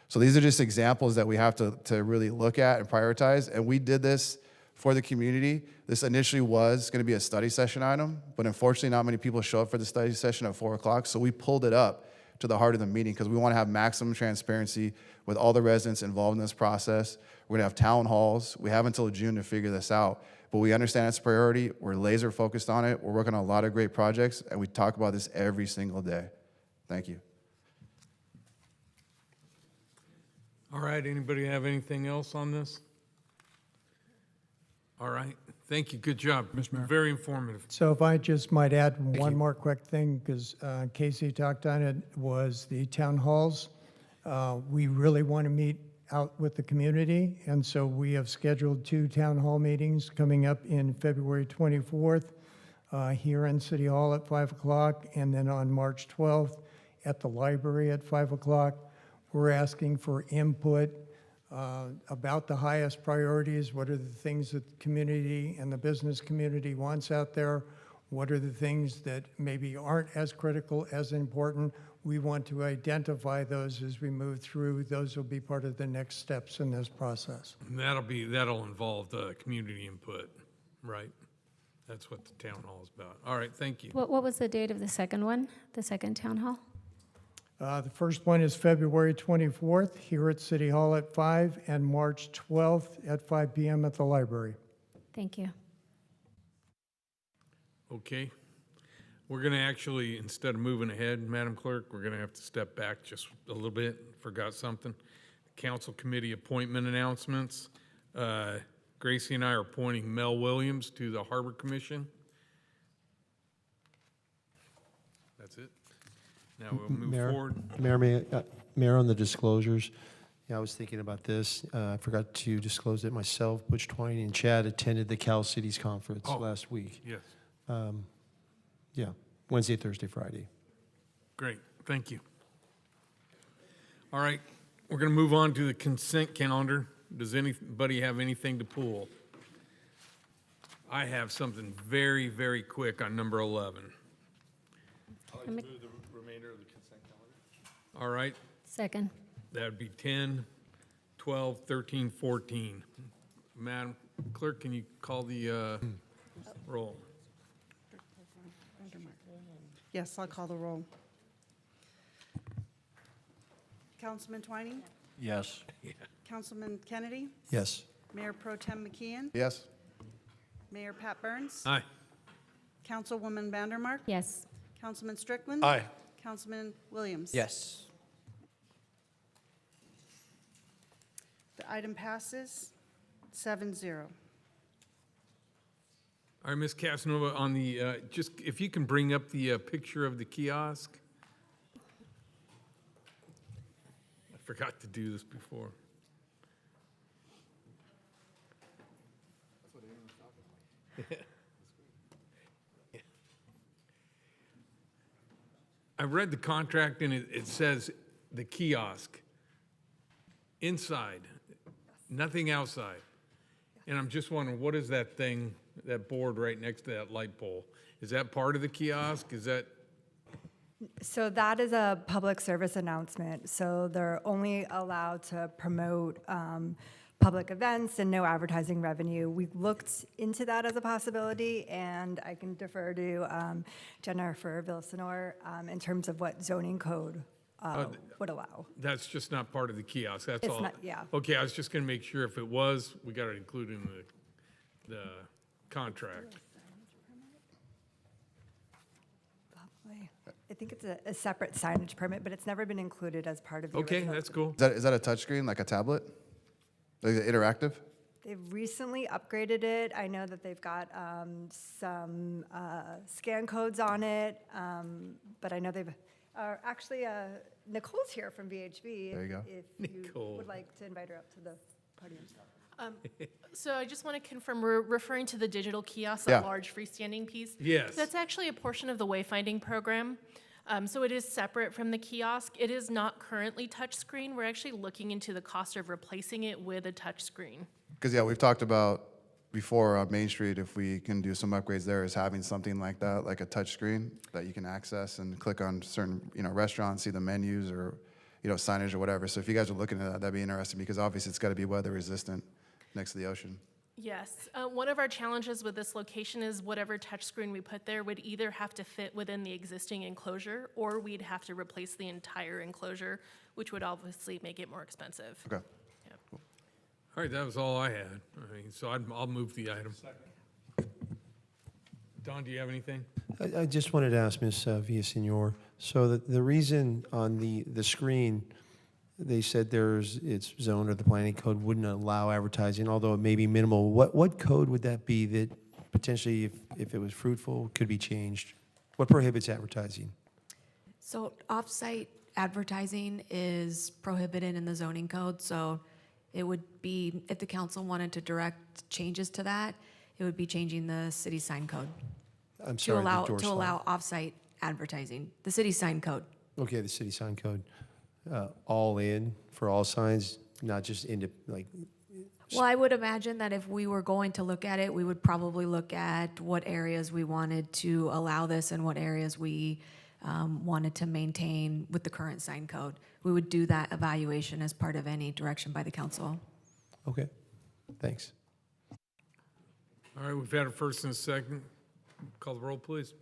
So these are just examples that we have to really look at and prioritize, and we did this for the community. This initially was gonna be a study session item, but unfortunately not many people show up for the study session at 4 o'clock, so we pulled it up to the heart of the meeting because we want to have maximum transparency with all the residents involved in this process. We're going to have town halls. We have until June to figure this out, but we understand it's a priority. We're laser focused on it. We're working on a lot of great projects, and we talk about this every single day. Thank you. All right, anybody have anything else on this? All right, thank you, good job. Mr. Mayor. Very informative. So if I just might add one more quick thing, because Casey talked on it, was the town halls. We really want to meet out with the community, and so we have scheduled 2 town hall meetings coming up in February 24th here in City Hall at 5 o'clock, and then on March 12th at the library at 5 o'clock. We're asking for input about the highest priorities. What are the things that the community and the business community wants out there? What are the things that maybe aren't as critical, as important? We want to identify those as we move through. Those will be part of the next steps in this process. And that'll involve the community input, right? That's what the town hall is about. All right, thank you. What was the date of the second one, the second town hall? The first one is February 24th here at City Hall at 5, and March 12th at 5 p.m. at the library. Thank you. Okay. We're going to actually, instead of moving ahead, Madam Clerk, we're going to have to step back just a little bit. Forgot something. Council committee appointment announcements. Gracie and I are appointing Mel Williams to the Harbor Commission. That's it. Now we'll move forward. Mayor, on the disclosures, yeah, I was thinking about this. I forgot to disclose it myself. Butch Twining and Chad attended the Cal Cities Conference last week. Yes. Yeah, Wednesday, Thursday, Friday. Great, thank you. All right, we're going to move on to the consent calendar. Does anybody have anything to pull? I have something very, very quick on number 11. I'd like to move the remainder of the consent calendar. All right, Second. that would be 10, 12, 13, 14. Madam Clerk, can you call the roll? Yes, I'll call the roll. Councilman Twining? Yes. Councilman Kennedy? Yes. Mayor Pro Tem McKeon? Yes. Mayor Pat Burns? Aye. Councilwoman Vandermark? Yes. Councilman Strickland? Aye. Councilman Williams? Yes. The item passes 7-0. All right, Ms. Casanova, on the, just if you can bring up the picture of the kiosk. I forgot to do this before. I read the contract and it says the kiosk inside, nothing outside. And I'm just wondering, what is that thing, that board right next to that light pole? Is that part of the kiosk? Is that? So that is a public service announcement. So they're only allowed to promote public events and no advertising revenue. We've looked into that as a possibility, and I can defer to Jennifer Villasenor in terms of what zoning code would allow. That's just not part of the kiosk, that's It's all? not- yeah. Okay, I was just gonna make sure if it was, we gotta include in the contract. Probably. I think it's a separate signage permit, but it's never been included as part of the Okay, original. that's cool. Is that a touchscreen, like a tablet? Like is it interactive? They've recently upgraded it. I know that they've got some scan codes on it, but I know they've, actually, Nicole's here from VHB. There you go. If you Nicole. would like to invite her up to the podium. So I just want to confirm, we're referring to the digital kiosk, Yeah. that large freestanding piece? Yes. That's actually a portion of the wayfinding program. So it is separate from the kiosk. It is not currently touchscreen. We're actually looking into the cost of replacing it with a touchscreen. Because, yeah, we've talked about before on Main Street, if we can do some upgrades there, is having something like that, like a touch screen that you can access and click on certain, restaurants, see the menus or, signage or whatever. So if you guys are looking at that, that'd be interesting because obviously it's got to be weather resistant next to the ocean. Yes. One of our challenges with this location is whatever touchscreen we put there would either have to fit within the existing enclosure, or we'd have to replace the entire enclosure, which would obviously make it more expensive. Okay. All right, that was all I had. So I'll move the item. Don, do you have anything? I just wanted to ask Ms. Villasenor, so the reason on the screen, they said it's zoned or the planning code wouldn't allow advertising, although it may be minimal. What code would that be that potentially, if it was fruitful, could be changed? What prohibits advertising? So off-site advertising is prohibited in the zoning code, so it would be, if the council wanted to direct changes to that, it would be changing the city sign code. I'm sorry, the door To slot. allow off-site advertising, the city sign code. Okay, the city sign code, all in for all signs, not just Well, I would imagine that if we were going to look at it, we would probably look at what areas we wanted to allow this and what areas we wanted to maintain with the current sign code. We would do that evaluation as part of any direction by the council. Okay, thanks. All right, we've had a first and a second. Call the roll, please.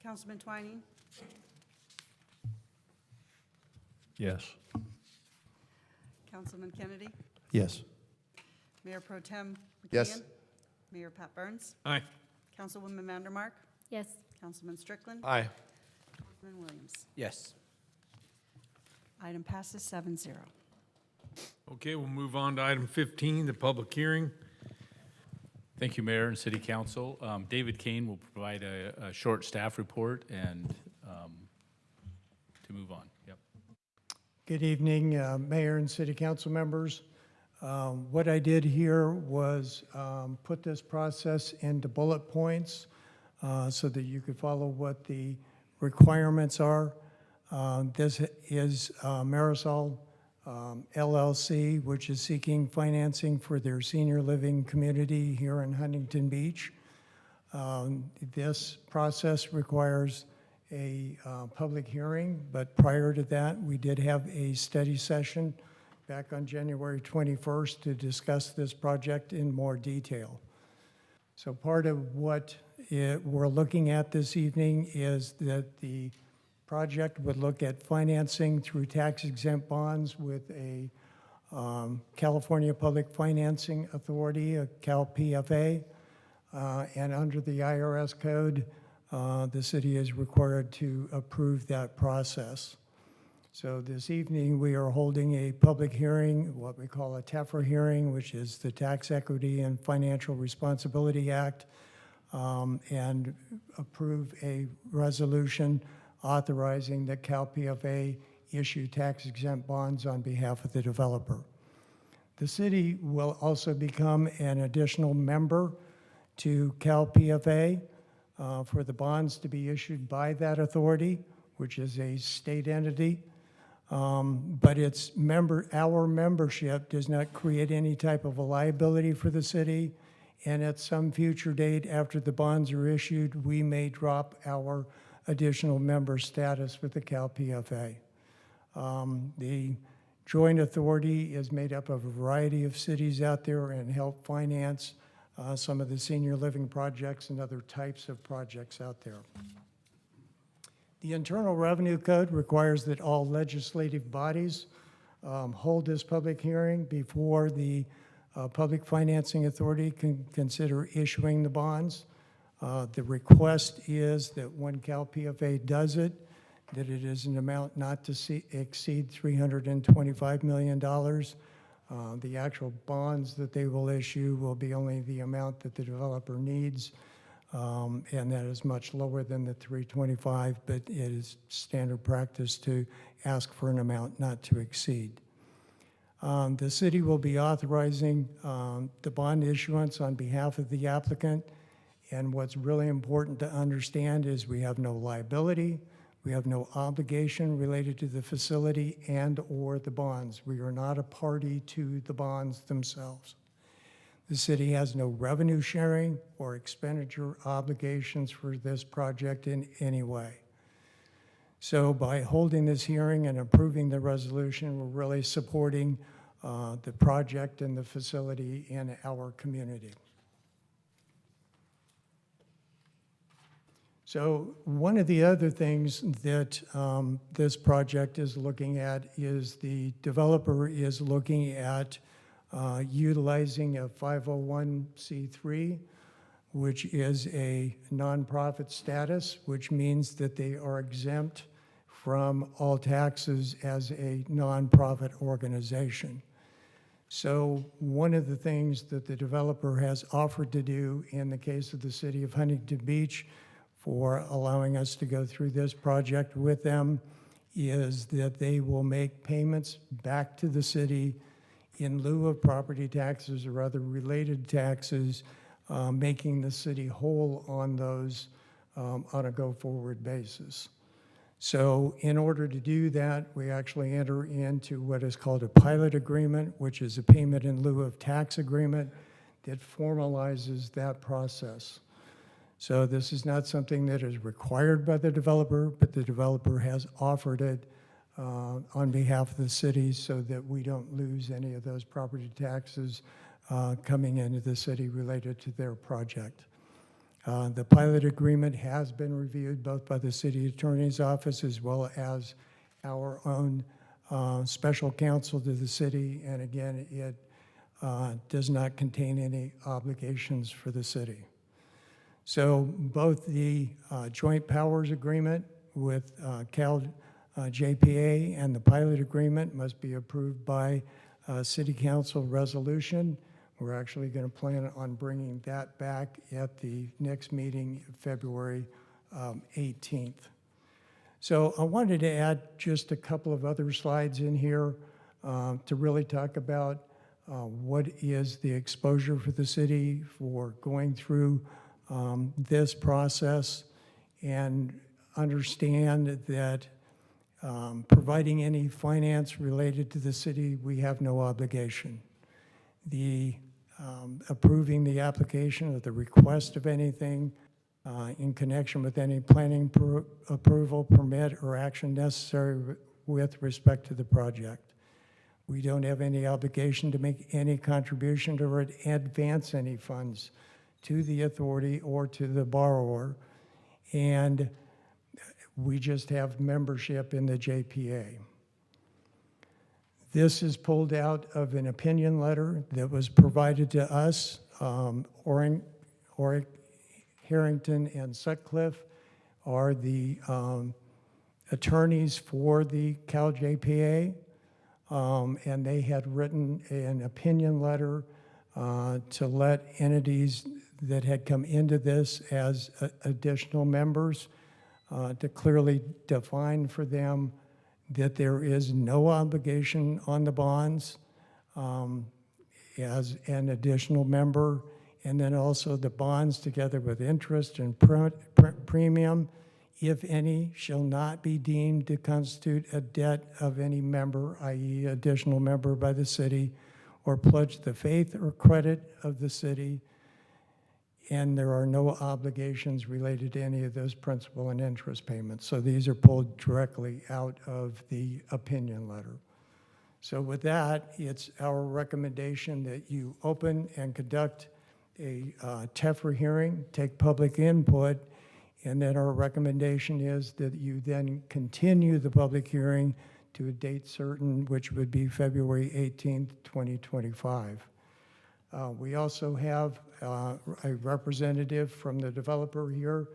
Councilman Twining, Yes. Councilman Kennedy, Yes. Mayor Pro Tem McKeon. Yes. Mayor Pat Burns, Aye. Councilwoman Vandermark, Yes. Councilman Strickland. Aye. Councilman Williams. Yes. Item passes 7-0. Okay, we'll move on to item 15, the public hearing. Thank you, Mayor and City Council. David Kane will provide a short staff report and to move on. Yep. Good evening, Mayor and City Council members. What I did here was put this process into bullet points so that you could follow what the requirements are. This is Marisol LLC, which is seeking financing for their senior living community here in Huntington Beach. This process requires a public hearing, but prior to that, we did have a study session back on January 21st to discuss this project in more detail. So part of what we're looking at this evening is that the project would look at financing through tax-exempt bonds with a California Public Financing Authority, a CalPFA, and under the IRS code, the city is required to approve that process. So this evening, we are holding a public hearing, what we call a TEFRA hearing, which is the Tax Equity and Financial Responsibility Act, and approve a resolution authorizing the CalPFA issue tax-exempt bonds on behalf of the developer. The city will also become an additional member to CalPFA for the bonds to be issued by that authority, which is a state entity. But our membership does not create any type of a liability for the city. And at some future date, after the bonds are issued, we may drop our additional member status with the CalPFA. The joint authority is made up of a variety of cities out there and help finance some of the senior living projects and other types of projects out there. The Internal Revenue Code requires that all legislative bodies hold this public hearing before the Public Financing Authority can consider issuing the bonds. The request is that when CalPFA does it, that it is an amount not to exceed $325 million. The actual bonds that they will issue will be only the amount that the developer needs, and that is much lower than the 325, but it is standard practice to ask for an amount not to exceed. The city will be authorizing the bond issuance on behalf of the applicant. And what's really important to understand is we have no liability, we have no obligation related to the facility and/or the bonds. We are not a party to the bonds themselves. The city has no revenue sharing or expenditure obligations for this project in any way. So by holding this hearing and approving the resolution, we're really supporting the project and the facility in our community. So one of the other things that this project is looking at is the developer is looking at utilizing a 501c3, which is a nonprofit status, which means that they are exempt from all taxes as a nonprofit organization. So one of the things that the developer has offered to do in the case of the city of Huntington Beach for allowing us to go through this project with them is that they will make payments back to the city in lieu of property taxes or other related taxes, making the city whole on those on a go-forward basis. So in order to do that, we actually enter into what is called a pilot agreement, which is a payment in lieu of tax agreement that formalizes that process. So this is not something that is required by the developer, but the developer has offered it on behalf of the city so that we don't lose any of those property taxes coming into the city related to their project. The pilot agreement has been reviewed both by the city attorney's office as well as our own special counsel to the city. And again, it does not contain any obligations for the city. So both the joint powers agreement with Cal JPA and the pilot agreement must be approved by city council resolution. We're actually going to plan on bringing that back at the next meeting, February 18th. So I wanted to add just a couple of other slides in here to really talk about what is the exposure for the city for going through this process, and understand that providing any finance related to the city, we have no obligation. The approving the application or the request of anything in connection with any planning approval, permit, or action necessary with respect to the project. We don't have any obligation to make any contribution to or advance any funds to the authority or to the borrower, and we just have membership in the JPA. This is pulled out of an opinion letter that was provided to us. Harrington and Sutcliffe are the attorneys for the Cal JPA, and they had written an opinion letter to let entities that had come into this as additional members to clearly define for them that there is no obligation on the bonds as an additional member, and then also the bonds together with interest and premium, if any, shall not be deemed to constitute a debt of any member, i.e. additional member by the city, or pledge the faith or credit of the city, and there are no obligations related to any of those principal and interest payments. So these are pulled directly out of the opinion letter. So with that, it's our recommendation that you open and conduct a TEFRA hearing, take public input, and then our recommendation is that you then continue the public hearing to a date certain, which would be February 18th, 2025. We also have a representative from the developer here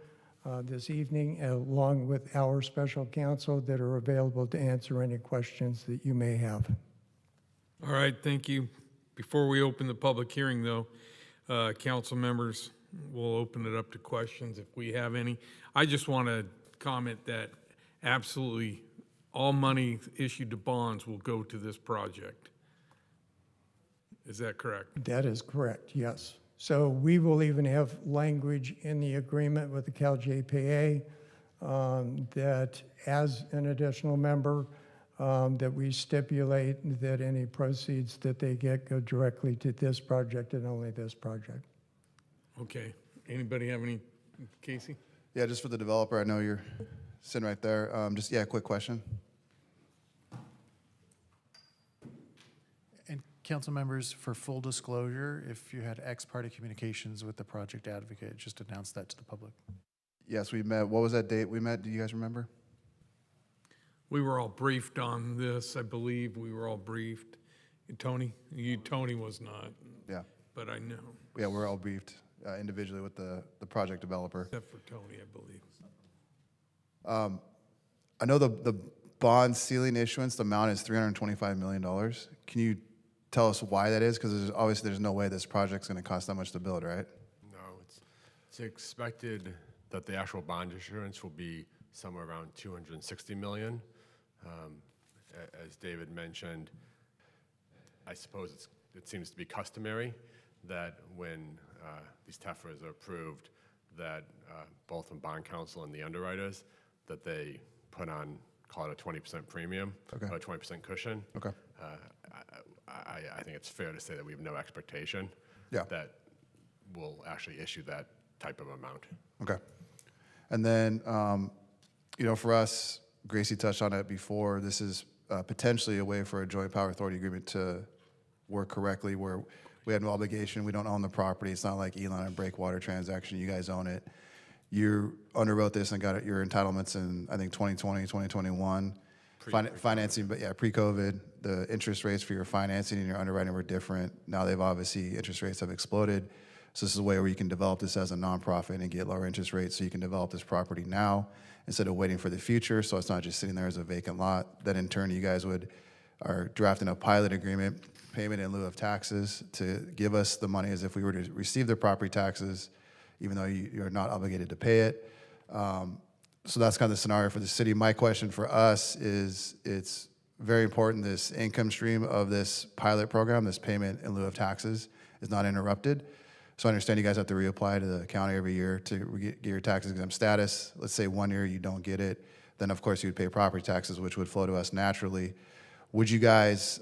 this evening, along with our special counsel that are available to answer any questions that you may have. All right, thank you. Before we open the public hearing, though, council members, we'll open it up to questions if we have any. I just want to comment that absolutely all money issued to bonds will go to this project. Is that correct? That is correct, yes. So we will even have language in the agreement with the Cal JPA that as an additional member, that we stipulate that any proceeds that they get go directly to this project and only this project. Okay. Anybody have any, Casey? Yeah, just for the developer, I know you're sitting right there. Just, yeah, quick question. And Council members, for full disclosure, if you had ex parte communications with the project advocate, just announce that to the public. Yes, we met. What was that date we met? Do you guys remember? We were all briefed on this, I believe. We were all briefed. Tony? Tony was not. Yeah. But I know. Yeah, we're all briefed individually with the project developer. Except for Tony, I believe. I know the bond ceiling issuance, the amount is $325 million. Can you tell us why that is? Because obviously there's no way this project's going to cost that much to build, right? No, it's expected that the actual bond issuance will be somewhere around $260 million. As David mentioned, I suppose it seems to be customary that when these TEFRAs are approved, that both from bond counsel and the underwriters, that they put on, call it a 20% premium, Okay. or a 20% cushion. Okay. I think it's fair to say that we have no expectation that we'll actually issue that type of amount. Okay. And then, for us, Gracie touched on it before, this is potentially a way for a joint power authority agreement to work correctly where we had no obligation, we don't own the property, it's not like Elon and Breakwater transaction, you guys own it. You underwrote this and got your entitlements in, I think, 2020, 2021. Financing, but yeah, pre-COVID, the interest rates for your financing and your underwriting were different. Now interest rates have exploded. So this is a way where you can develop this as a nonprofit and get lower interest rates so you can develop this property now instead of waiting for the future. So it's not just sitting there as a vacant lot. Then in turn, you guys are drafting a pilot agreement, payment in lieu of taxes, to give us the money as if we were to receive the property taxes, even though you're not obligated to pay it. So that's kind of the scenario for the city. My question for us is, it's very important this income stream of this pilot program, this payment in lieu of taxes, is not interrupted. So I understand you guys have to reapply to the county every year to get your tax exempt status. Let's say 1 year you don't get it, then of course you'd pay property taxes, which would flow to us naturally. Would you guys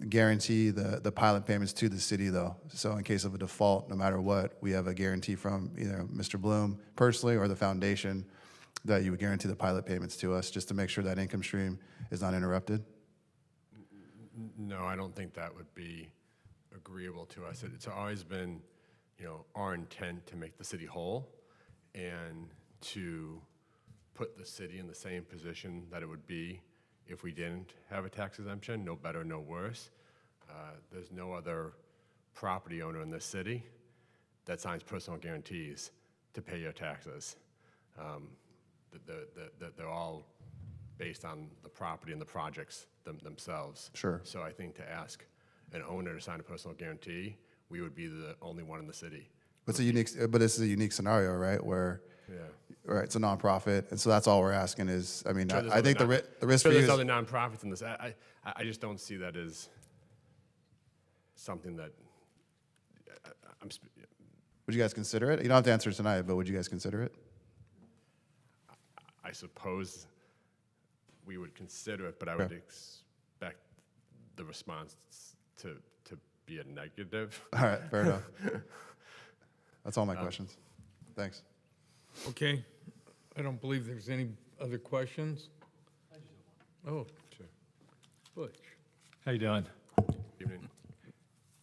guarantee the pilot payments to the city though? So in case of a default, no matter what, we have a guarantee from either Mr. Bloom personally or the foundation that you would guarantee the pilot payments to us just to make sure that income stream is not interrupted? No, I don't think that would be agreeable to us. It's always been, our intent to make the city whole and to put the city in the same position that it would be if we didn't have a tax exemption, no better, no worse. There's no other property owner in this city that signs personal guarantees to pay your taxes. They're all based on the property and the projects themselves. Sure. So I think to ask an owner to sign a personal guarantee, we would be the only one in the city. But this is a unique scenario, right? Where, right, it's a nonprofit, and so that's all we're asking is, I mean, I think the risk for you there's is, other nonprofits in this. I just don't see that as something that would you guys consider it? You don't have to answer tonight, but would you guys consider it? I suppose we would consider it, but I would expect the response to be a negative. All right, fair enough. That's all my questions. Thanks. Okay. I don't believe there's any other questions. Oh, sure. Butch. How you doing? Evening.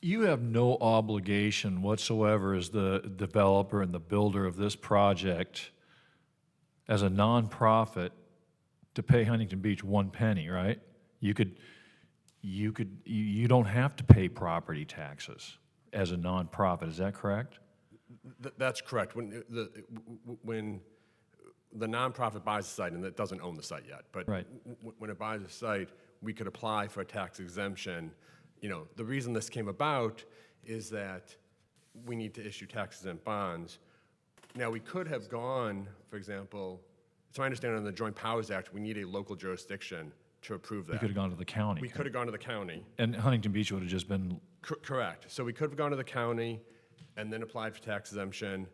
You have no obligation whatsoever as the developer and the builder of this project as a nonprofit to pay Huntington Beach 1 penny, right? You don't have to pay property taxes as a nonprofit. Is that correct? That's correct. When the nonprofit buys the site, and it doesn't own the site yet, but when it buys a site, we could apply for a tax exemption. The reason this came about is that we need to issue tax-exempt bonds. Now, we could have gone, for example, it's my understanding on the Joint Powers Act, we need a local jurisdiction to approve that. We could have gone to the county. We could have gone to the county. And Huntington Beach would have just been... Correct. So we could have gone to the county and then applied for tax exemption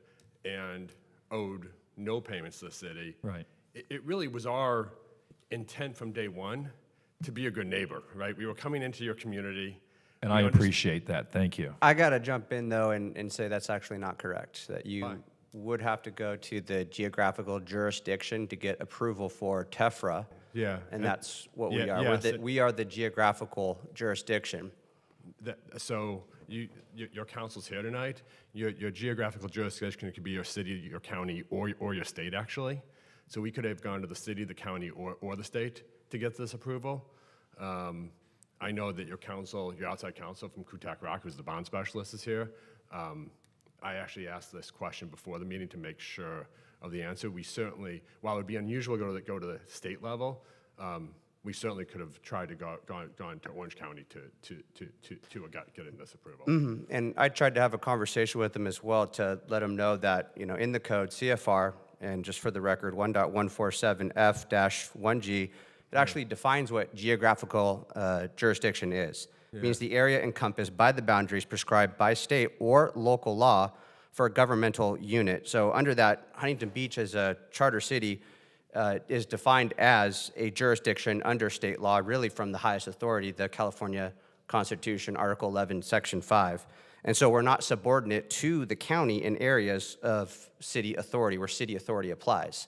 and owed no payments to the city. Right. It really was our intent from day one to be a good neighbor, right? We were coming into your community. And I appreciate that. Thank you. I got to jump in, though, and say that's actually not correct, that you would have to go to the geographical jurisdiction to get approval for TEFRA. Yeah. And that's what we are. Yes, We are the geographical jurisdiction. So your council's here tonight. Your geographical jurisdiction could be your city, your county, or your state, actually. So we could have gone to the city, the county, or the state to get this approval. I know that your counsel, your outside counsel from Kutak Rock, who's the bond specialist, is here. I actually asked this question before the meeting to make sure of the answer. We certainly, while it would be unusual to go to the state level, we certainly could have tried to gone to Orange County to get in this approval. And I tried to have a conversation with them as well to let them know that, in the code, CFR, and just for the record, 1.147F-1G, it actually defines what geographical jurisdiction is. It means the area encompassed by the boundaries prescribed by state or local law for a governmental unit. So under that, Huntington Beach as a charter city is defined as a jurisdiction under state law, really from the highest authority, the California Constitution, Article 11, Section 5. And so we're not subordinate to the county in areas of city authority where city authority applies.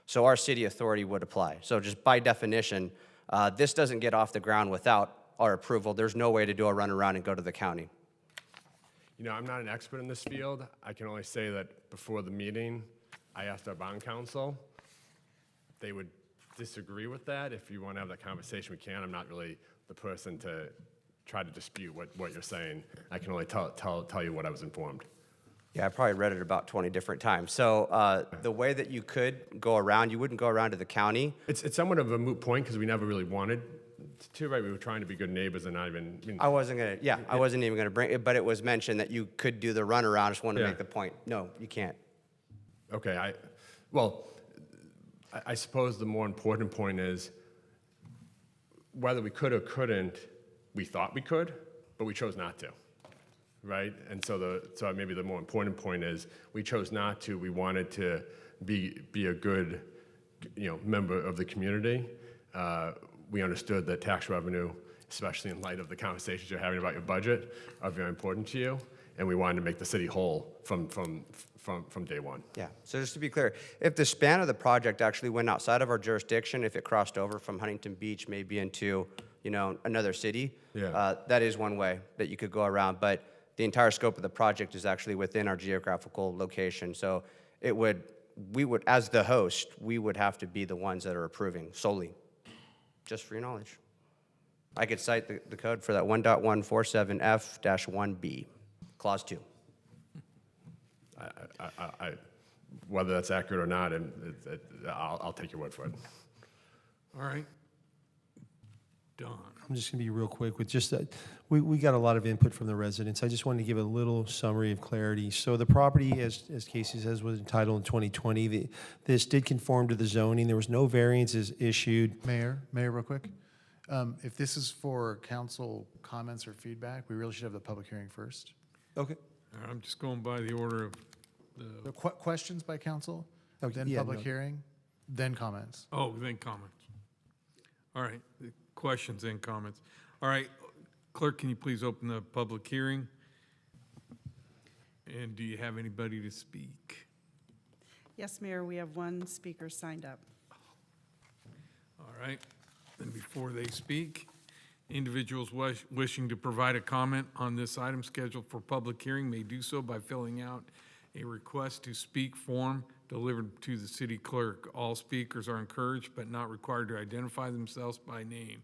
So our city authority would apply. So just by definition, this doesn't get off the ground without our approval. There's no way to do a runaround and go to the county. I'm not an expert in this field. I can only say that before the meeting, I asked our bond counsel. They would disagree with that. If you want to have that conversation, we can. I'm not really the person to try to dispute what you're saying. I can only tell you what I was informed. Yeah, I probably read it about 20 different times. So the way that you could go around, you wouldn't go around to the county. It's somewhat of a moot point because we never really wanted to, right? We were trying to be good neighbors and not even. I wasn't even gonna bring it, but it was mentioned that you could do the runaround. I just wanted to make the point. No, you can't. Okay, I suppose the more important point is whether we could or couldn't, we thought we could, but we chose not to, right? And so maybe the more important point is we chose not to. We wanted to be a good, member of the community. We understood that tax revenue, especially in light of the conversations you're having about your budget, are very important to you, and we wanted to make the city whole from day one. Yeah, so just to be clear, if the span of the project actually went outside of our jurisdiction, if it crossed over from Huntington Beach maybe into, another city, that is one way that you could go around, but the entire scope of the project is actually within our geographical location, so we would, as the host, we would have to be the ones that are approving solely, just for your knowledge. I could cite the code for that 1.147F-1B, Clause 2. Whether that's accurate or not, I'll take your word for it. All right. Don. I'm just going to be real quick with just that. We got a lot of input from the residents. I just wanted to give a little summary of clarity. So the property, as Casey says, was entitled in 2020. This did conform to the zoning. There was no variances issued. Mayor, real quick. If this is for council comments or feedback, we really should have the public hearing first. Okay. I'm just going by the order of The questions by council, then yeah, public no. hearing, then comments. Oh, then comments. All right, the questions and comments. All right, clerk, can you please open the public hearing? And do you have anybody to speak? Yes, Mayor, we have one speaker signed up. All right, then before they speak, individuals wishing to provide a comment on this item scheduled for public hearing may do so by filling out a request to speak form delivered to the city clerk. All speakers are encouraged but not required to identify themselves by name.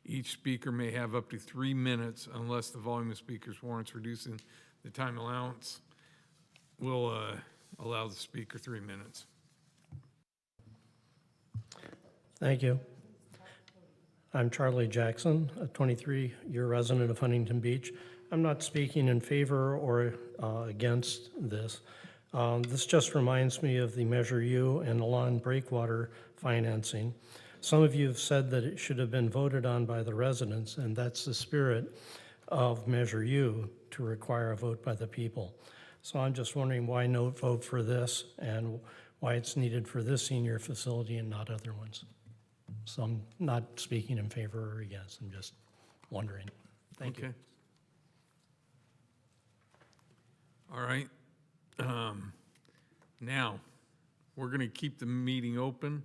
Each speaker may have up to 3 minutes unless the volume of speakers warrants reducing the time allowance. We'll allow the speaker 3 minutes. Thank you. I'm Charlie Jackson, a 23-year resident of Huntington Beach. I'm not speaking in favor or against this. This just reminds me of the Measure U and the lawn breakwater financing. Some of you have said that it should have been voted on by the residents, and that's the spirit of Measure U, to require a vote by the people. So I'm just wondering why no vote for this and why it's needed for this senior facility and not other ones. So I'm not speaking in favor or against, I'm just wondering. Thank you. All right. Now, we're going to keep the meeting open.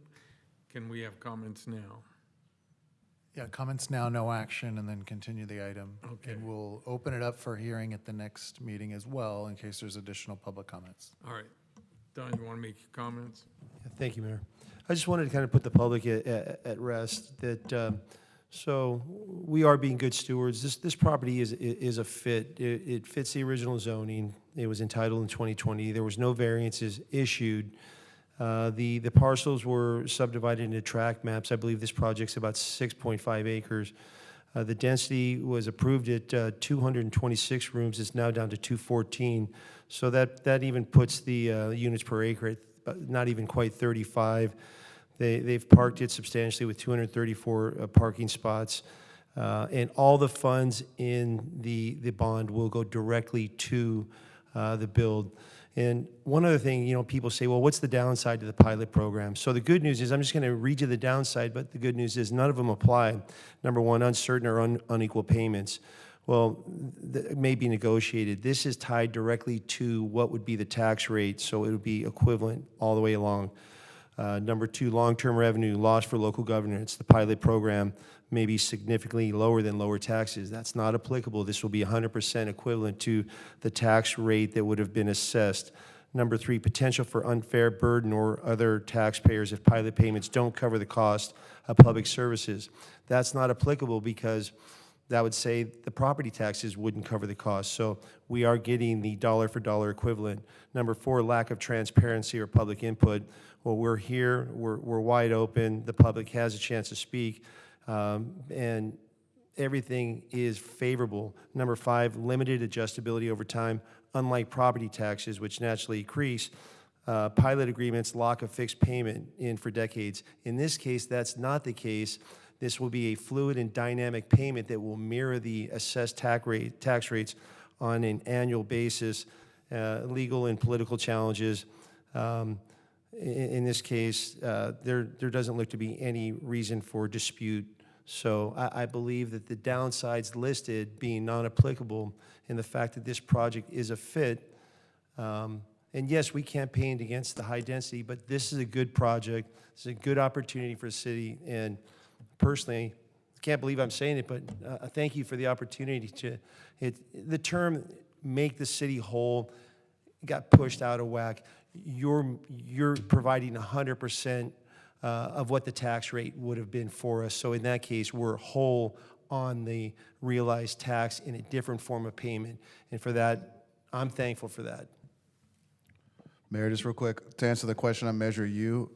Can we have comments now? Yeah, comments now, no action, and then continue the item. Okay. And we'll open it up for hearing at the next meeting as well, in case there's additional public comments. All right. Don, you want to make your comments? Thank you, Mayor. I just wanted to kind of put the public at rest that, so we are being good stewards. This property is a fit. It fits the original zoning. It was entitled in 2020. There was no variances issued. The parcels were subdivided into tract maps. I believe this project's about 6.5 acres. The density was approved at 226 rooms. It's now down to 214. So that even puts the units per acre at not even quite 35. They've parked it substantially with 234 parking spots. And all the funds in the bond will go directly to the build. And one other thing, people say, well, what's the downside to the pilot program? So the good news is, I'm just going to read you the downside, but the good news is none of them apply. Number one, uncertain or unequal payments. Well, it may be negotiated. This is tied directly to what would be the tax rate, so it would be equivalent all the way along. Number two, long-term revenue loss for local governments. The pilot program may be significantly lower than lower taxes. That's not applicable. This will be 100% equivalent to the tax rate that would have been assessed. Number three, potential for unfair burden or other taxpayers if pilot payments don't cover the cost of public services. That's not applicable because that would say the property taxes wouldn't cover the cost. So we are getting the dollar for dollar equivalent. Number four, lack of transparency or public input. Well, we're here, we're wide open, the public has a chance to speak, and everything is favorable. Number five, limited adjustability over time. Unlike property taxes, which naturally increase, pilot agreements lock a fixed payment in for decades. In this case, that's not the case. This will be a fluid and dynamic payment that will mirror the assessed tax rates on an annual basis. Legal and political challenges. In this case, there doesn't look to be any reason for dispute. So I believe that the downsides listed being non-applicable and the fact that this project is a fit, and yes, we campaigned against the high density, but this is a good project. It's a good opportunity for the city, and personally, I can't believe I'm saying it, but thank you for the opportunity to, the term make the city whole got pushed out of whack. You're providing 100% of what the tax rate would have been for us. So in that case, we're whole on the realized tax in a different form of payment. And for that, I'm thankful for that. Mayor, just real quick, to answer the question on Measure U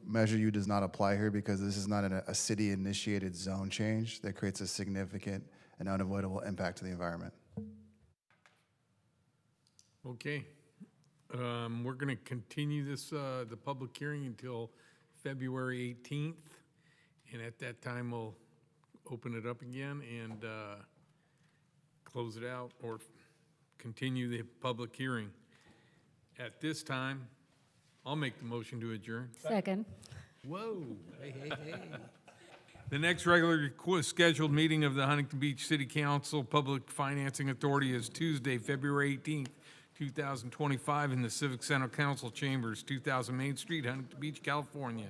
does not apply here because this is not a city-initiated zone change that creates a significant and unavoidable impact to the environment. Okay. We're going to continue this, the public hearing until February 18th. And at that time, we'll open it up again and close it out or continue the public hearing. At this time, I'll make the motion to adjourn. Second. Whoa. Hey, hey, hey. The next regularly scheduled meeting of the Huntington Beach City Council Public Financing Authority is Tuesday, February 18th, 2025 in the Civic Center Council Chambers, 2000 Main Street, Huntington Beach, California.